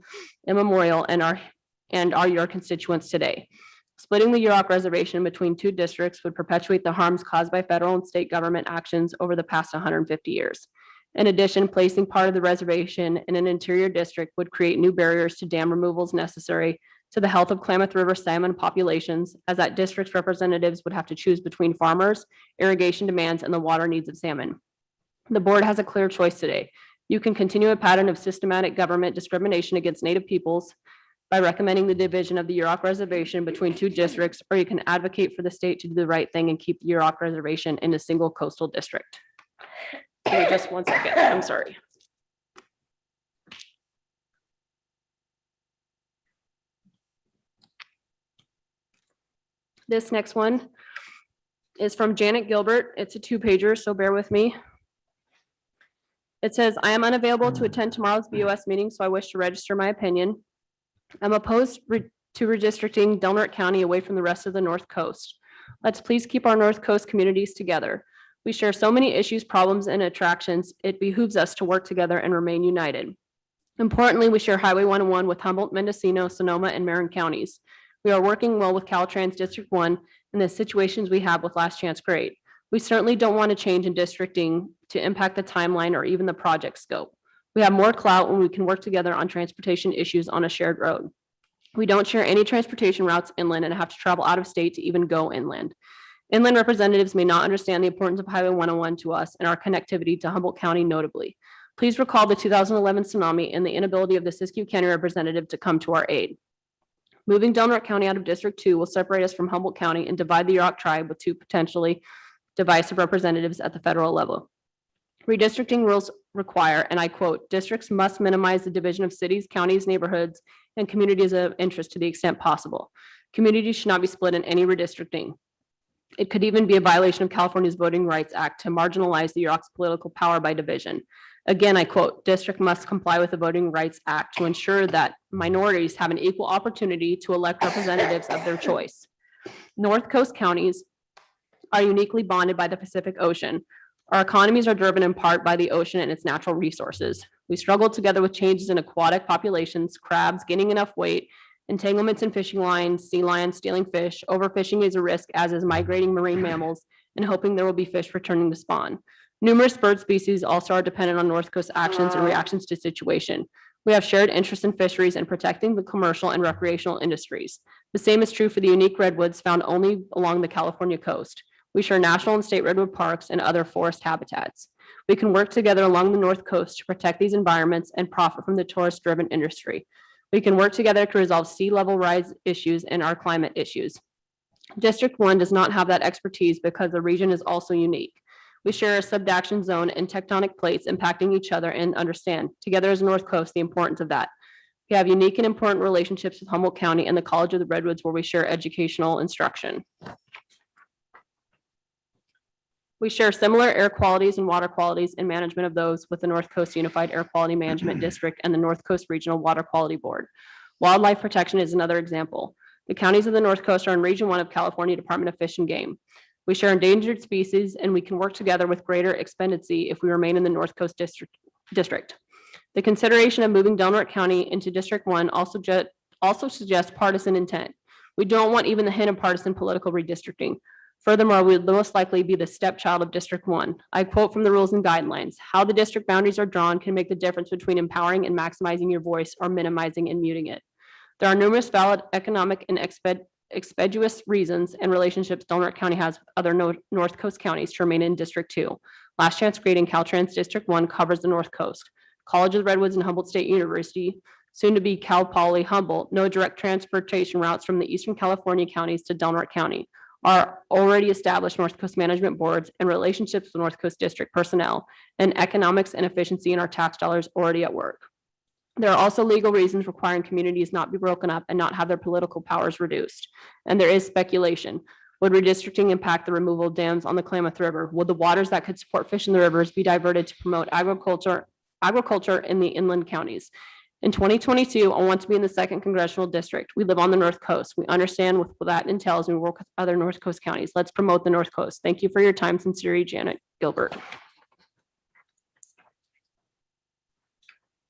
immemorial and are your constituents today. Splitting the Yurok Reservation between two districts would perpetuate the harms caused by federal and state government actions over the past 150 years. In addition, placing part of the reservation in an interior district would create new barriers to dam removals necessary to the health of Klamath River salmon populations, as that district's representatives would have to choose between farmers, irrigation demands, and the water needs of salmon. The board has a clear choice today. You can continue a pattern of systematic government discrimination against Native peoples by recommending the division of the Yurok Reservation between two districts, or you can advocate for the state to do the right thing and keep the Yurok Reservation in a single coastal district. Okay, just one second, I'm sorry. This next one is from Janet Gilbert. It's a 2-pager, so bear with me. It says, I am unavailable to attend tomorrow's BOS meeting, so I wish to register my opinion. I'm opposed to redistricting Del Norte County away from the rest of the North Coast. Let's please keep our North Coast communities together. We share so many issues, problems, and attractions. It behooves us to work together and remain united. Importantly, we share Highway 101 with Humboldt, Mendocino, Sonoma, and Marin counties. We are working well with Caltrans District 1 and the situations we have with Last Chance Grade. We certainly don't want to change in districting to impact the timeline or even the project scope. We have more clout when we can work together on transportation issues on a shared road. We don't share any transportation routes inland and have to travel out of state to even go inland. Inland representatives may not understand the importance of Highway 101 to us and our connectivity to Humboldt County notably. Please recall the 2011 tsunami and the inability of the Siskiyou County representative to come to our aid. Moving Del Norte County out of District 2 will separate us from Humboldt County and divide the Yurok tribe with two potentially divisive representatives at the federal level. Redistricting rules require, and I quote, districts must minimize the division of cities, counties, neighborhoods, and communities of interest to the extent possible. Communities should not be split in any redistricting. It could even be a violation of California's Voting Rights Act to marginalize the Yurok's political power by division. Again, I quote, district must comply with the Voting Rights Act to ensure that minorities have an equal opportunity to elect representatives of their choice. North Coast counties are uniquely bonded by the Pacific Ocean. Our economies are driven in part by the ocean and its natural resources. We struggle together with changes in aquatic populations, crabs gaining enough weight, entanglements in fishing lines, sea lions stealing fish. Overfishing is a risk, as is migrating marine mammals, and hoping there will be fish returning to spawn. Numerous bird species also are dependent on North Coast actions and reactions to situation. We have shared interest in fisheries and protecting the commercial and recreational industries. The same is true for the unique redwoods found only along the California coast. We share national and state redwood parks and other forest habitats. We can work together along the North Coast to protect these environments and profit from the tourist-driven industry. We can work together to resolve sea level rise issues and our climate issues. District 1 does not have that expertise because the region is also unique. We share a subduction zone and tectonic plates impacting each other and understand together as North Coast the importance of that. We have unique and important relationships with Humboldt County and the College of the Redwoods where we share educational instruction. We share similar air qualities and water qualities and management of those with the North Coast Unified Air Quality Management District and the North Coast Regional Water Quality Board. Wildlife protection is another example. The counties of the North Coast are in Region 1 of California Department of Fish and Game. We share endangered species and we can work together with greater expediency if we remain in the North Coast District. The consideration of moving Del Norte County into District 1 also suggests partisan intent. We don't want even the hint of partisan political redistricting. Furthermore, we would most likely be the stepchild of District 1. I quote from the rules and guidelines, how the district boundaries are drawn can make the difference between empowering and maximizing your voice or minimizing and muting it. There are numerous valid economic and expeditious reasons and relationships Del Norte County has with other North Coast counties to remain in District 2. Last Chance Grade in Caltrans District 1 covers the North Coast. College of the Redwoods and Humboldt State University, soon to be Cal Poly Humboldt, no direct transportation routes from the Eastern California counties to Del Norte County. Our already established North Coast management boards and relationships with North Coast District personnel and economics and efficiency in our tax dollars already at work. There are also legal reasons requiring communities not be broken up and not have their political powers reduced. And there is speculation. Would redistricting impact the removal of dams on the Klamath River? Would the waters that could support fish in the rivers be diverted to promote agriculture in the inland counties? In 2022, I want to be in the 2nd Congressional District. We live on the North Coast. We understand what that entails and we work with other North Coast counties. Let's promote the North Coast. Thank you for your time. Sincerely, Janet Gilbert.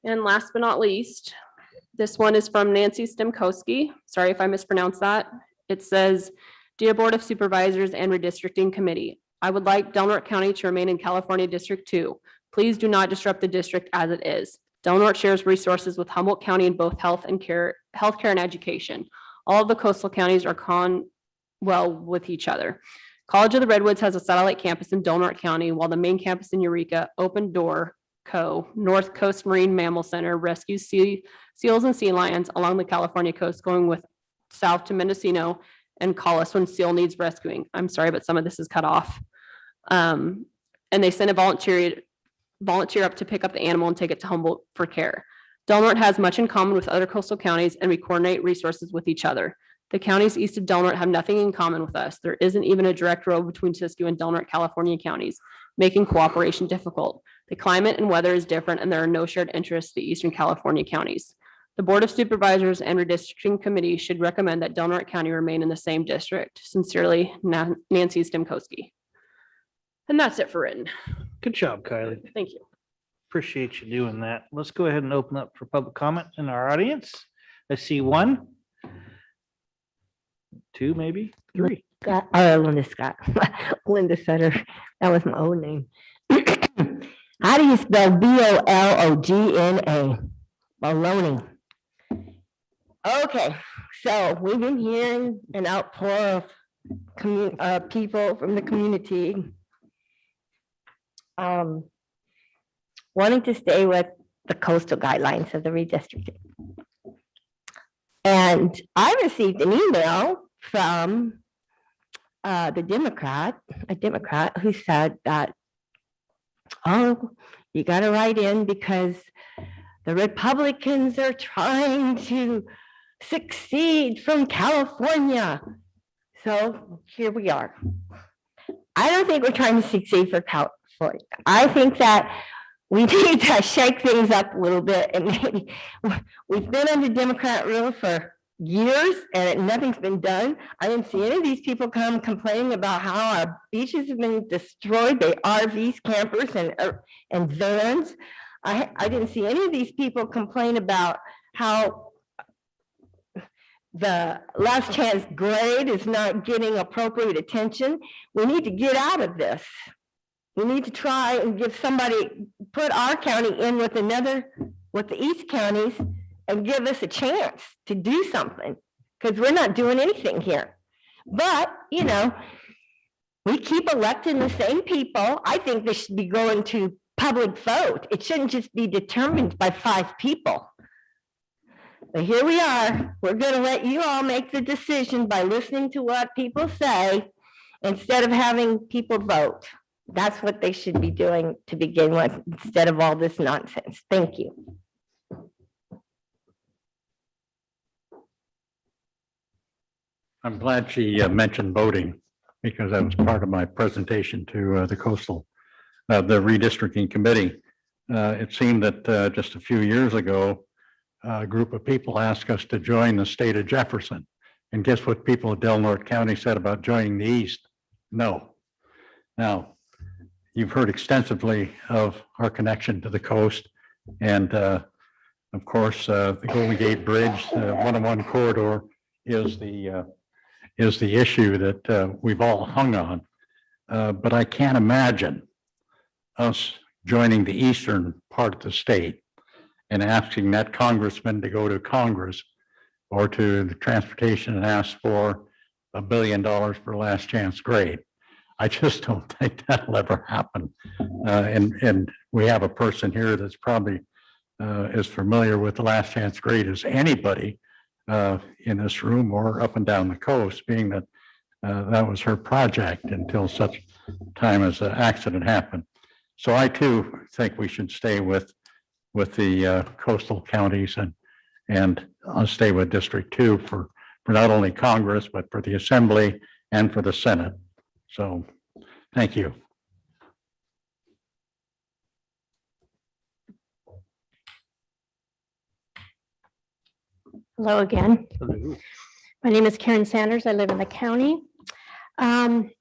And last but not least, this one is from Nancy Stemkowski. Sorry if I mispronounced that. It says, Dear Board of Supervisors and Redistricting Committee, I would like Del Norte County to remain in California District 2. Please do not disrupt the district as it is. Del Norte shares resources with Humboldt County in both healthcare and education. All of the coastal counties are well with each other. College of the Redwoods has a satellite campus in Del Norte County, while the main campus in Eureka, Open Door Co., North Coast Marine Mammal Center, rescues seals and sea lions along the California coast, going with south to Mendocino and Collis when seal needs rescuing. I'm sorry, but some of this is cut off. And they send a volunteer up to pick up the animal and take it to Humboldt for care. Del Norte has much in common with other coastal counties, and we coordinate resources with each other. The counties east of Del Norte have nothing in common with us. There isn't even a direct road between Siskiyou and Del Norte, California counties, making cooperation difficult. The climate and weather is different, and there are no shared interests to the Eastern California counties. The Board of Supervisors and Redistricting Committee should recommend that Del Norte County remain in the same district. Sincerely, Nancy Stemkowski. And that's it for written. Good job, Kylie. Thank you. Appreciate you doing that. Let's go ahead and open up for public comment in our audience. I see one, two, maybe three. Linda Scott, Linda Sutter. That was my old name. How do you spell Bologna? Baloney. Okay, so we've been hearing an outpour of people from the community wanting to stay with the coastal guidelines of the redistricting. And I received an email from a Democrat who said that, oh, you got to write in because the Republicans are trying to succeed from California. So here we are. I don't think we're trying to succeed for California. I think that we need to shake things up a little bit, and maybe we've been under Democrat rule for years and nothing's been done. I didn't see any of these people come complaining about how our beaches have been destroyed by RVs, campers, and vans. I didn't see any of these people complain about how the last chance grade is not getting appropriate attention. We need to get out of this. We need to try and give somebody, put our county in with the East counties and give us a chance to do something, because we're not doing anything here. But, you know, we keep electing the same people. I think this should be going to public vote. It shouldn't just be determined by 5 people. But here we are. We're going to let you all make the decision by listening to what people say instead of having people vote. That's what they should be doing to begin with, instead of all this nonsense. Thank you. I'm glad she mentioned voting, because that was part of my presentation to the the redistricting committee. It seemed that just a few years ago, a group of people asked us to join the state of Jefferson. And guess what people of Del Norte County said about joining the East? No. Now, you've heard extensively of our connection to the coast. And of course, the Golden Gate Bridge, the 101 corridor is the issue that we've all hung on. But I can't imagine us joining the eastern part of the state and asking that congressman to go to Congress or to the transportation and ask for $1 billion for last chance grade. I just don't think that'll ever happen. And we have a person here that's probably as familiar with the last chance grade as anybody in this room or up and down the coast, being that that was her project until such time as the accident happened. So I too think we should stay with the coastal counties and stay with District 2 for not only Congress, but for the Assembly and for the Senate. So thank you. Hello again. My name is Karen Sanders. I live in the county. And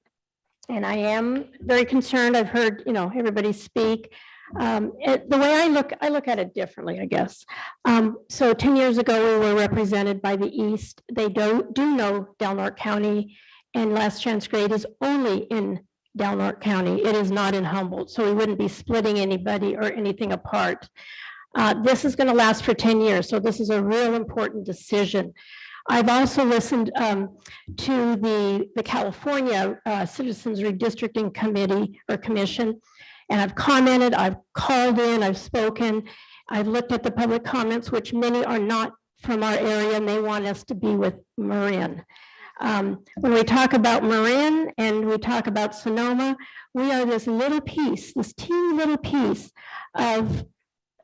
I am very concerned. I've heard, everybody speak. The way I look at it differently, I guess. So 10 years ago, we were represented by the East. They do know Del Norte County, and last chance grade is only in Del Norte County. It is not in Humboldt, so we wouldn't be splitting anybody or anything apart. This is going to last for 10 years, so this is a real important decision. I've also listened to the California Citizens Redistricting Committee or Commission, and I've commented, I've called in, I've spoken, I've looked at the public comments, which many are not from our area, and they want us to be with Marin. When we talk about Marin and we talk about Sonoma, we are this little piece, this teeny little piece of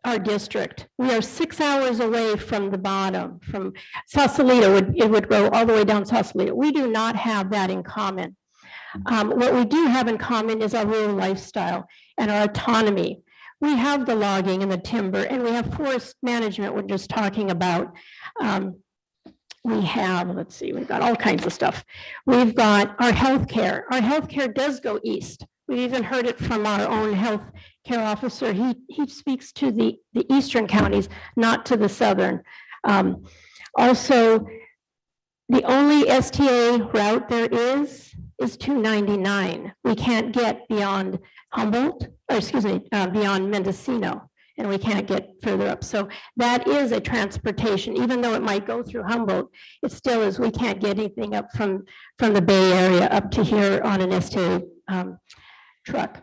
our district. We are 6 hours away from the bottom, from Sausalito. It would go all the way down Sausalito. We do not have that in common. What we do have in common is our rural lifestyle and our autonomy. We have the logging and the timber, and we have forest management we're just talking about. We have, let's see, we've got all kinds of stuff. We've got our healthcare. Our healthcare does go east. We even heard it from our own health care officer. He speaks to the eastern counties, not to the southern. Also, the only STA route there is 299. We can't get beyond Humboldt, or excuse me, beyond Mendocino, and we can't get further up. So that is a transportation, even though it might go through Humboldt, it still is, we can't get anything up from the Bay Area up to here on an STA truck.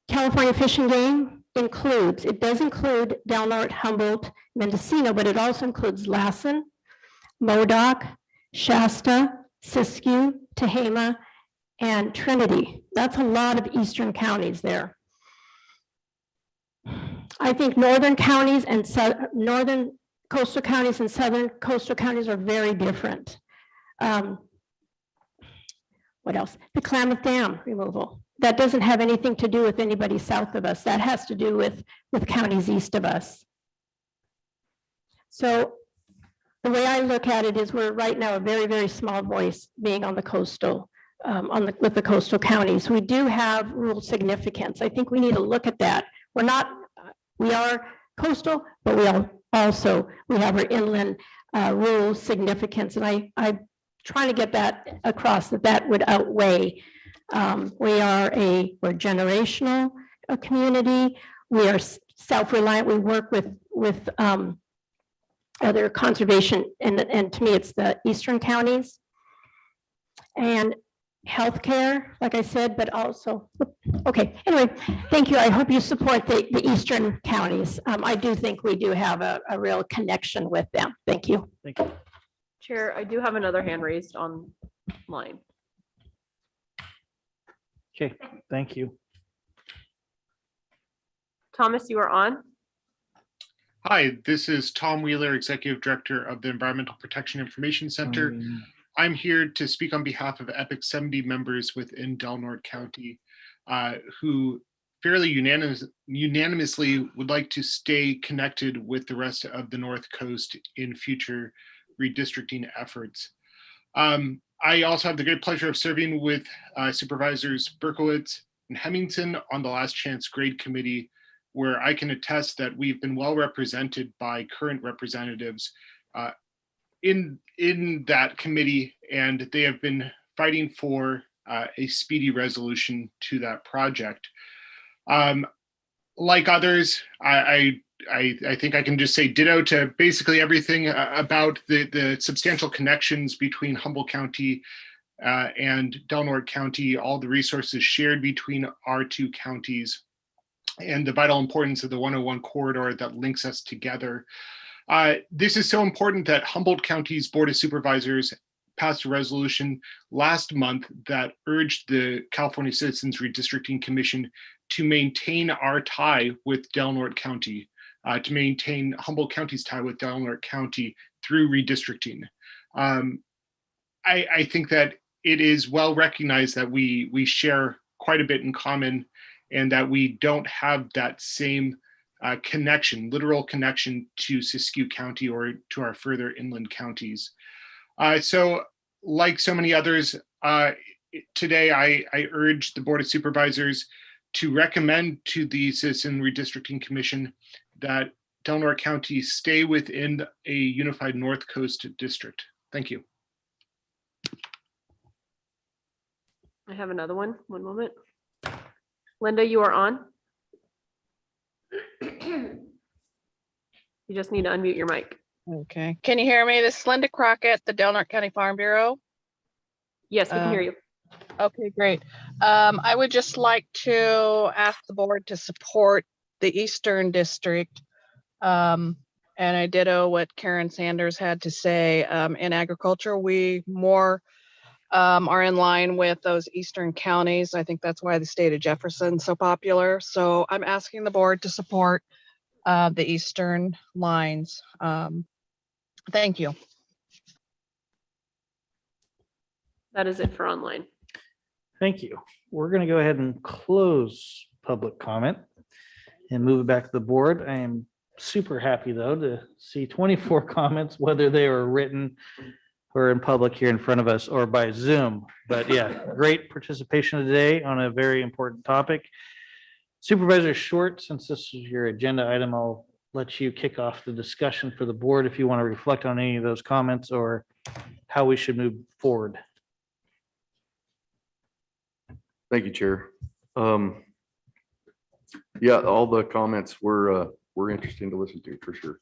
California Fish and Game includes, it does include Del Norte, Humboldt, Mendocino, but it also includes Lassen, Modoc, Shasta, Siskiyou, Tehama, and Trinity. That's a lot of eastern counties there. I think northern counties and northern coastal counties and southern coastal counties are very different. What else? The Klamath Dam removal. That doesn't have anything to do with anybody south of us. That has to do with counties east of us. So the way I look at it is we're right now a very, very small voice being on the coastal, with the coastal counties. We do have rural significance. I think we need to look at that. We are coastal, but we have our inland rural significance. And I'm trying to get that across, that would outweigh. We're generational community. We are self-reliant. We work with other conservation, and to me, it's the eastern counties. And healthcare, like I said, but also, okay, anyway, thank you. I hope you support the eastern counties. I do think we do have a real connection with them. Thank you. Thank you. Chair, I do have another hand raised online. Okay, thank you. Thomas, you are on. Hi, this is Tom Wheeler, Executive Director of the Environmental Protection Information Center. I'm here to speak on behalf of EPIC 70 members within Del Norte County who fairly unanimously would like to stay connected with the rest of the North Coast in future redistricting efforts. I also have the great pleasure of serving with Supervisors Berkowitz and Hemmington on the Last Chance Grade Committee, where I can attest that we've been well represented by current representatives in that committee, and they have been fighting for a speedy resolution to that project. Like others, I think I can just say ditto to basically everything about the substantial connections between Humboldt County and Del Norte County, all the resources shared between our two counties, and the vital importance of the 101 corridor that links us together. This is so important that Humboldt County's Board of Supervisors passed a resolution last month that urged the California Citizens Redistricting Commission to maintain our tie with Del Norte County, to maintain Humboldt County's tie with Del Norte County through redistricting. I think that it is well recognized that we share quite a bit in common, and that we don't have that same connection, literal connection to Siskiyou County or to our further inland counties. So like so many others, today I urge the Board of Supervisors to recommend to the Citizen Redistricting Commission that Del Norte County stay within a unified North Coast district. Thank you. I have another one. One moment. Linda, you are on. You just need to unmute your mic. Okay, can you hear me? This is Linda Crockett, the Del Norte County Farm Bureau. Yes, we can hear you. Okay, great. I would just like to ask the board to support the Eastern District. And I ditto what Karen Sanders had to say. In agriculture, we more are in line with those Eastern counties. I think that's why the state of Jefferson is so popular. So I'm asking the board to support the Eastern lines. Thank you. That is it for online. Thank you. We're going to go ahead and close public comment and move it back to the board. I am super happy though to see 24 comments, whether they were written or in public here in front of us or by Zoom. But yeah, great participation today on a very important topic. Supervisor Short, since this is your agenda item, I'll let you kick off the discussion for the board if you want to reflect on any of those comments or how we should move forward. Thank you, Chair. Yeah, all the comments were interesting to listen to for sure.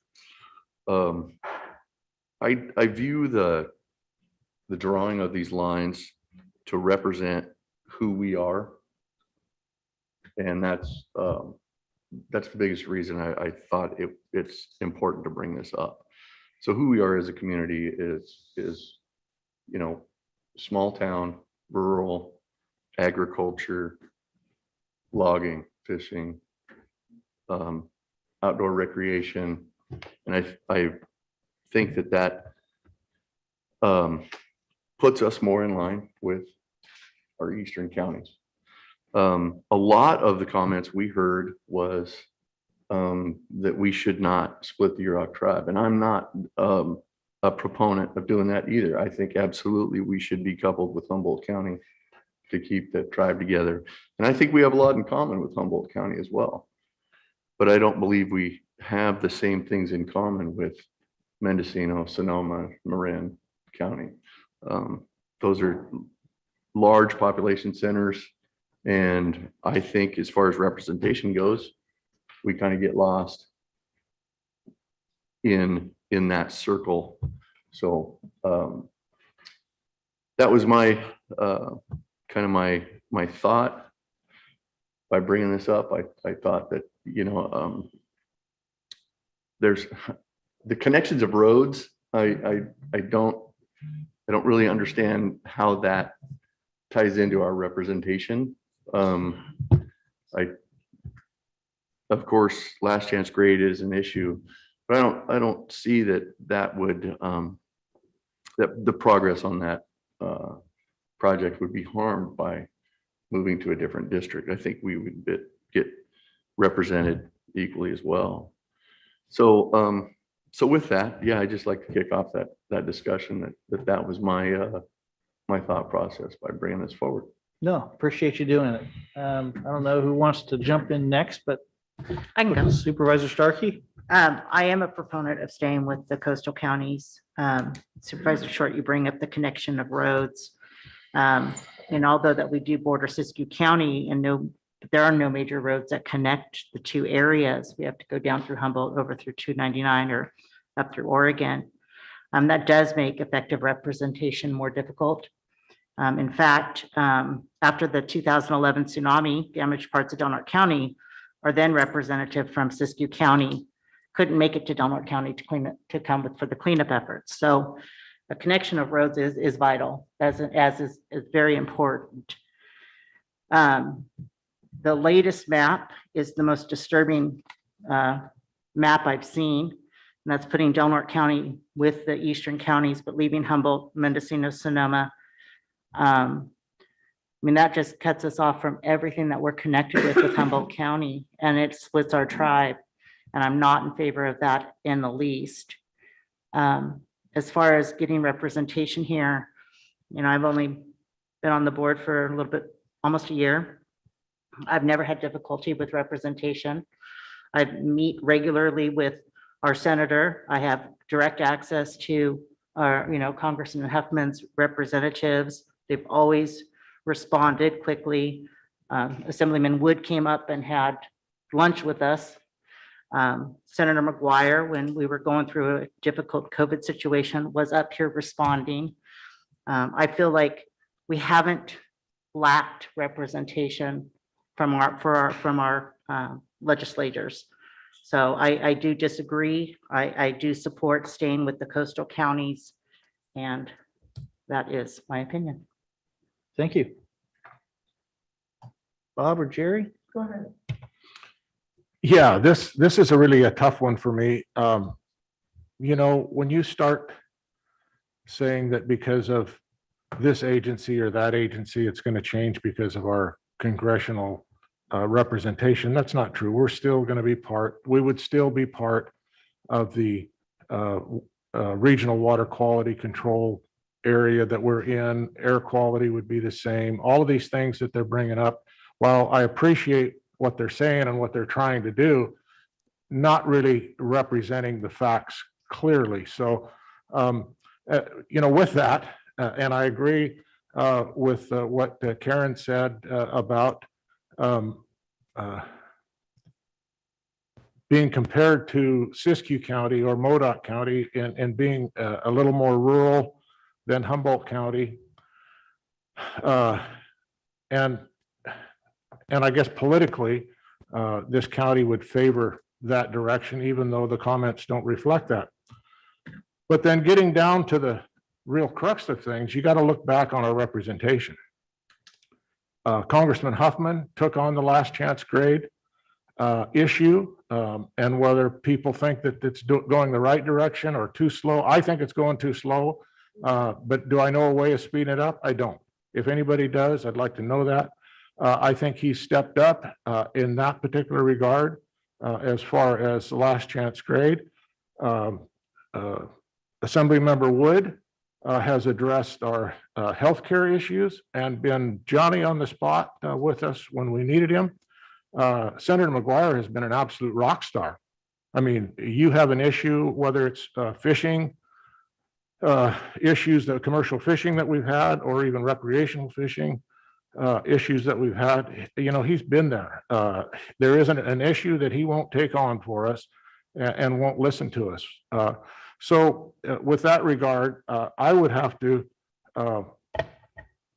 I view the drawing of these lines to represent who we are, and that's the biggest reason I thought it's important to bring this up. So who we are as a community is small town, rural, agriculture, logging, fishing, outdoor recreation. And I think that puts us more in line with our eastern counties. A lot of the comments we heard was that we should not split the Yurok tribe. And I'm not a proponent of doing that either. I think absolutely we should be coupled with Humboldt County to keep the tribe together. And I think we have a lot in common with Humboldt County as well. But I don't believe we have the same things in common with Mendocino, Sonoma, Marin County. Those are large population centers. And I think as far as representation goes, we kind of get lost in that circle. So that was my kind of my thought by bringing this up. I thought that, there's the connections of roads. I don't really understand how that ties into our representation. Of course, last chance grade is an issue, but I don't see that would that the progress on that project would be harmed by moving to a different district. I think we would get represented equally as well. So with that, yeah, I just like to kick off that discussion that was my thought process by bringing this forward. No, appreciate you doing it. I don't know who wants to jump in next, but I can go. Supervisor Starkey. I am a proponent of staying with the coastal counties. Supervisor Short, you bring up the connection of roads. And although that we do border Siskiyou County and there are no major roads that connect the two areas, we have to go down through Humboldt, over through 299 or up through Oregon. That does make effective representation more difficult. In fact, after the 2011 tsunami, damaged parts of Del Norte County are then representative from Siskiyou County couldn't make it to Del Norte County to come for the cleanup efforts. So a connection of roads is vital, as is very important. The latest map is the most disturbing map I've seen, and that's putting Del Norte County with the eastern counties, but leaving Humboldt, Mendocino, Sonoma. That just cuts us off from everything that we're connected with Humboldt County, and it splits our tribe. And I'm not in favor of that in the least. As far as getting representation here, I've only been on the board for a little bit, almost a year. I've never had difficulty with representation. I meet regularly with our senator. I have direct access to our, Congressman Huffman's representatives. They've always responded quickly. Assemblyman Wood came up and had lunch with us. Senator McGuire, when we were going through a difficult COVID situation, was up here responding. I feel like we haven't lacked representation from our legislators. So I do disagree. I do support staying with the coastal counties, and that is my opinion. Thank you. Bob or Jerry? Go ahead. Yeah, this is a tough one for me. When you start saying that because of this agency or that agency, it's going to change because of our congressional representation, that's not true. We're still going to be we would still be part of the regional water quality control area that we're in. Air quality would be the same. All of these things that they're bringing up, while I appreciate what they're saying and what they're trying to do, not really representing the facts clearly. So, with that, and I agree with what Karen said about being compared to Siskiyou County or Modoc County and being a little more rural than Humboldt County. And I guess politically, this county would favor that direction, even though the comments don't reflect that. But then getting down to the real crux of things, you got to look back on our representation. Congressman Huffman took on the last chance grade issue, and whether people think that it's going the right direction or too slow, I think it's going too slow. But do I know a way of speeding it up? I don't. If anybody does, I'd like to know that. I think he stepped up in that particular regard as far as the last chance grade. Assemblymember Wood has addressed our healthcare issues and been Johnny on the spot with us when we needed him. Senator McGuire has been an absolute rock star. I mean, you have an issue, whether it's fishing issues, the commercial fishing that we've had, or even recreational fishing issues that we've had, he's been there. There isn't an issue that he won't take on for us and won't listen to us. So with that regard, I would have to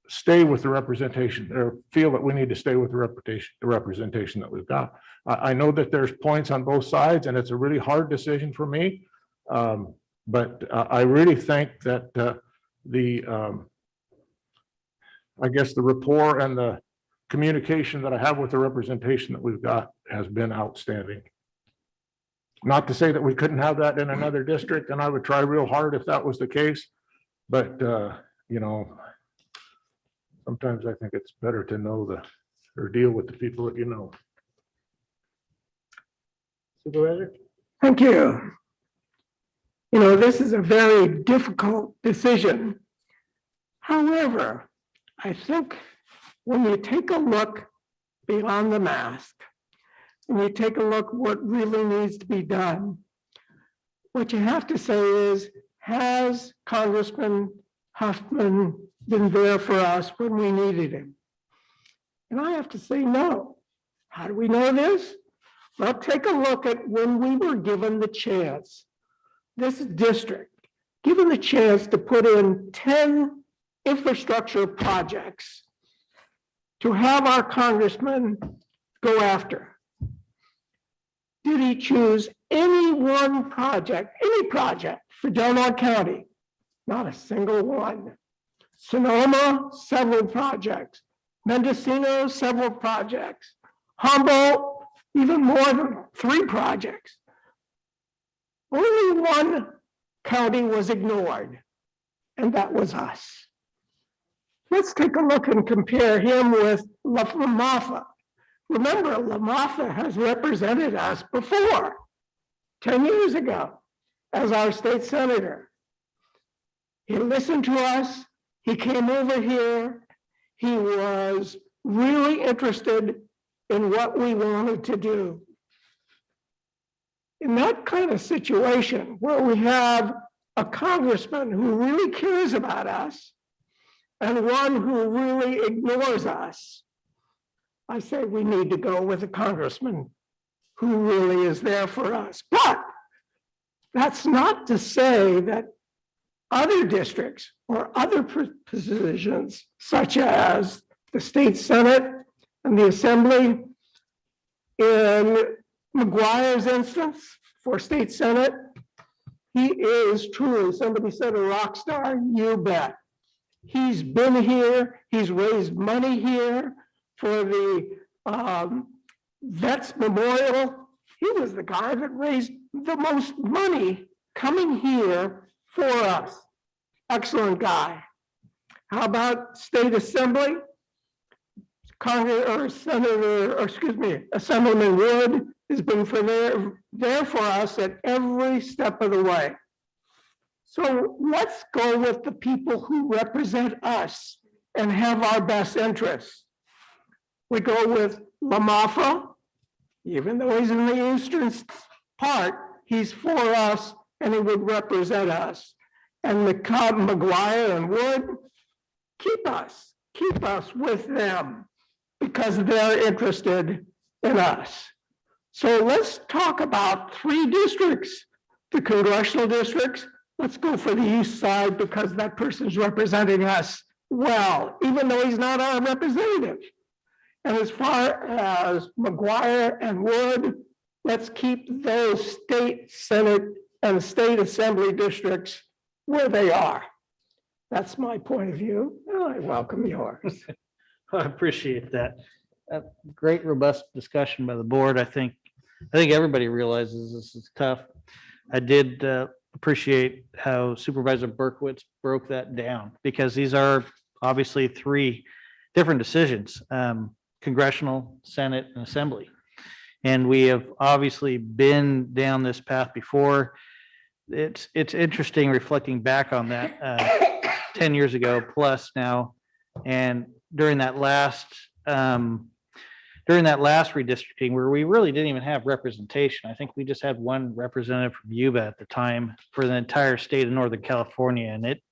stay with the representation, or feel that we need to stay with the representation that we've got. I know that there's points on both sides, and it's a really hard decision for me. But I really think that I guess the rapport and the communication that I have with the representation that we've got has been outstanding. Not to say that we couldn't have that in another district, and I would try real hard if that was the case. But, sometimes I think it's better to know or deal with the people that you know. Supervisor? Thank you. This is a very difficult decision. However, I think when you take a look beyond the mask, and you take a look what really needs to be done, what you have to say is, has Congressman Huffman been there for us when we needed him? And I have to say no. How do we know this? Well, take a look at when we were given the chance, this district, given the chance to put in 10 infrastructure projects to have our congressman go after. Did he choose any one project, any project for Del Norte County? Not a single one. Sonoma, several projects. Mendocino, several projects. Humboldt, even more than 3 projects. Only one county was ignored, and that was us. Let's take a look and compare him with LaMaffa. Remember, LaMaffa has represented us before, 10 years ago, as our state senator. He listened to us. He came over here. He was really interested in what we wanted to do. In that kind of situation where we have a congressman who really cares about us and one who really ignores us, I say we need to go with a congressman who really is there for us. But that's not to say that other districts or other positions, such as the state senate and the assembly, in McGuire's instance for state senate, he is truly, somebody said, a rock star. You bet. He's been here. He's raised money here for the Vets Memorial. He was the guy that raised the most money coming here for us. Excellent guy. How about state assembly? Congress or Senator, or excuse me, Assemblyman Wood has been there for us at every step of the way. So let's go with the people who represent us and have our best interests. We go with LaMaffa, even though he's in the eastern part, he's for us and he would represent us. And McGuire and Wood, keep us with them because they're interested in us. So let's talk about 3 districts, the congressional districts. Let's go for the east side because that person's representing us well, even though he's not our representative. And as far as McGuire and Wood, let's keep those state senate and state assembly districts where they are. That's my point of view. I welcome yours. I appreciate that. Great robust discussion by the board. I think everybody realizes this is tough. I did appreciate how Supervisor Berkowitz broke that down because these are obviously 3 different decisions, congressional, Senate, and Assembly. And we have obviously been down this path before. It's interesting reflecting back on that 10 years ago plus now. And during that last redistricting where we really didn't even have representation. I think we just had one representative from Yuba at the time for the entire state of Northern California. And it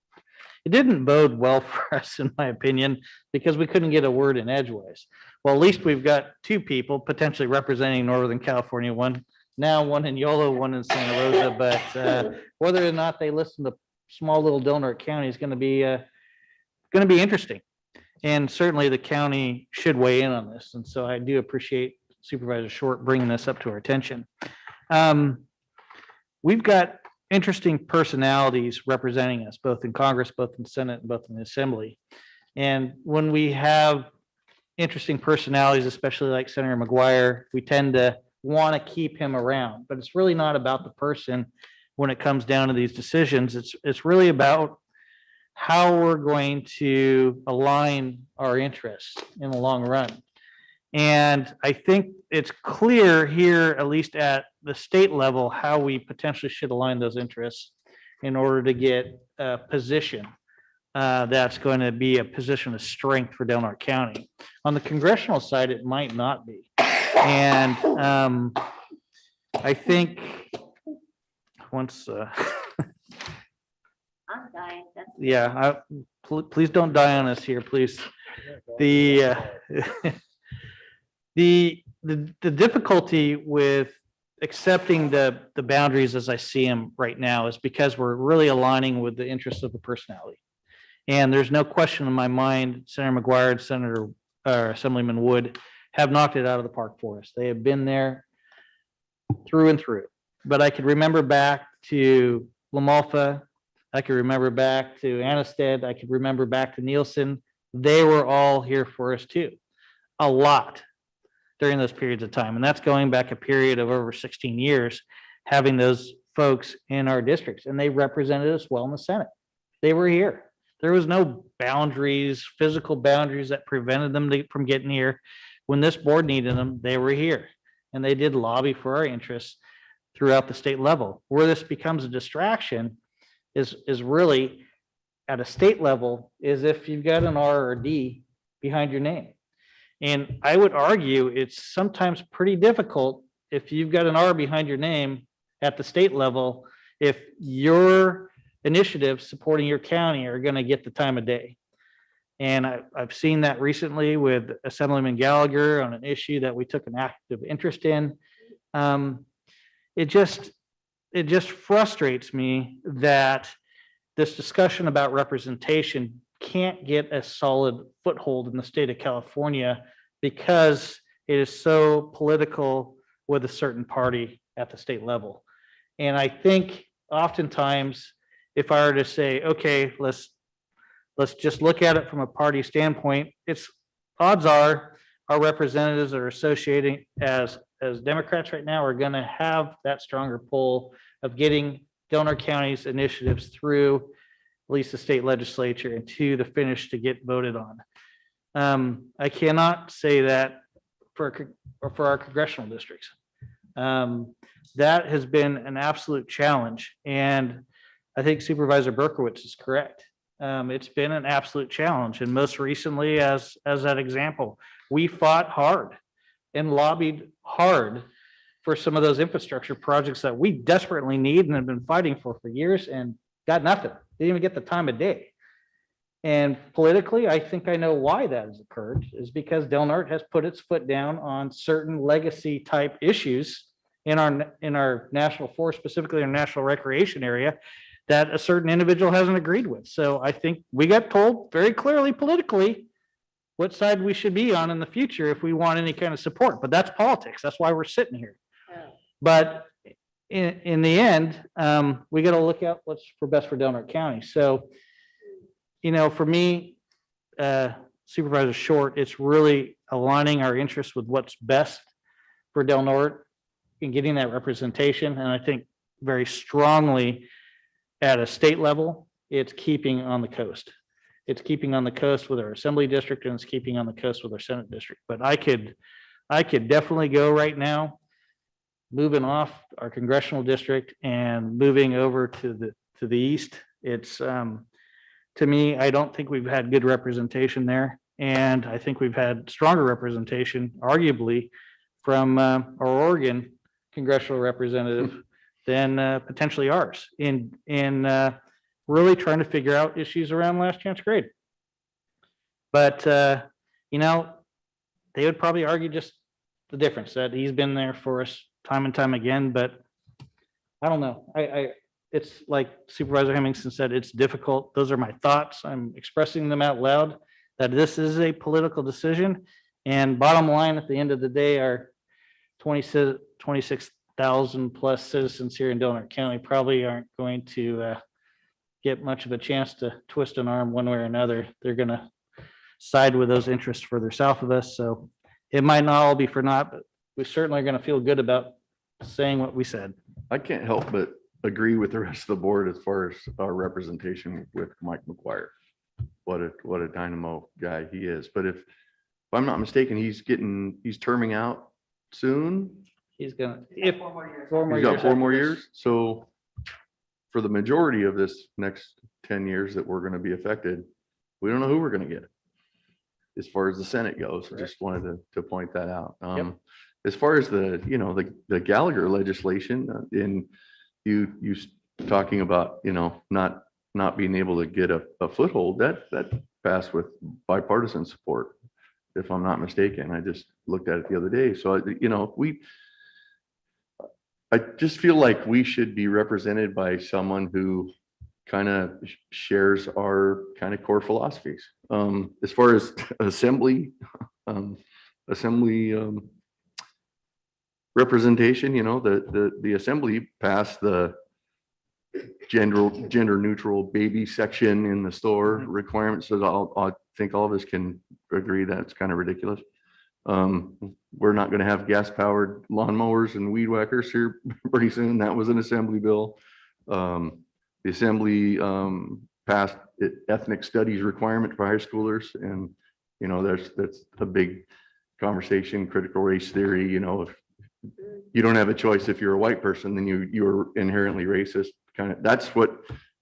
didn't bode well for us, in my opinion, because we couldn't get a word in edgeways. Well, at least we've got 2 people potentially representing Northern California, one in Yolo, one in Santa Rosa, but whether or not they listen to small little Del Norte County is going to be interesting. And certainly the county should weigh in on this. And so I do appreciate Supervisor Short bringing this up to our attention. We've got interesting personalities representing us, both in Congress, both in the Senate, and both in the Assembly. And when we have interesting personalities, especially like Senator McGuire, we tend to want to keep him around, but it's really not about the person when it comes down to these decisions. It's really about how we're going to align our interests in the long run. And I think it's clear here, at least at the state level, how we potentially should align those interests in order to get a position that's going to be a position of strength for Del Norte County. On the congressional side, it might not be. And I think once, I'm dying. yeah, please don't die on us here, please. The difficulty with accepting the boundaries as I see them right now is because we're really aligning with the interests of the personality. And there's no question in my mind, Senator McGuire and Senator Assemblyman Wood have knocked it out of the park for us. They have been there through and through. But I could remember back to LaMalfa, I could remember back to Annisted, I could remember back to Nielsen. They were all here for us too, a lot during those periods of time. And that's going back a period of over 16 years, having those folks in our districts, and they represented us well in the Senate. They were here. There was no boundaries, physical boundaries that prevented them from getting here. When this board needed them, they were here, and they did lobby for our interests throughout the state level. Where this becomes a distraction is really at a state level is if you've got an R or D behind your name. And I would argue it's sometimes pretty difficult if you've got an R behind your name at the state level, if your initiatives supporting your county are going to get the time of day. And I've seen that recently with Assemblyman Gallagher on an issue that we took an active interest in. It just frustrates me that this discussion about representation can't get a solid foothold in the state of California because it is so political with a certain party at the state level. And I think oftentimes, if I were to say, okay, let's just look at it from a party standpoint, it's odds are our representatives that are associating as Democrats right now are going to have that stronger pull of getting Del Norte County's initiatives through at least the state legislature and to the finish to get voted on. I cannot say that for our congressional districts. That has been an absolute challenge. And I think Supervisor Berkowitz is correct. It's been an absolute challenge. And most recently, as that example, we fought hard and lobbied hard for some of those infrastructure projects that we desperately need and have been fighting for years and got nothing. Didn't even get the time of day. And politically, I think I know why that has occurred, is because Del Norte has put its foot down on certain legacy type issues in our national forest, specifically our national recreation area, that a certain individual hasn't agreed with. So I think we got told very clearly politically what side we should be on in the future if we want any kind of support, but that's politics. That's why we're sitting here. But in the end, we got to look at what's best for Del Norte County. So, for me, Supervisor Short, it's really aligning our interests with what's best for Del Norte and getting that representation. And I think very strongly at a state level, it's keeping on the coast. It's keeping on the coast with our assembly district, and it's keeping on the coast with our Senate district. But I could definitely go right now, moving off our congressional district and moving over to the east. It's to me, I don't think we've had good representation there, and I think we've had stronger representation, arguably, from our Oregon congressional representative than potentially ours in really trying to figure out issues around last chance grade. But they would probably argue just the difference, that he's been there for us time and time again. But I don't know. It's like Supervisor Hemmingson said, it's difficult. Those are my thoughts. I'm expressing them out loud, that this is a political decision. And bottom line, at the end of the day, our 26,000 plus citizens here in Del Norte County probably aren't going to get much of a chance to twist an arm one way or another. They're going to side with those interests further south of us. So it might not all be for naught, but we certainly are going to feel good about saying what we said. I can't help but agree with the rest of the board as far as our representation with Mike McGuire. What a dynamo guy he is. But if I'm not mistaken, he's terming out soon. He's got 4 more years. He's got 4 more years. So for the majority of this next 10 years that we're going to be affected, we don't know who we're going to get as far as the Senate goes. I just wanted to point that out. As far as the Gallagher legislation, in you talking about, not being able to get a foothold, that passed with bipartisan support, if I'm not mistaken. I just looked at it the other day. So, I just feel like we should be represented by someone who kind of shares our kind of core philosophies. As far as assembly representation, the assembly passed the gender neutral baby section in the store requirements. So I think all of us can agree that it's kind of ridiculous. We're not going to have gas powered lawnmowers and weed whackers here pretty soon. That was an assembly bill. The assembly passed ethnic studies requirement for high schoolers, and that's a big conversation. Critical race theory. If you don't have a choice, if you're a white person, then you're inherently racist. That's what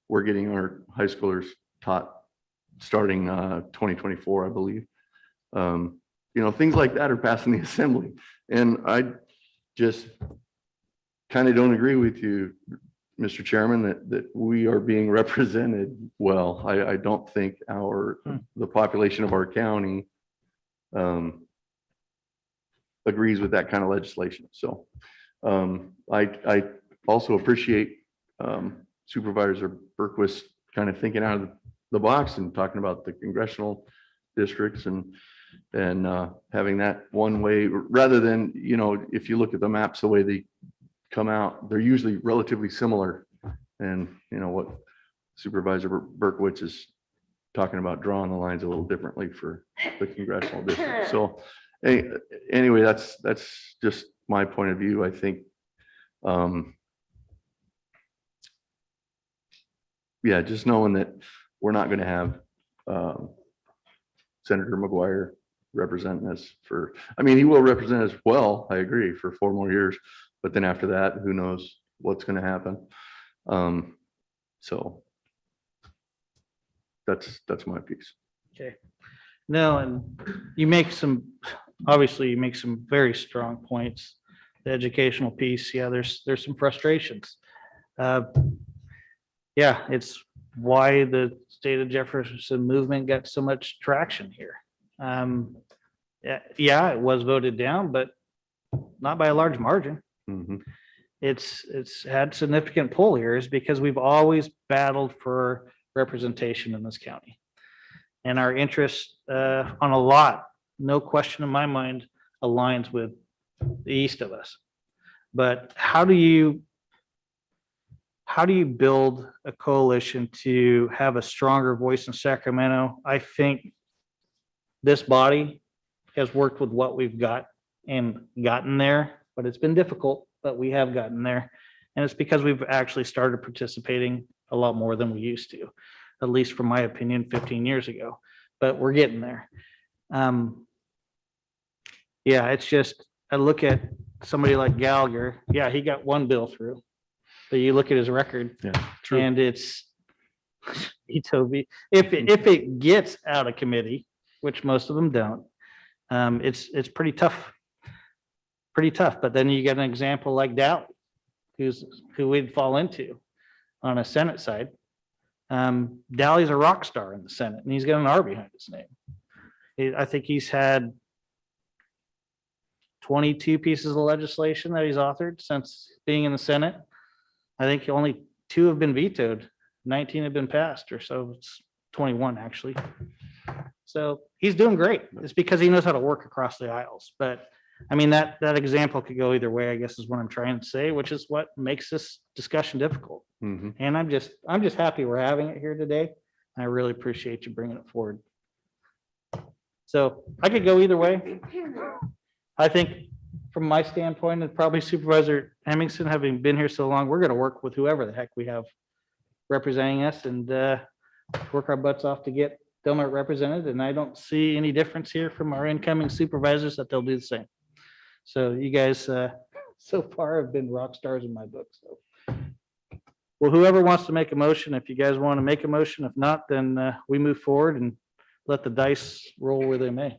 we're getting our high schoolers taught starting 2024, I believe. things like that are passing the assembly. And I just kind of don't agree with you, Mr. Chairman, that we are being represented well. I don't think the population of our county agrees with that kind of legislation. So I also appreciate Supervisor Berquist kind of thinking out of the box and talking about the congressional districts and having that one way rather than, if you look at the maps, the way they come out, they're usually relatively similar. And what Supervisor Berkowitz is talking about, drawing the lines a little differently for the congressional district. So anyway, that's just my point of view. I think, yeah, just knowing that we're not going to have Senator McGuire representing us he will represent us well, I agree, for 4 more years, but then after that, who knows what's going to happen. So that's my piece. Okay. No, and obviously you make some very strong points. The educational piece, yeah, there's some frustrations. Yeah, it's why the state of Jefferson movement got so much traction here. Yeah, it was voted down, but not by a large margin. Mm-hmm. It's had significant pull here is because we've always battled for representation in this county. And our interest on a lot, no question in my mind, aligns with the east of us. But how do you build a coalition to have a stronger voice in Sacramento? I think this body has worked with what we've got and gotten there, but it's been difficult, but we have gotten there. And it's because we've actually started participating a lot more than we used to, at least from my opinion, 15 years ago, but we're getting there. Yeah, it's just, I look at somebody like Gallagher. Yeah, he got one bill through, but you look at his record, yeah, true. And it's if it gets out of committee, which most of them don't, it's pretty tough. But then you get an example like Dow, who we'd fall into on a Senate side. Dowley's a rock star in the Senate, and he's got an R behind his name. I think he's had 22 pieces of legislation that he's authored since being in the Senate. I think only 2 have been vetoed, 19 have been passed, or so it's 21 actually. So he's doing great. It's because he knows how to work across the aisles. But I mean, that example could go either way, I guess is what I'm trying to say, which is what makes this discussion difficult. Mm-hmm. And I'm just happy we're having it here today. I really appreciate you bringing it forward. So I could go either way. I think from my standpoint, and probably Supervisor Hemmingson, having been here so long, we're going to work with whoever the heck we have representing us and work our butts off to get Del Norte represented. And I don't see any difference here from our incoming supervisors that they'll do the same. So you guys so far have been rock stars in my book. So, well, whoever wants to make a motion, if you guys want to make a motion, if not, then we move forward and let the dice roll where they may.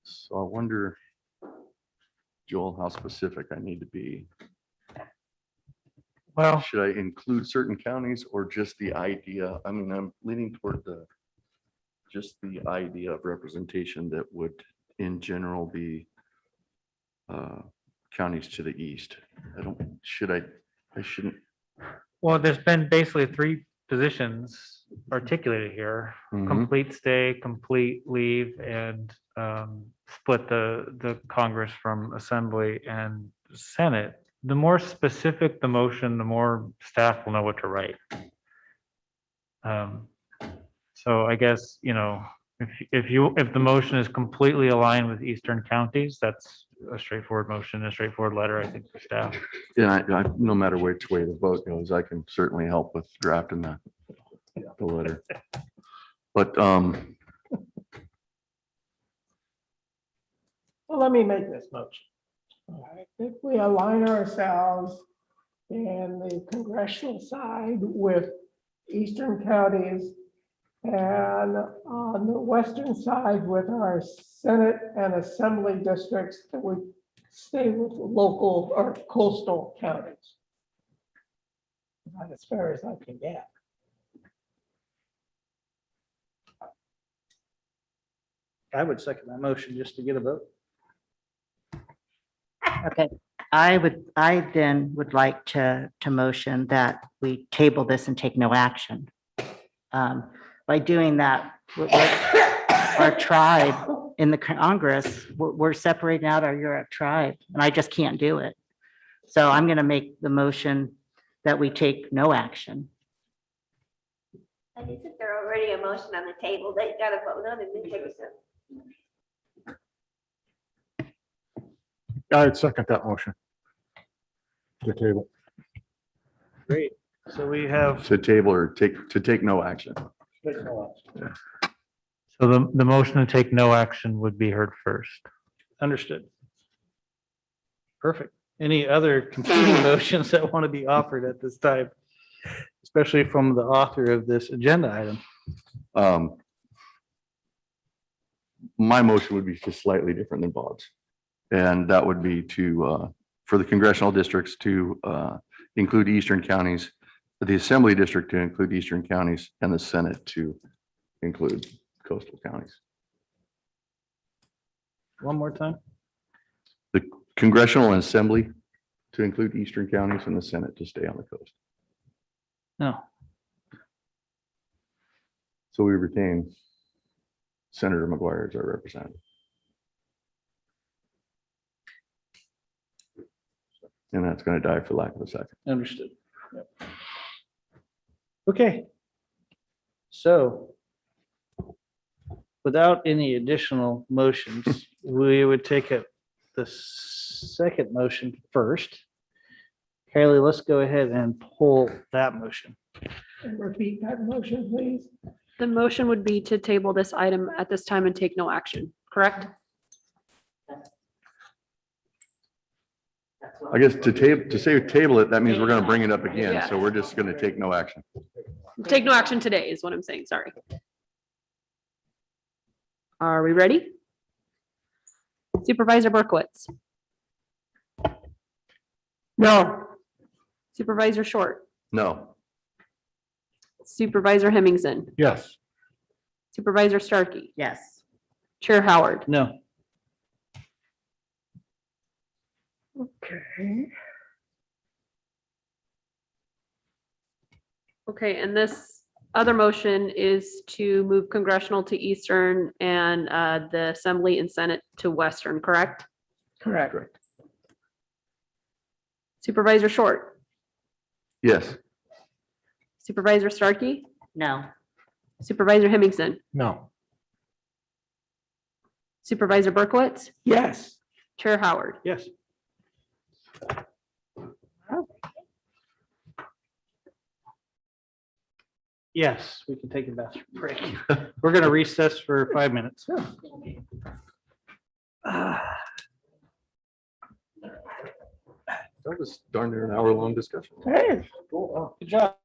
So I wonder, Joel, how specific I need to be. Well, should I include certain counties or just the idea? I mean, I'm leaning toward just the idea of representation that would in general be counties to the east. I shouldn't. Well, there's been basically 3 positions articulated here: complete stay, complete leave, and split the Congress from Assembly and Senate. The more specific the motion, the more staff will know what to write. So I guess, if the motion is completely aligned with eastern counties, that's a straightforward motion, a straightforward letter, I think, for staff. Yeah, no matter which way the vote goes, I can certainly help with drafting the letter. But Well, let me make this motion. All right, if we align ourselves in the congressional side with eastern counties And on the western side with our Senate and Assembly districts, that we stay with local or coastal counties. Not as far as I can get. I would second that motion just to get a vote. Okay, I then would like to motion that we table this and take no action. By doing that, our tribe in the Congress, we're separating out our Europe tribe, and I just can't do it. So I'm going to make the motion that we take no action. And isn't there already a motion on the table that you gotta vote on and then take a step? I'd second that motion. The table. Great. So we have. To table or to take no action. So the motion to take no action would be heard first. Understood. Perfect. Any other competing motions that want to be offered at this time, especially from the author of this agenda item? My motion would be just slightly different than Bob's. And that would be to, for the congressional districts to include eastern counties, the assembly district to include eastern counties, and the Senate to include coastal counties. One more time. The congressional and assembly to include eastern counties, and the Senate to stay on the coast. No. So we retain Senator McGuire as our representative. And that's going to die for lack of a second. Understood. Yep. Okay. So without any additional motions, we would take the second motion first. Kaylee, let's go ahead and pull that motion. And repeat that motion, please. The motion would be to table this item at this time and take no action, correct? I guess to say table it, that means we're going to bring it up again. So we're just going to take no action. Take no action today is what I'm saying, sorry. Are we ready? Supervisor Berkowitz, No. Supervisor Short, No. Supervisor Hemmingson, Yes. Supervisor Starkey, Yes. Chair Howard. No. Okay. Okay, and this other motion is to move congressional to eastern and the assembly and senate to western, correct? Correct. Supervisor Short, Yes. Supervisor Starkey, No. Supervisor Hemmingson, No. Supervisor Berkowitz, Yes. Chair Howard. Yes. Yes, we can take a bathroom break. We're going to recess for 5 minutes. That was darn near an hour-long discussion. Hey. Good job.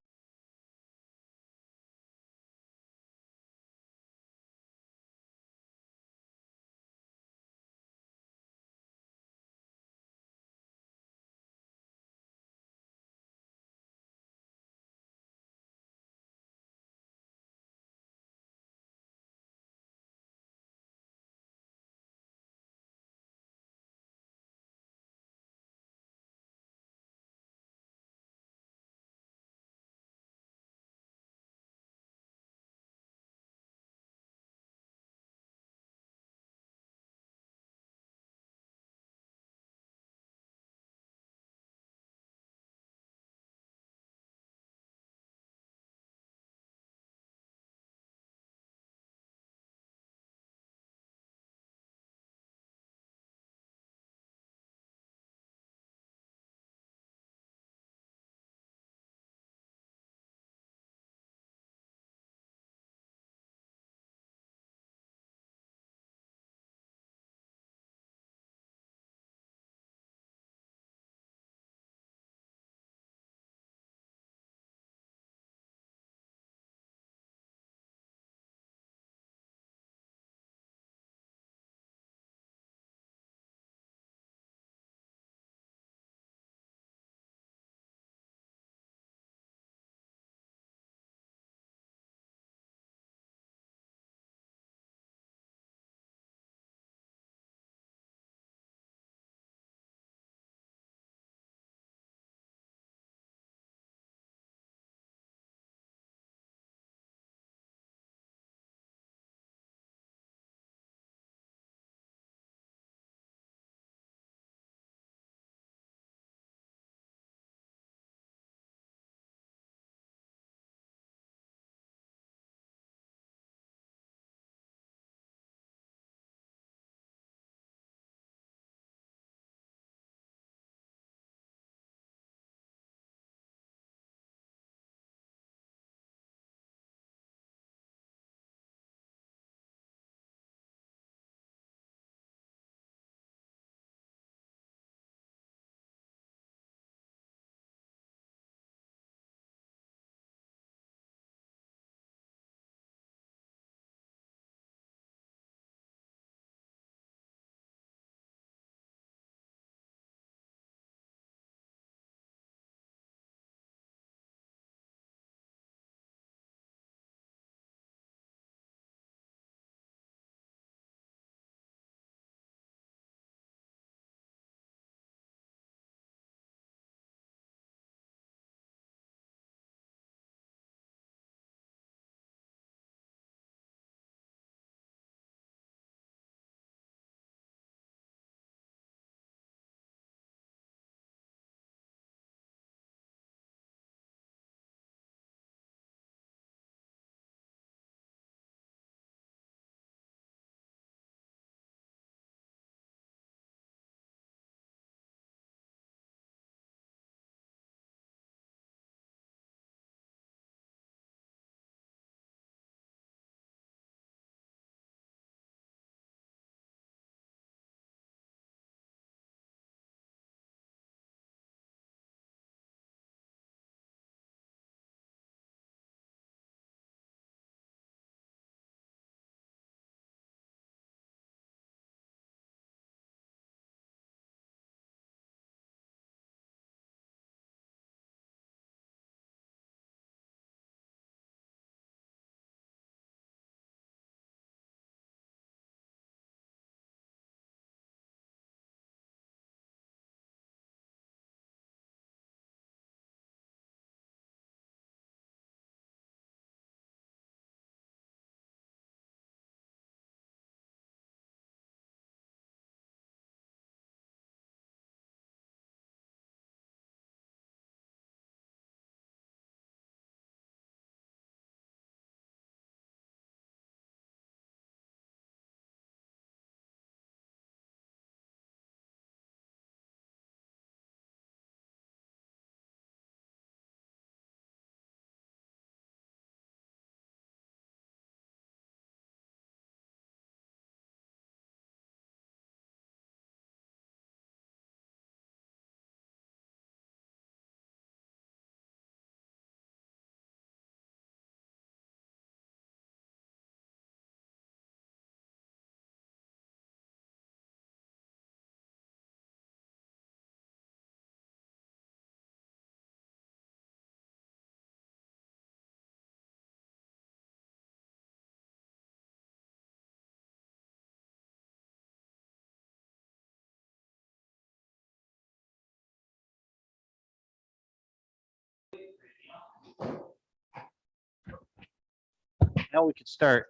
now we can start.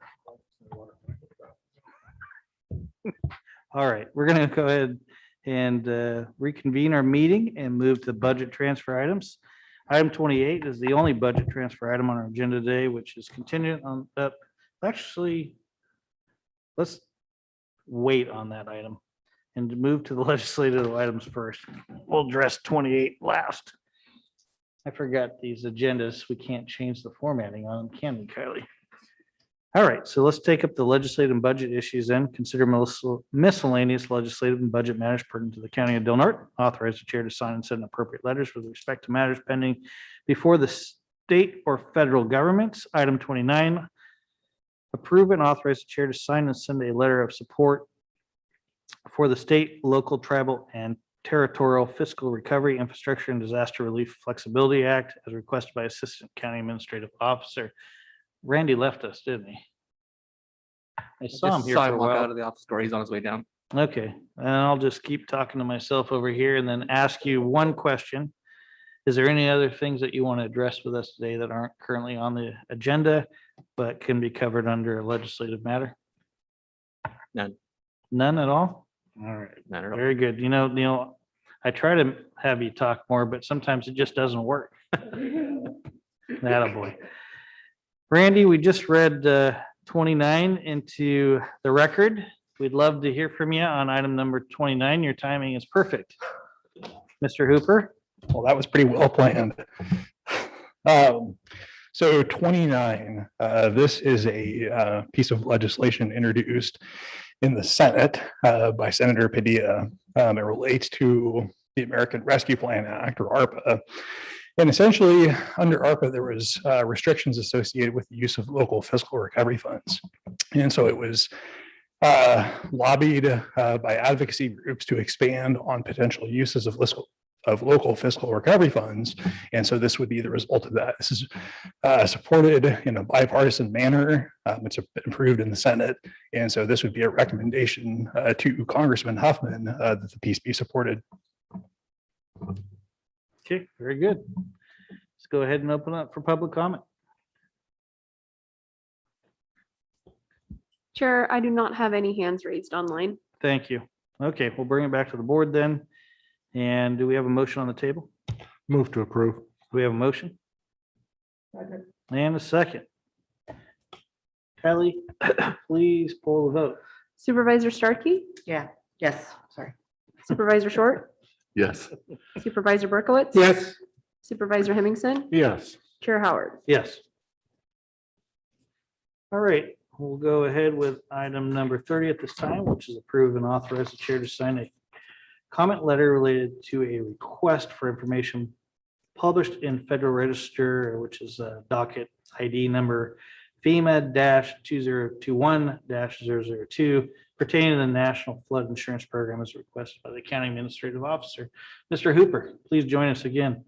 All right, we're gonna go ahead and reconvene our meeting and move to budget transfer items. Item 28 is the only budget transfer item on our agenda today, which is contingent on, actually, let's wait on that item and move to the legislative items first. We'll address 28 last. I forgot these agendas. We can't change the formatting on them, can we, Kylie? All right, so let's take up the legislative and budget issues then. Consider miscellaneous legislative and budget matters pertinent to the county of Del Norte. Authorize the chair to sign and send appropriate letters with respect to matters pending before the state or federal governments. Item 29, approve and authorize the chair to sign and send a letter of support for the state, local, tribal, and territorial fiscal recovery, infrastructure, and disaster relief flexibility act as requested by Assistant County Administrative Officer. Randy left us, didn't he? I saw him Just here saw for him a walk out while. of the office door. He's on his way down. Okay, and I'll just keep talking to myself over here and then ask you one question. Is there any other things that you want to address with us today that aren't currently on the agenda, but can be covered under a legislative matter? None. None at all? All right, None at all. very good. You know, I try to have you talk more, but sometimes it just doesn't work. Attaboy. Randy, we just read 29 into the record. We'd love to hear from you on item number 29. Your timing is perfect. Mr. Hooper? Well, that was pretty well planned. So 29, this is a piece of legislation introduced in the Senate by Senator Padilla. It relates to the American Rescue Plan Act, or ARPA. And essentially, under ARPA, there was restrictions associated with the use of local fiscal recovery funds. And so it was lobbied by advocacy groups to expand on potential uses of local fiscal recovery funds. And so this would be the result of that. This is supported in a bipartisan manner. It's been approved in the Senate. And so this would be a recommendation to Congressman Huffman that the piece be supported. Okay, very good. Let's go ahead and open up for public comment. Chair, I do not have any hands raised online. Thank you. Okay, we'll bring it back to the board then. And do we have a motion on the table? Move to approve. Do we have a motion? And a second. Kelly, please pull the vote. Supervisor Starkey, Yeah, yes, sorry. Supervisor Short, Yes. Supervisor Berkowitz. Yes. Supervisor Hemmingson, Yes. Chair Howard. Yes. All right, we'll go ahead with item number 30 at this time, which is approve and authorize the chair to sign a comment letter related to a request for information published in Federal Register, which is docket ID number FEMA-2021-002 pertaining to the National Flood Insurance Program as requested by the County Administrative Officer. Mr. Hooper, please join us again.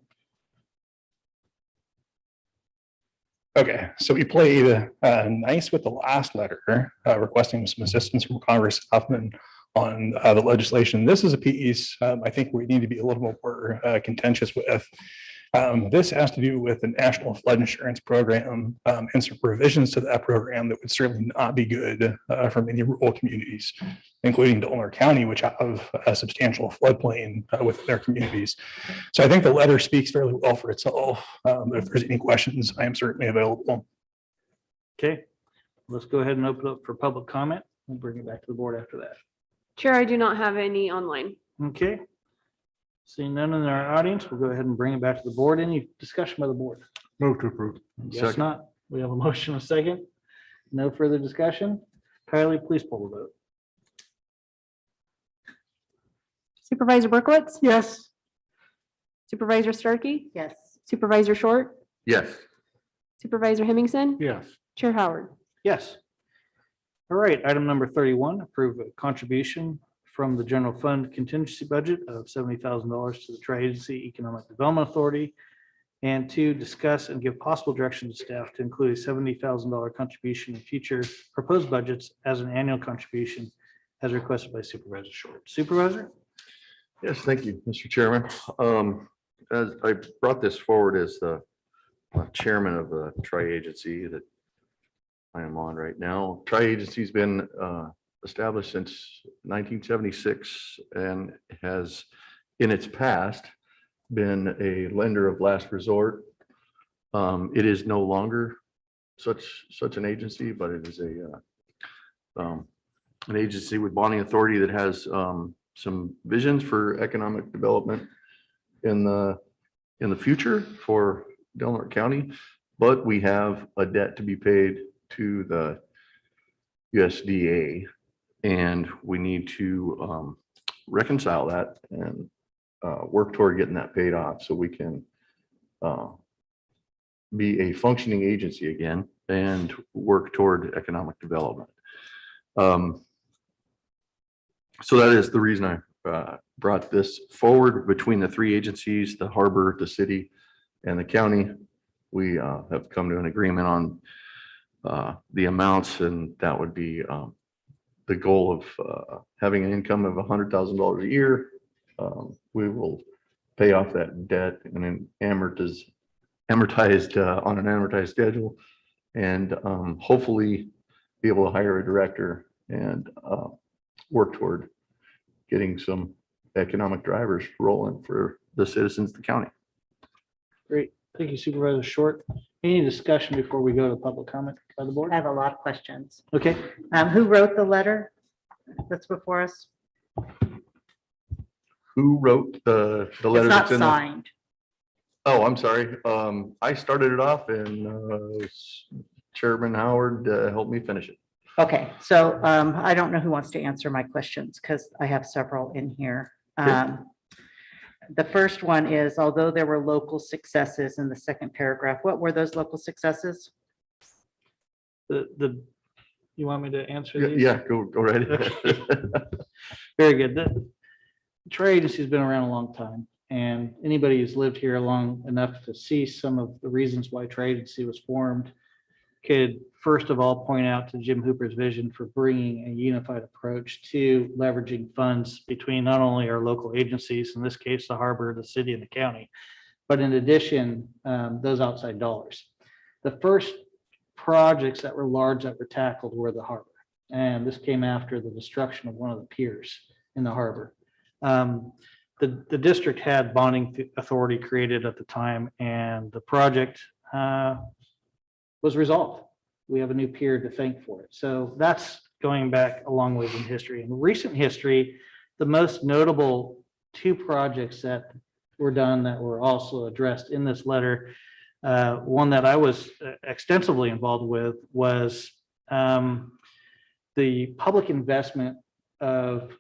Okay, so we played nice with the last letter, requesting some assistance from Congress Huffman on the legislation. This is a piece I think we need to be a little more contentious with. This has to do with the National Flood Insurance Program and some provisions to that program that would certainly not be good for many rural communities, including Del Norte County, which have a substantial floodplain within their communities. So I think the letter speaks fairly well for itself. If there's any questions, I am certainly available. Okay, let's go ahead and open up for public comment. We'll bring it back to the board after that. Chair, I do not have any online. Okay. Seeing none in our audience, we'll go ahead and bring it back to the board. Any discussion by the board? Move to approve. Guess Second. not. We have a motion, a second. No further discussion. Kylie, please pull the vote. Supervisor Berkowitz, Yes. Supervisor Starkey, Yes. Supervisor Short, Yes. Supervisor Hemmingson, Yes. Chair Howard. Yes. All right, item number 31, approve a contribution from the general fund contingency budget of $70,000 to the Tri-Agency Economic Development Authority. And to discuss and give possible direction to staff to include a $70,000 contribution in future proposed budgets as an annual contribution as requested by Supervisor Short. Supervisor? Yes, thank you, Mr. Chairman. As I brought this forward as the chairman of the tri-agency, that I am on right now. Tri-agency's been established since 1976 and has in its past been a lender of last resort. It is no longer such an agency, but it is an agency with bonding authority that has some visions for economic development in the future for Del Norte County, but we have a debt to be paid to the USDA, and we need to reconcile that and work toward getting that paid off so we can be a functioning agency again and work toward economic development. So that is the reason I brought this forward between the three agencies, the harbor, the city, and the county. We have come to an agreement on the amounts, and that would be the goal of having an income of $100,000 a year. We will pay off that debt and then amortized on an amortized schedule, and hopefully be able to hire a director and work toward getting some economic drivers rolling for the citizens of the county. Great. Thank you, Supervisor Short. Any discussion before we go to public comment by the board? I have a lot of questions. Okay. Who wrote the letter that's before us? Who wrote the letter? It's not that's in the- signed. Oh, I'm sorry. I started it off and Chairman Howard helped me finish it. Okay, so I don't know who wants to answer my questions because I have several in here. The first one is, although there were local successes in the second paragraph, what were those local successes? You want me to answer these? Yeah, go right ahead. Very good. The Tri agency has been around a long time, and anybody who's lived here long enough to see some of the reasons why Tri agency was formed could first of all point out to Jim Hooper's vision for bringing a unified approach to leveraging funds between not only our local agencies, in this case, the harbor, the city, and the county, but in addition, those outside dollars. The first projects that were large that were tackled were the harbor. And this came after the destruction of one of the piers in the harbor. The district had bonding authority created at the time, and the project was resolved. We have a new pier to thank for it. So that's going back a long ways in history. In recent history, the most notable two projects that were done that were also addressed in this letter, one that I was extensively involved with was the public investment of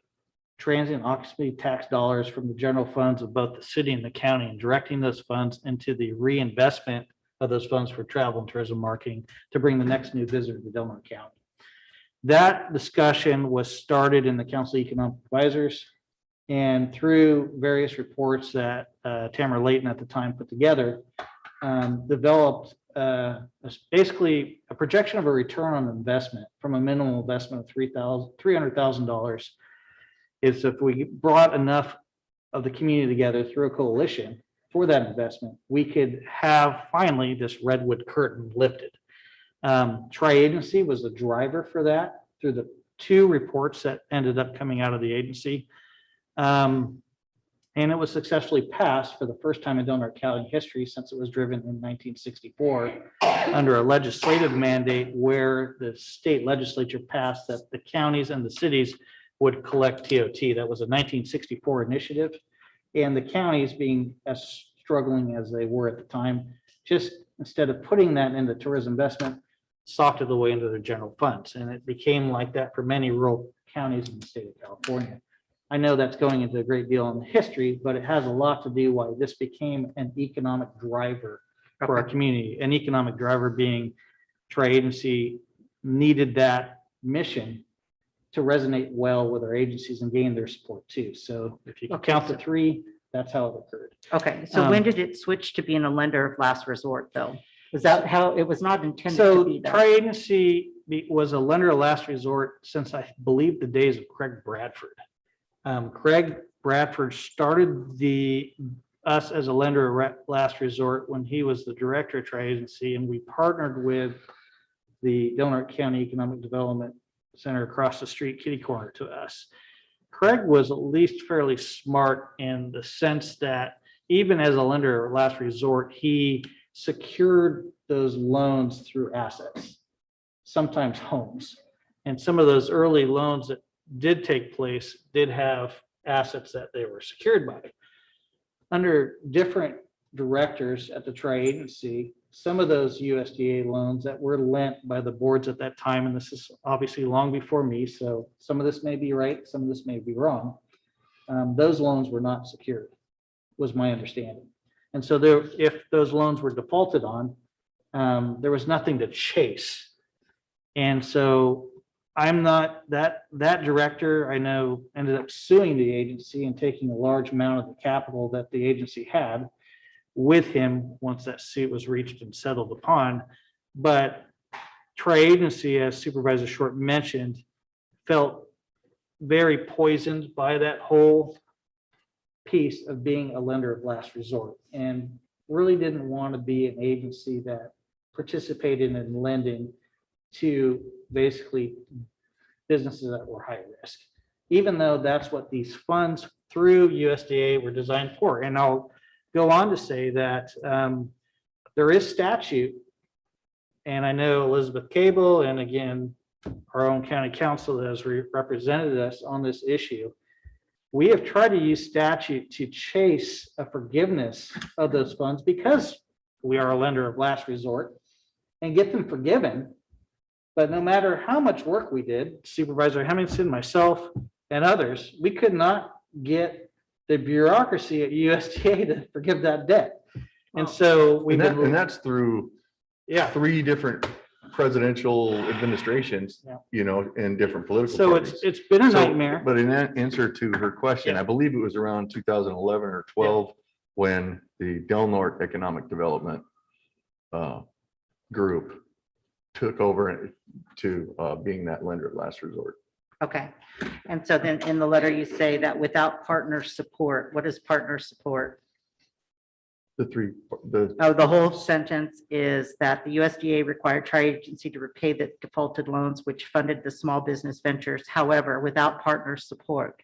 transient occupancy tax dollars from the general funds of both the city and the county, and directing those funds into the reinvestment of those funds for travel and tourism marketing to bring the next new visitor to Del Norte County. That discussion was started in the Council of Economic Advisors, and through various reports that Tamara Layton at the time put together, developed basically a projection of a return on investment from a minimum investment of $300,000. Is if we brought enough of the community together through a coalition for that investment, we could have finally this redwood curtain lifted. Tri-agency was the driver for that through the two reports that ended up coming out of the agency. And it was successfully passed for the first time in Del Norte County history since it was driven in 1964 under a legislative mandate where the state legislature passed that the counties and the cities would collect TOT. That was a 1964 initiative. And the counties, being as struggling as they were at the time, just instead of putting that into tourism investment, socked it away into their general funds. And it became like that for many rural counties in the state of California. I know that's going into a great deal in the history, but it has a lot to do why this became an economic driver for our community. An economic driver being Tri-agency needed that mission to resonate well with our agencies and gain their support too. So if you can count to three, that's how it occurred. Okay, so when did it switch to being a lender of last resort though? Is that how, it was not intended to be that? Tri-agency was a lender of last resort since I believe the days of Craig Bradford. Craig Bradford started us as a lender of last resort when he was the director of Tri-agency, and we partnered with the Delaware County Economic Development Center across the street, kitty corner to us. Craig was at least fairly smart in the sense that even as a lender of last resort, he secured those loans through assets, sometimes homes. And some of those early loans that did take place did have assets that they were secured by. Under different directors at the tri-agency, some of those USDA loans that were lent by the boards at that time, and this is obviously long before me, so some of this may be right, some of this may be wrong. Those loans were not secured, was my understanding. And so there, if those loans were defaulted on, there was nothing to chase. And so I'm not, that director I know ended up suing the agency and taking a large amount of the capital that the agency had with him once that suit was reached and settled upon. But tri-agency, as Supervisor Short mentioned, felt very poisoned by that whole piece of being a lender of last resort and really didn't want to be an agency that participated in lending to basically businesses that were high risk, even though that's what these funds through USDA were designed for. And I'll go on to say that there is statute, and I know Elizabeth Cable and again, our own county council that has represented us on this issue. We have tried to use statute to chase a forgiveness of those funds because we are a lender of last resort and get them forgiven. But no matter how much work we did, Supervisor Hemmingson, myself, and others, we could not get the bureaucracy at USDA to forgive that debt. And so we've been, and that's through 3 different presidential administrations, Yeah. you know, and different political so parties. it's been a nightmare. But in that answer to her question, I believe it was around 2011 or 12 when the Del Norte Economic Development group took over to being that lender of last resort. Okay. And so then in the letter, you say that without partner support, what is partner support? The whole sentence is that the USDA required tri-agency to repay the defaulted loans which funded the small business ventures. However, without partner support.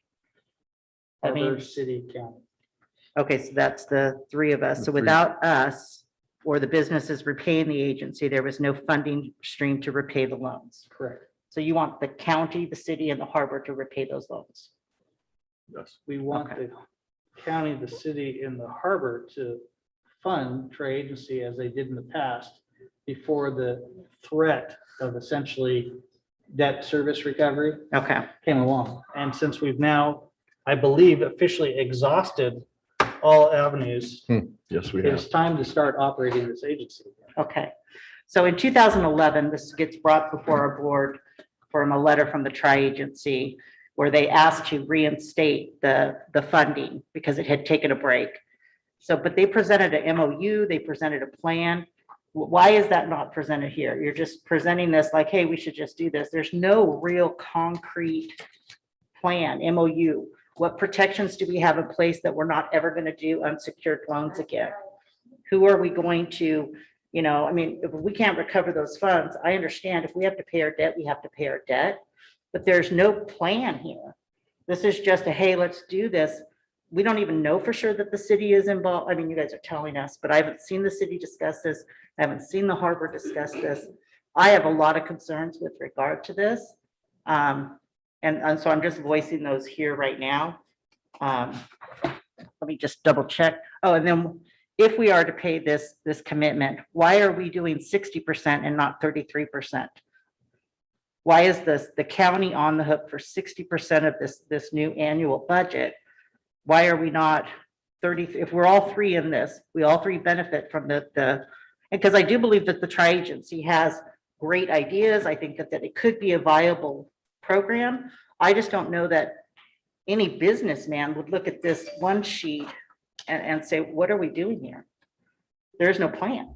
I mean, Harbor, city, county. okay, so that's the 3 of us. So without us or the businesses repaying the agency, there was no funding stream to repay the loans. Correct. So you want the county, the city, and the harbor to repay those loans? Yes. We want the county, the city, and the harbor to fund tri-agency as they did in the past before the threat of essentially debt service recovery came along. And since we've now, I believe, officially exhausted all avenues, yes, we it's have. time to start operating this agency. Okay. So in 2011, this gets brought before our board from a letter from the tri-agency where they asked to reinstate the funding because it had taken a break. So, but they presented an MOU, they presented a plan. Why is that not presented here? You're just presenting this like, hey, we should just do this. There's no real concrete plan, MOU. What protections do we have in place that we're not ever going to do unsecured loans again? Who are we going to, you know, I mean, if we can't recover those funds, I understand if we have to pay our debt, we have to pay our debt, but there's no plan here. This is just a, hey, let's do this. We don't even know for sure that the city is involved. I mean, you guys are telling us, but I haven't seen the city discuss this. I haven't seen the harbor discuss this. I have a lot of concerns with regard to this. And so I'm just voicing those here right now. Let me just double check. Oh, and then if we are to pay this commitment, why are we doing 60% and not 33%? Why is the county on the hook for 60% of this new annual budget? Why are we not 30? If we're all 3 in this, we all 3 benefit from because I do believe that the tri-agency has great ideas. I think that it could be a viable program. I just don't know that any businessman would look at this one sheet and say, what are we doing here? There's no plan.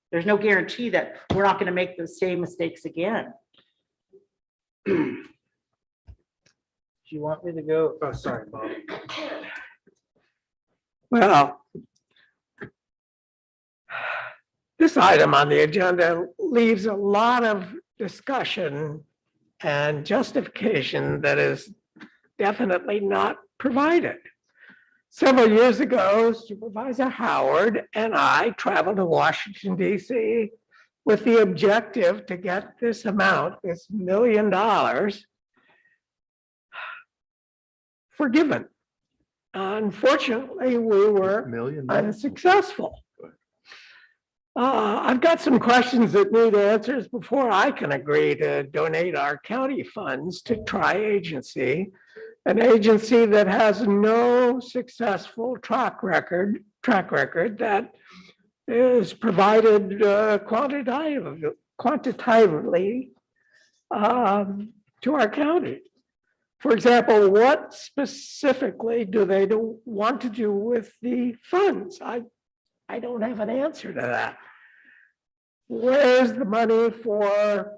There's no guarantee that we're not going to make the same mistakes again. Do you want me to go? Oh, sorry, Bob. Well, this item on the agenda leaves a lot of discussion and justification that is definitely not provided. Several years ago, Supervisor Howard and I traveled to Washington, D.C. with the objective to get this amount, this $1 million, forgiven. Unfortunately, we were unsuccessful. I've got some questions that need answers before I can agree to donate our county funds to Tri-Agency, an agency that has no successful track record that is provided quantitatively to our county. For example, what specifically do they want to do with the funds? I don't have an answer to that. Where's the money for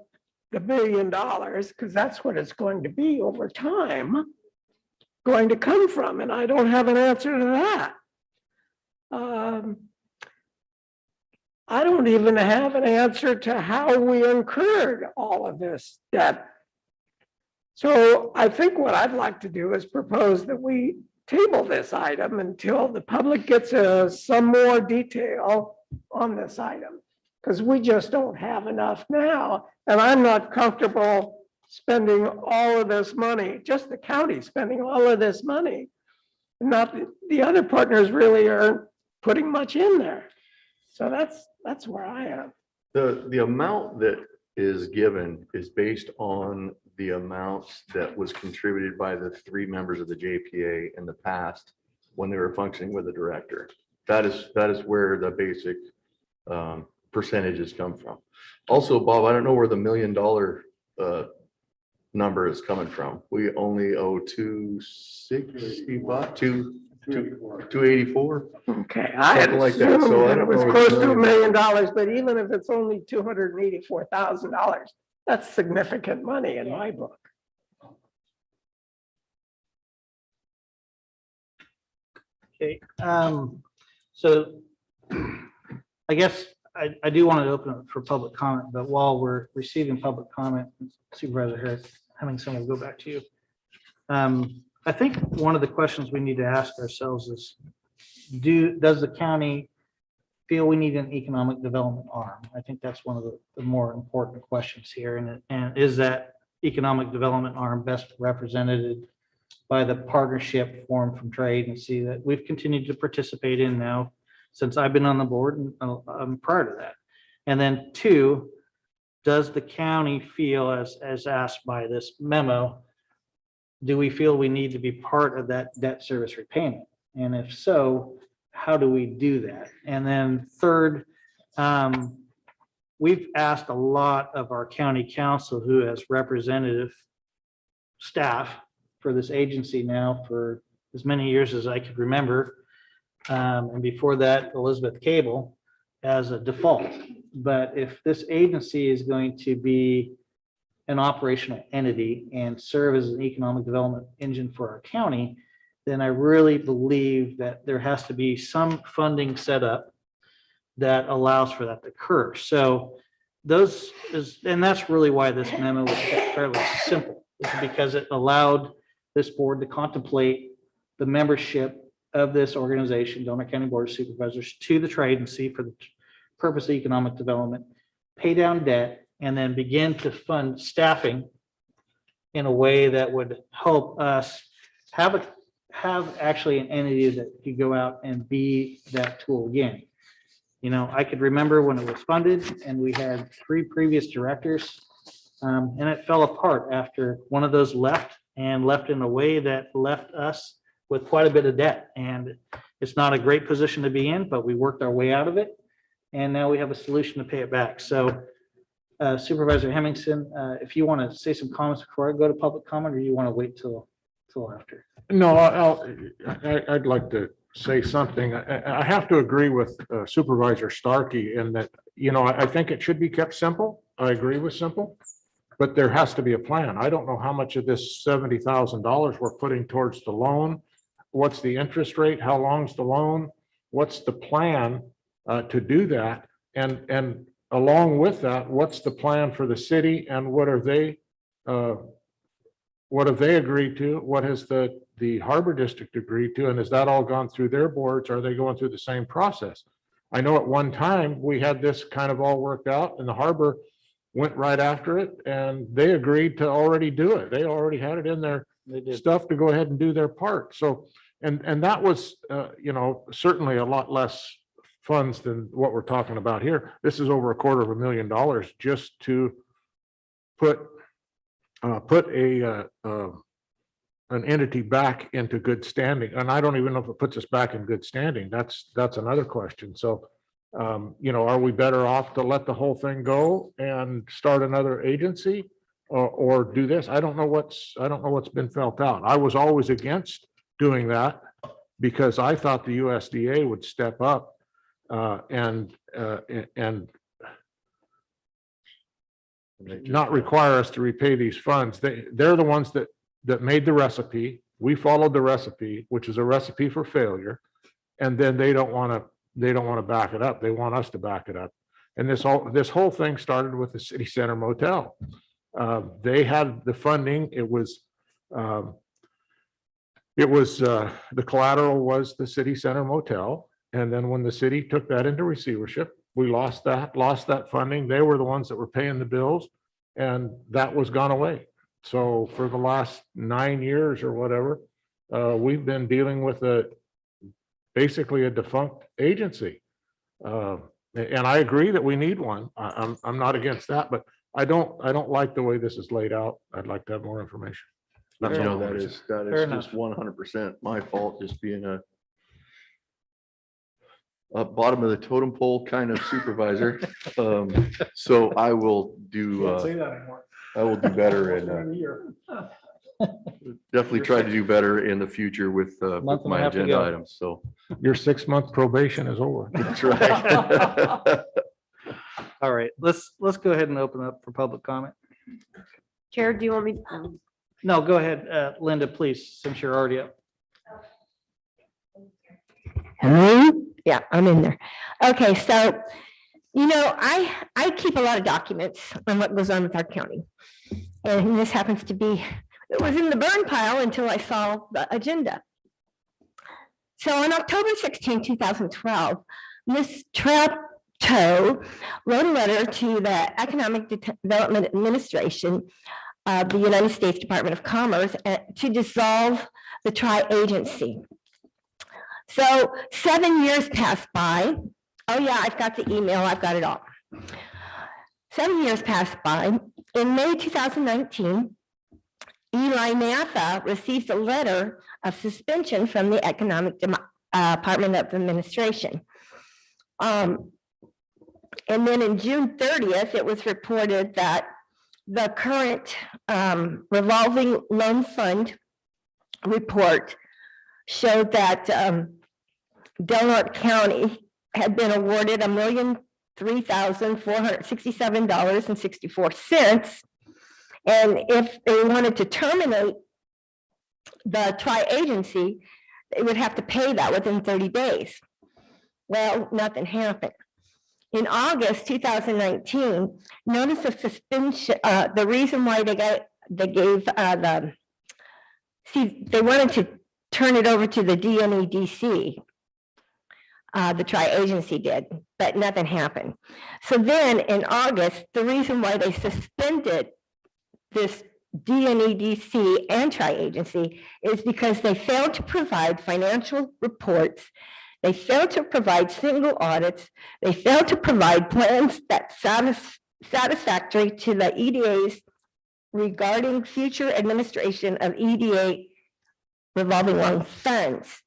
the $1 million? Because that's what it's going to be over time, going to come from, and I don't have an answer to that. I don't even have an answer to how we incurred all of this debt. So I think what I'd like to do is propose that we table this item until the public gets some more detail on this item, because we just don't have enough now. And I'm not comfortable spending all of this money, just the county spending all of this money. Not the other partners really aren't putting much in there. So that's where I am. The amount that is given is based on the amounts that was contributed by the 3 members of the JPA in the past when they were functioning with the director. That is where the basic percentages come from. Also, Bob, I don't know where the $1 million number is coming from. We only owe 284. Okay, I had Something like that. assumed So I that it don't was know close if to it's $1 million, but even if it's only $284,000, that's significant money in my book. Okay, so I guess I do want to open it for public comment, but while we're receiving public comment, Supervisor Hemmingson, will go back to you. I think one of the questions we need to ask ourselves is, does the county feel we need an economic development arm? I think that's one of the more important questions here. And is that economic development arm best represented by the partnership formed from Tri-Agency that we've continued to participate in now since I've been on the board and prior to that? And then 2, does the county feel, as asked by this memo, do we feel we need to be part of that debt service repayment? And if so, how do we do that? And then 3rd, we've asked a lot of our county council, who has representative staff for this agency now for as many years as I could remember. And before that, Elizabeth Cable, as a default. But if this agency is going to be an operational entity and serve as an economic development engine for our county, then I really believe that there has to be some funding set up that allows for that to occur. So and that's really why this memo was kept fairly simple, is because it allowed this board to contemplate the membership of this organization, Delaware County Board of Supervisors, to the Tri-Agency for the purpose of economic development, pay down debt, and then begin to fund staffing in a way that would help us have actually an entity that could go out and be that tool again. You know, I could remember when it was funded and we had 3 previous directors, and it fell apart after one of those left, and left in a way that left us with quite a bit of debt. And it's not a great position to be in, but we worked our way out of it. And now we have a solution to pay it back. So Supervisor Hemmingson, if you want to say some comments before I go to public comment, or you want to wait till after? No, I'd like to say something. I have to agree with Supervisor Starkey in that, you know, I think it should be kept simple. I agree with simple, but there has to be a plan. I don't know how much of this $70,000 we're putting towards the loan. What's the interest rate? How long's the loan? What's the plan to do that? And along with that, what's the plan for the city and what have they agreed to? What has the Harbor District agreed to? And has that all gone through their boards? Are they going through the same process? I know at one time we had this kind of all worked out and the harbor went right after it and they agreed to already do it. They already had it in their stuff to go ahead and do their part. So, and that was, certainly a lot less funds than what we're talking about here. This is over $250,000 just to put an entity back into good standing. And I don't even know if it puts us back in good standing. That's another question. So, are we better off to let the whole thing go and start another agency or do this? I don't know what's been felt out. I was always against doing that because I thought the USDA would step up and not require us to repay these funds. They're the ones that made the recipe. We followed the recipe, which is a recipe for failure. And then they don't want to back it up. They want us to back it up. And this whole thing started with the City Center Motel. They had the funding. It was the collateral was the City Center Motel. And then when the city took that into receivership, we lost that funding. They were the ones that were paying the bills and that was gone away. So for the last 9 years or whatever, we've been dealing with basically a defunct agency. And I agree that we need one. I'm not against that, but I don't like the way this is laid out. I'd like to have more information. That's all. That is just 100% my fault, just being a bottom of the totem pole kind of supervisor. So I will do better and definitely try to do better in the future with my agenda items. So your 6-month probation is over. that's right. All right, let's go ahead and open up for public comment. Chair, do you want me? No, go ahead, Linda, please, since you're already up. Hello? Yeah, I'm in there. Okay, so, I keep a lot of documents on what goes on with our county. And this happens to be, it was in the burn pile until I saw the agenda. So on October 16, 2012, Ms. Trapto wrote a letter to the Economic Development Administration of the United States Department of Commerce to dissolve the tri-agency. So 7 years passed by. Oh yeah, I've got the email, I've got it all. 7 years passed by. In May 2019, Eli Matha received a letter of suspension from the Economic Department of Administration. And then in June 30th, it was reported that the current revolving loan fund report showed that Del Norte County had been awarded $1,003,467.64. And if they wanted to terminate the tri-agency, they would have to pay that within 30 days. Well, nothing happened. In August 2019, notice of suspension, the reason why they wanted to turn it over to the DNEDC, the tri-agency did, but nothing happened. So then in August, the reason why they suspended this DNEDC and tri-agency is because they failed to provide financial reports. They failed to provide single audits. They failed to provide plans that satisfactory to the EDAs regarding future administration of EDA revolving loan funds.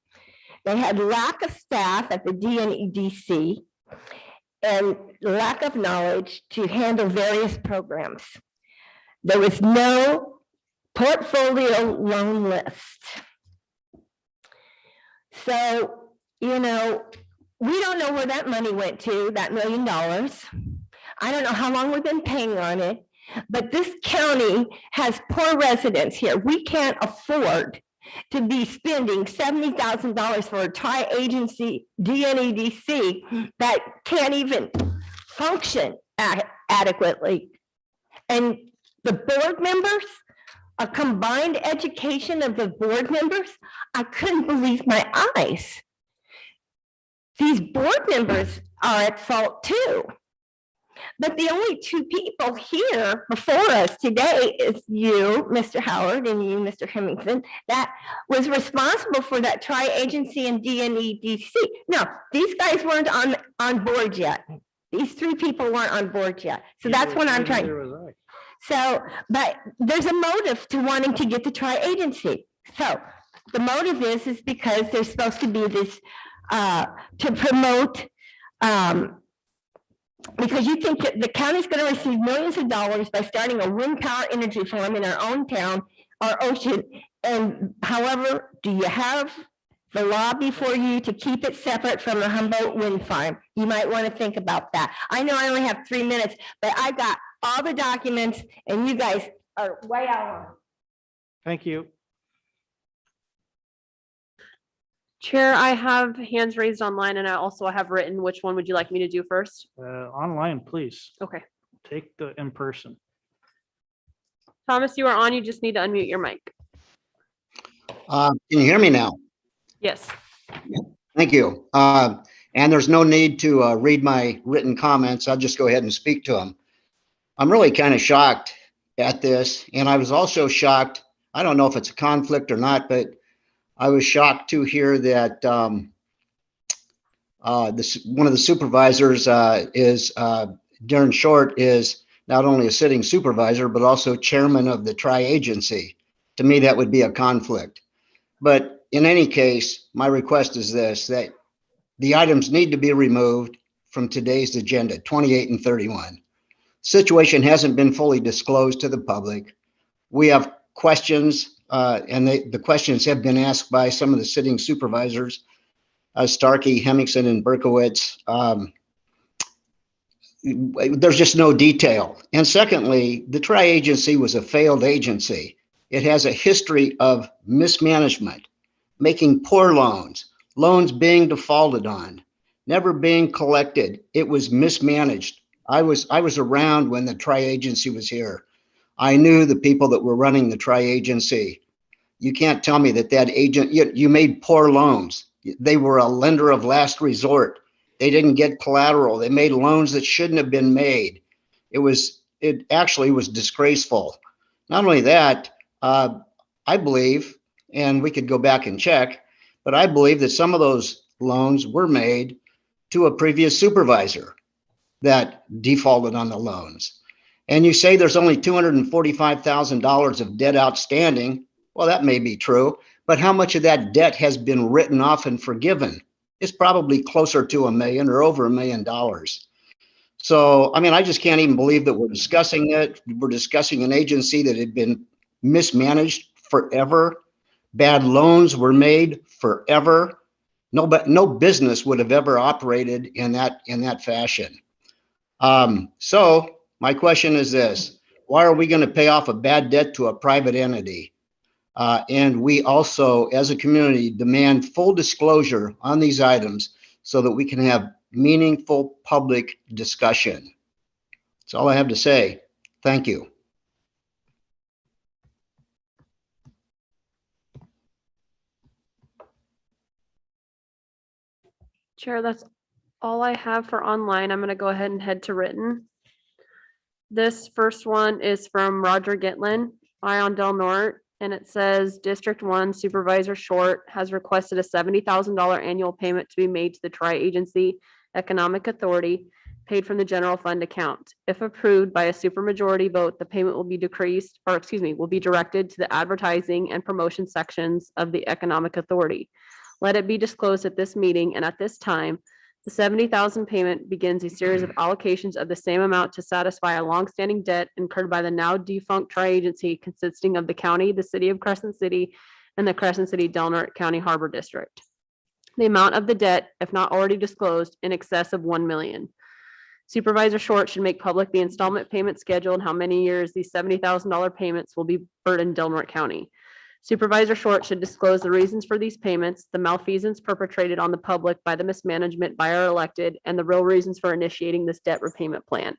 They had lack of staff at the DNEDC and lack of knowledge to handle various programs. There was no portfolio loan list. So, we don't know where that money went to, that $1 million. I don't know how long we've been paying on it, but this county has poor residents here. We can't afford to be spending $70,000 for a tri-agency DNEDC that can't even function adequately. And the board members, a combined education of the board members, I couldn't believe my eyes. These board members are at fault too. But the only two people here before us today is you, Mr. Howard, and you, Mr. Hemmingson, that was responsible for that tri-agency and DNEDC. No, these guys weren't on board yet. These three people weren't on board yet. So that's what I'm trying. So, but there's a motive to wanting to get the tri-agency. So the motive is because there's supposed to be this to promote because you think that the county's going to receive millions of dollars by starting a wind power energy farm in our own town, our ocean. And however, do you have the law before you to keep it separate from the Humboldt wind farm? You might want to think about that. I know I only have 3 minutes, but I got all the documents and you guys are way out. Thank you. Chair, I have hands raised online and I also have written. Which one would you like me to do first? Online, please. Okay. Take the in person. Thomas, you are on. You just need to unmute your mic. Can you hear me now? Yes. Thank you. And there's no need to read my written comments. I'll just go ahead and speak to them. I'm really kind of shocked at this. And I was also shocked. I don't know if it's a conflict or not, but I was shocked to hear that one of the supervisors is Darren Short is not only a sitting supervisor, but also chairman of the tri-agency. To me, that would be a conflict. But in any case, my request is this, that the items need to be removed from today's agenda, 28 and 31. Situation hasn't been fully disclosed to the public. We have questions, and the questions have been asked by some of the sitting supervisors, Starkey, Hemmingson, and Berkowitz. There's just no detail. And secondly, the tri-agency was a failed agency. It has a history of mismanagement, making poor loans, loans being defaulted on, never being collected. It was mismanaged. I was around when the tri-agency was here. I knew the people that were running the tri-agency. You can't tell me that agent, you made poor loans. They were a lender of last resort. They didn't get collateral. They made loans that shouldn't have been made. It actually was disgraceful. Not only that, I believe, and we could go back and check, but I believe that some of those loans were made to a previous supervisor that defaulted on the loans. And you say there's only $245,000 of debt outstanding. Well, that may be true, but how much of that debt has been written off and forgiven? It's probably closer to $1 million or over $1 million. So, I mean, I just can't even believe that we're discussing it. We're discussing an agency that had been mismanaged forever. Bad loans were made forever. No business would have ever operated in that fashion. So my question is this: why are we going to pay off a bad debt to a private entity? And we also, as a community, demand full disclosure on these items so that we can have meaningful public discussion. That's all I have to say. Thank you. Chair, that's all I have for online. I'm going to go ahead and head to written. This first one is from Roger Gitlin, Ion Del Norte, and it says District 1 Supervisor Short has requested a $70,000 annual payment to be made to the Tri-Agency Economic Authority paid from the general fund account. If approved by a supermajority vote, the payment will be will be directed to the advertising and promotion sections of the Economic Authority. Let it be disclosed at this meeting and at this time, the $70,000 payment begins a series of allocations of the same amount to satisfy a longstanding debt incurred by the now defunct tri-agency consisting of the county, the city of Crescent City, and the Crescent City Del Norte County Harbor District. The amount of the debt, if not already disclosed, in excess of $1 million. Supervisor Short should make public the installment payment schedule and how many years these $70,000 payments will be burdened Del Norte County. Supervisor Short should disclose the reasons for these payments, the malfeasance perpetrated on the public by the mismanagement by our elected, and the real reasons for initiating this debt repayment plan.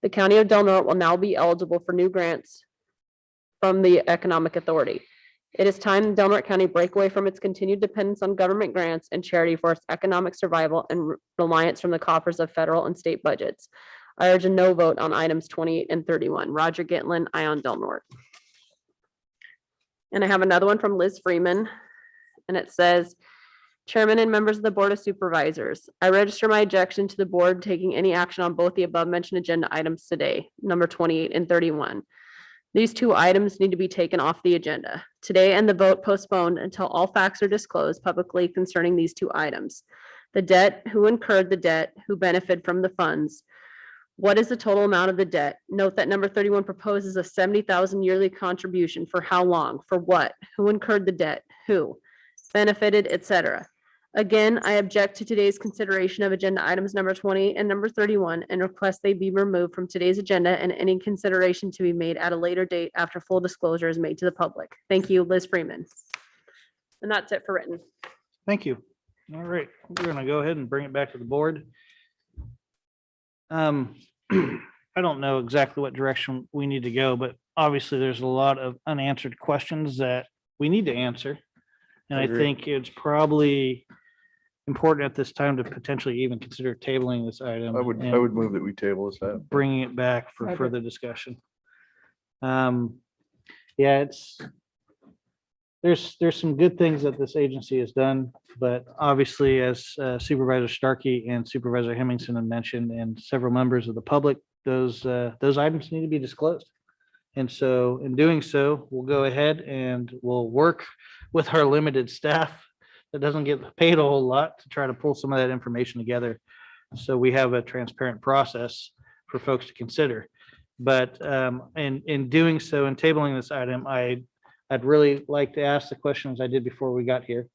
The County of Del Norte will now be eligible for new grants from the Economic Authority. It is time Del Norte County break away from its continued dependence on government grants and charity for its economic survival and reliance from the coffers of federal and state budgets. I urge a no vote on items 28 and 31. Roger Gitlin, I on Del Norte. And I have another one from Liz Freeman, and it says, Chairman and members of the Board of Supervisors, I register my objection to the board taking any action on both the above mentioned agenda items today, number 28 and 31. These two items need to be taken off the agenda today and the vote postponed until all facts are disclosed publicly concerning these two items. The debt, who incurred the debt, who benefited from the funds. What is the total amount of the debt? Note that number 31 proposes a 70,000 yearly contribution for how long? For what? Who incurred the debt? Who benefited, etc. Again, I object to today's consideration of agenda items number 20 and number 31 and request they be removed from today's agenda and any consideration to be made at a later date after full disclosure is made to the public. Thank you, Liz Freeman. And that's it for written. Thank you. All right, we're gonna go ahead and bring it back to the board. I don't know exactly what direction we need to go, but obviously there's a lot of unanswered questions that we need to answer. And I think it's probably important at this time to potentially even consider tabling this item. I would move that we table this item. Bringing it back for further discussion. Yeah, there's some good things that this agency has done, but obviously as Supervisor Starkey and Supervisor Hemmingson have mentioned, and several members of the public, those items need to be disclosed. And so in doing so, we'll go ahead and we'll work with our limited staff that doesn't get paid a whole lot to try to pull some of that information together. So we have a transparent process for folks to consider. But in doing so, in tabling this item, I'd really like to ask the questions I did before we got here,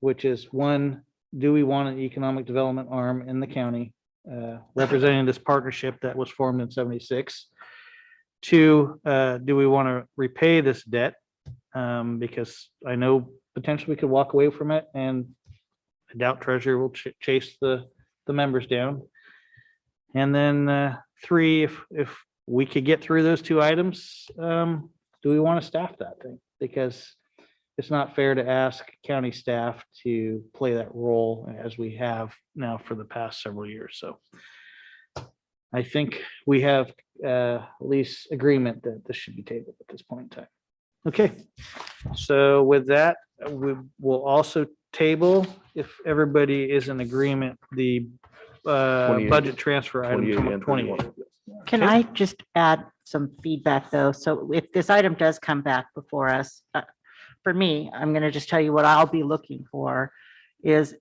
which is one, do we want an economic development arm in the county representing this partnership that was formed in '76? Two, do we want to repay this debt? Because I know potentially we could walk away from it, and I doubt Treasurer will chase the members down. And then three, if we could get through those two items, do we want to staff that thing? Because it's not fair to ask county staff to play that role as we have now for the past several years. So I think we have at least agreement that this should be tabled at this point in time. Okay, so with that, we will also table, if everybody is in agreement, the budget transfer item 28. Can I just add some feedback though? So if this item does come back before us, for me, I'm going to just tell you what I'll be looking for is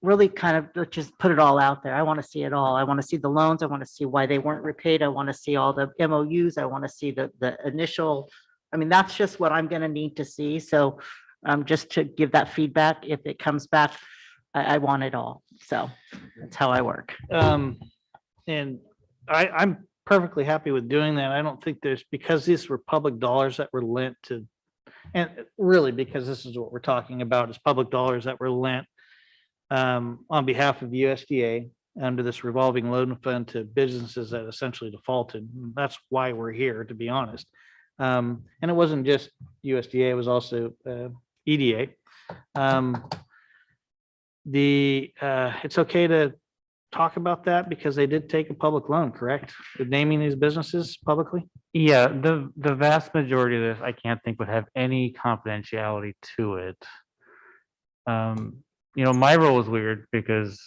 really kind of, let's just put it all out there. I want to see it all. I want to see the loans. I want to see why they weren't repaid. I want to see all the MOUs. I want to see the initial, I mean, that's just what I'm going to need to see. So just to give that feedback, if it comes back, I want it all. So that's how I work. And I'm perfectly happy with doing that. I don't think because these were public dollars that were lent to, and really because this is what we're talking about is public dollars that were lent on behalf of the USDA under this revolving loan fund to businesses that essentially defaulted. That's why we're here, to be honest. And it wasn't just USDA, it was also EDA. It's okay to talk about that because they did take a public loan, correct? With naming these businesses publicly? Yeah, the vast majority of this, I can't think would have any confidentiality to it. My role is weird because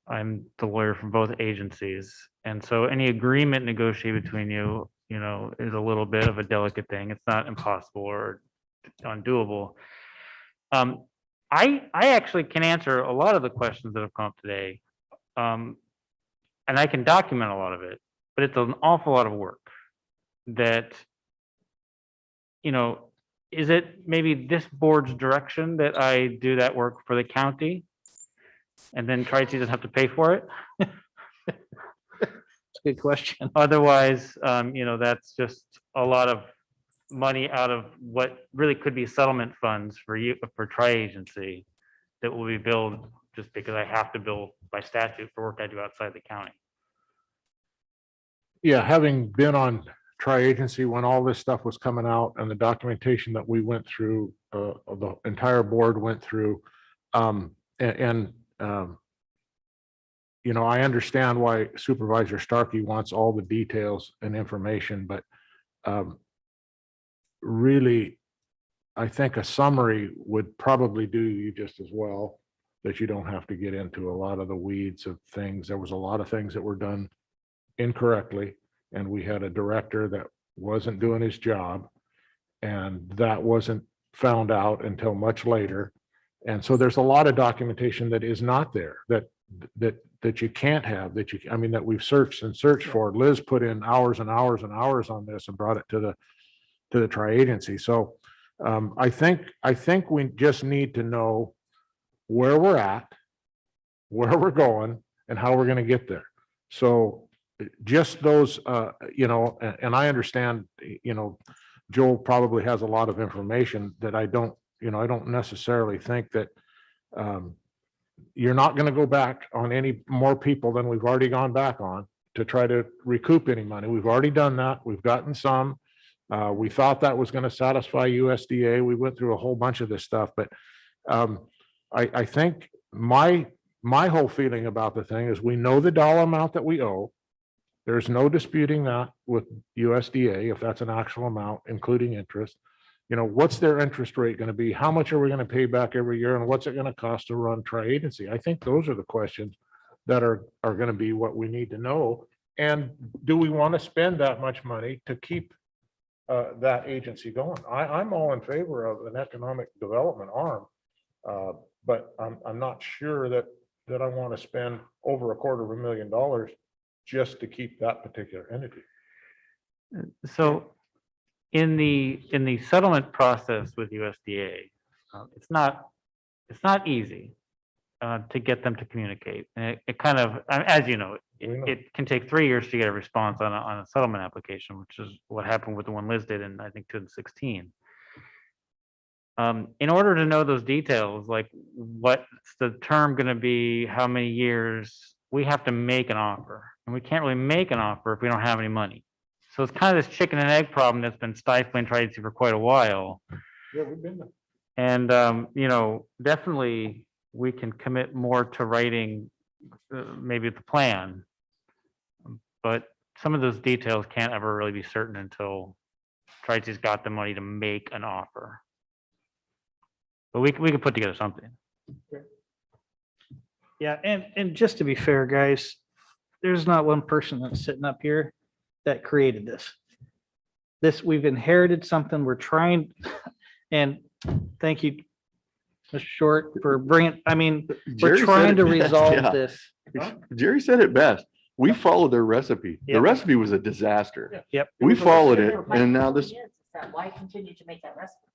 I'm the lawyer from both agencies. And so any agreement negotiated between you, is a little bit of a delicate thing. It's not impossible or undoable. I actually can answer a lot of the questions that have come up today. And I can document a lot of it, but it's an awful lot of work that, is it maybe this board's direction that I do that work for the county and then Tri-C doesn't have to pay for it? Good question. Otherwise, that's just a lot of money out of what really could be settlement funds for you, for tri-agency that will be billed just because I have to bill by statute for work I do outside the county. Yeah, having been on tri-agency when all this stuff was coming out and the documentation that we went through, the entire board went through, you know, I understand why Supervisor Starkey wants all the details and information, but really, I think a summary would probably do you just as well, that you don't have to get into a lot of the weeds of things. There was a lot of things that were done incorrectly, and we had a director that wasn't doing his job, and that wasn't found out until much later. And so there's a lot of documentation that is not there, that you can't have, I mean, that we've searched and searched for. Liz put in hours and hours and hours on this and brought it to the tri-agency. So I think we just need to know where we're at, where we're going, and how we're going to get there. So just those, you know, and I understand, you know, Joel probably has a lot of information that I don't necessarily think that you're not going to go back on any more people than we've already gone back on to try to recoup any money. We've already done that. We've gotten some. We thought that was going to satisfy USDA. We went through a whole bunch of this stuff, but I think my whole feeling about the thing is we know the dollar amount that we owe. There's no disputing that with USDA, if that's an actual amount, including interest. You know, what's their interest rate going to be? How much are we going to pay back every year? And what's it going to cost to run tri-agency? I think those are the questions that are going to be what we need to know. And do we want to spend that much money to keep that agency going? I'm all in favor of an economic development arm, but I'm not sure that I want to spend over $250,000 just to keep that particular entity. So in the settlement process with USDA, it's not easy to get them to communicate. And it kind of, as you know, it can take 3 years to get a response on a settlement application, which is what happened with the one Liz did in, I think, 2016. In order to know those details, like what's the term going to be, how many years, we have to make an offer, and we can't really make an offer if we don't have any money. So it's kind of this chicken and egg problem that's been stifling tri-agency for quite a while. Yeah, we've been there. And, you know, definitely we can commit more to writing maybe the plan, but some of those details can't ever really be certain until tri-agency's got the money to make an offer. But we can put together something. Yeah, and just to be fair, guys, there's not one person that's sitting up here that created this. We've inherited something. We're trying, and thank you, Mr. Short, for bringing, I mean, we're Jerry said trying it to best, resolve yeah. this. Jerry said it best. We followed their recipe. The Yep. recipe was a disaster. Yep. We followed it, and now this, Why continue to make that recipe?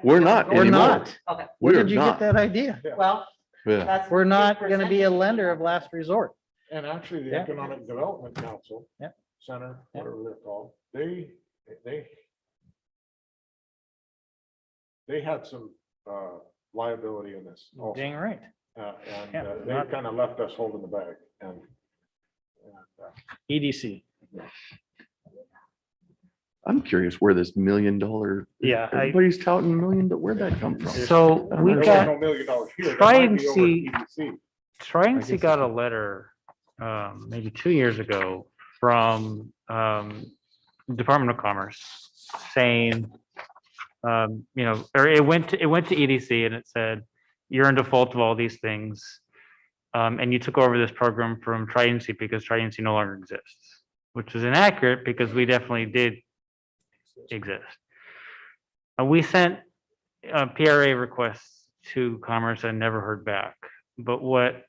we're not We're anymore. not. Okay. Where We're did you not. get that idea? Well, Yeah. that's. We're not going to be a lender of last resort. And actually, the Yeah. Economic Development Council Yeah. Center, Yeah. whatever they're called, they had some liability in this also. Dang right. And Yeah, they not- kind of left us holding the bag and EDC. I'm curious where this $1 million. Yeah, Everybody's touting $1 million, but where'd that come from? So I don't we know. got $1 million here. That might be over tri-agency. EDC. Tri-agency got a letter maybe 2 years ago from Department of Commerce saying, you know, or it went to EDC and it said, you're in default of all these things. And you took over this program from tri-agency because tri-agency no longer exists, which is inaccurate because we definitely did exist. We sent PRA requests to Commerce and never heard back. But what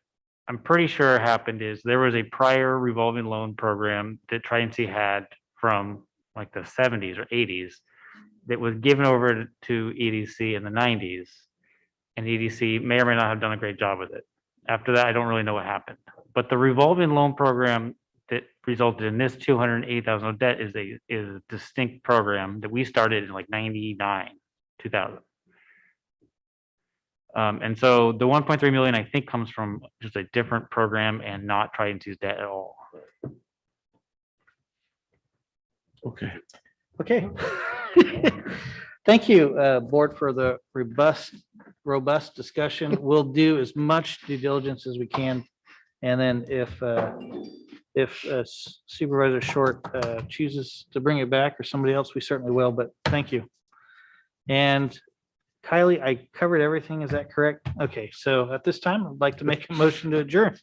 I'm pretty sure happened is there was a prior revolving loan program that tri-agency had from like the 70s or 80s that was given over to EDC in the 90s. And EDC may or may not have done a great job with it. After that, I don't really know what happened. But the revolving loan program that resulted in this 280,000 of debt is a distinct program that we started in like 99, 2000. And so the 1.3 million, I think, comes from just a different program and not trying to use debt at all. Okay. Okay. Thank you, board, for the robust discussion. We'll do as much due diligence as we can. And then if Supervisor Short chooses to bring it back, or somebody else, we certainly will, but thank you. And Kylie, I covered everything. Is that correct? Okay, so at this time, I'd like to make a motion to adjourn.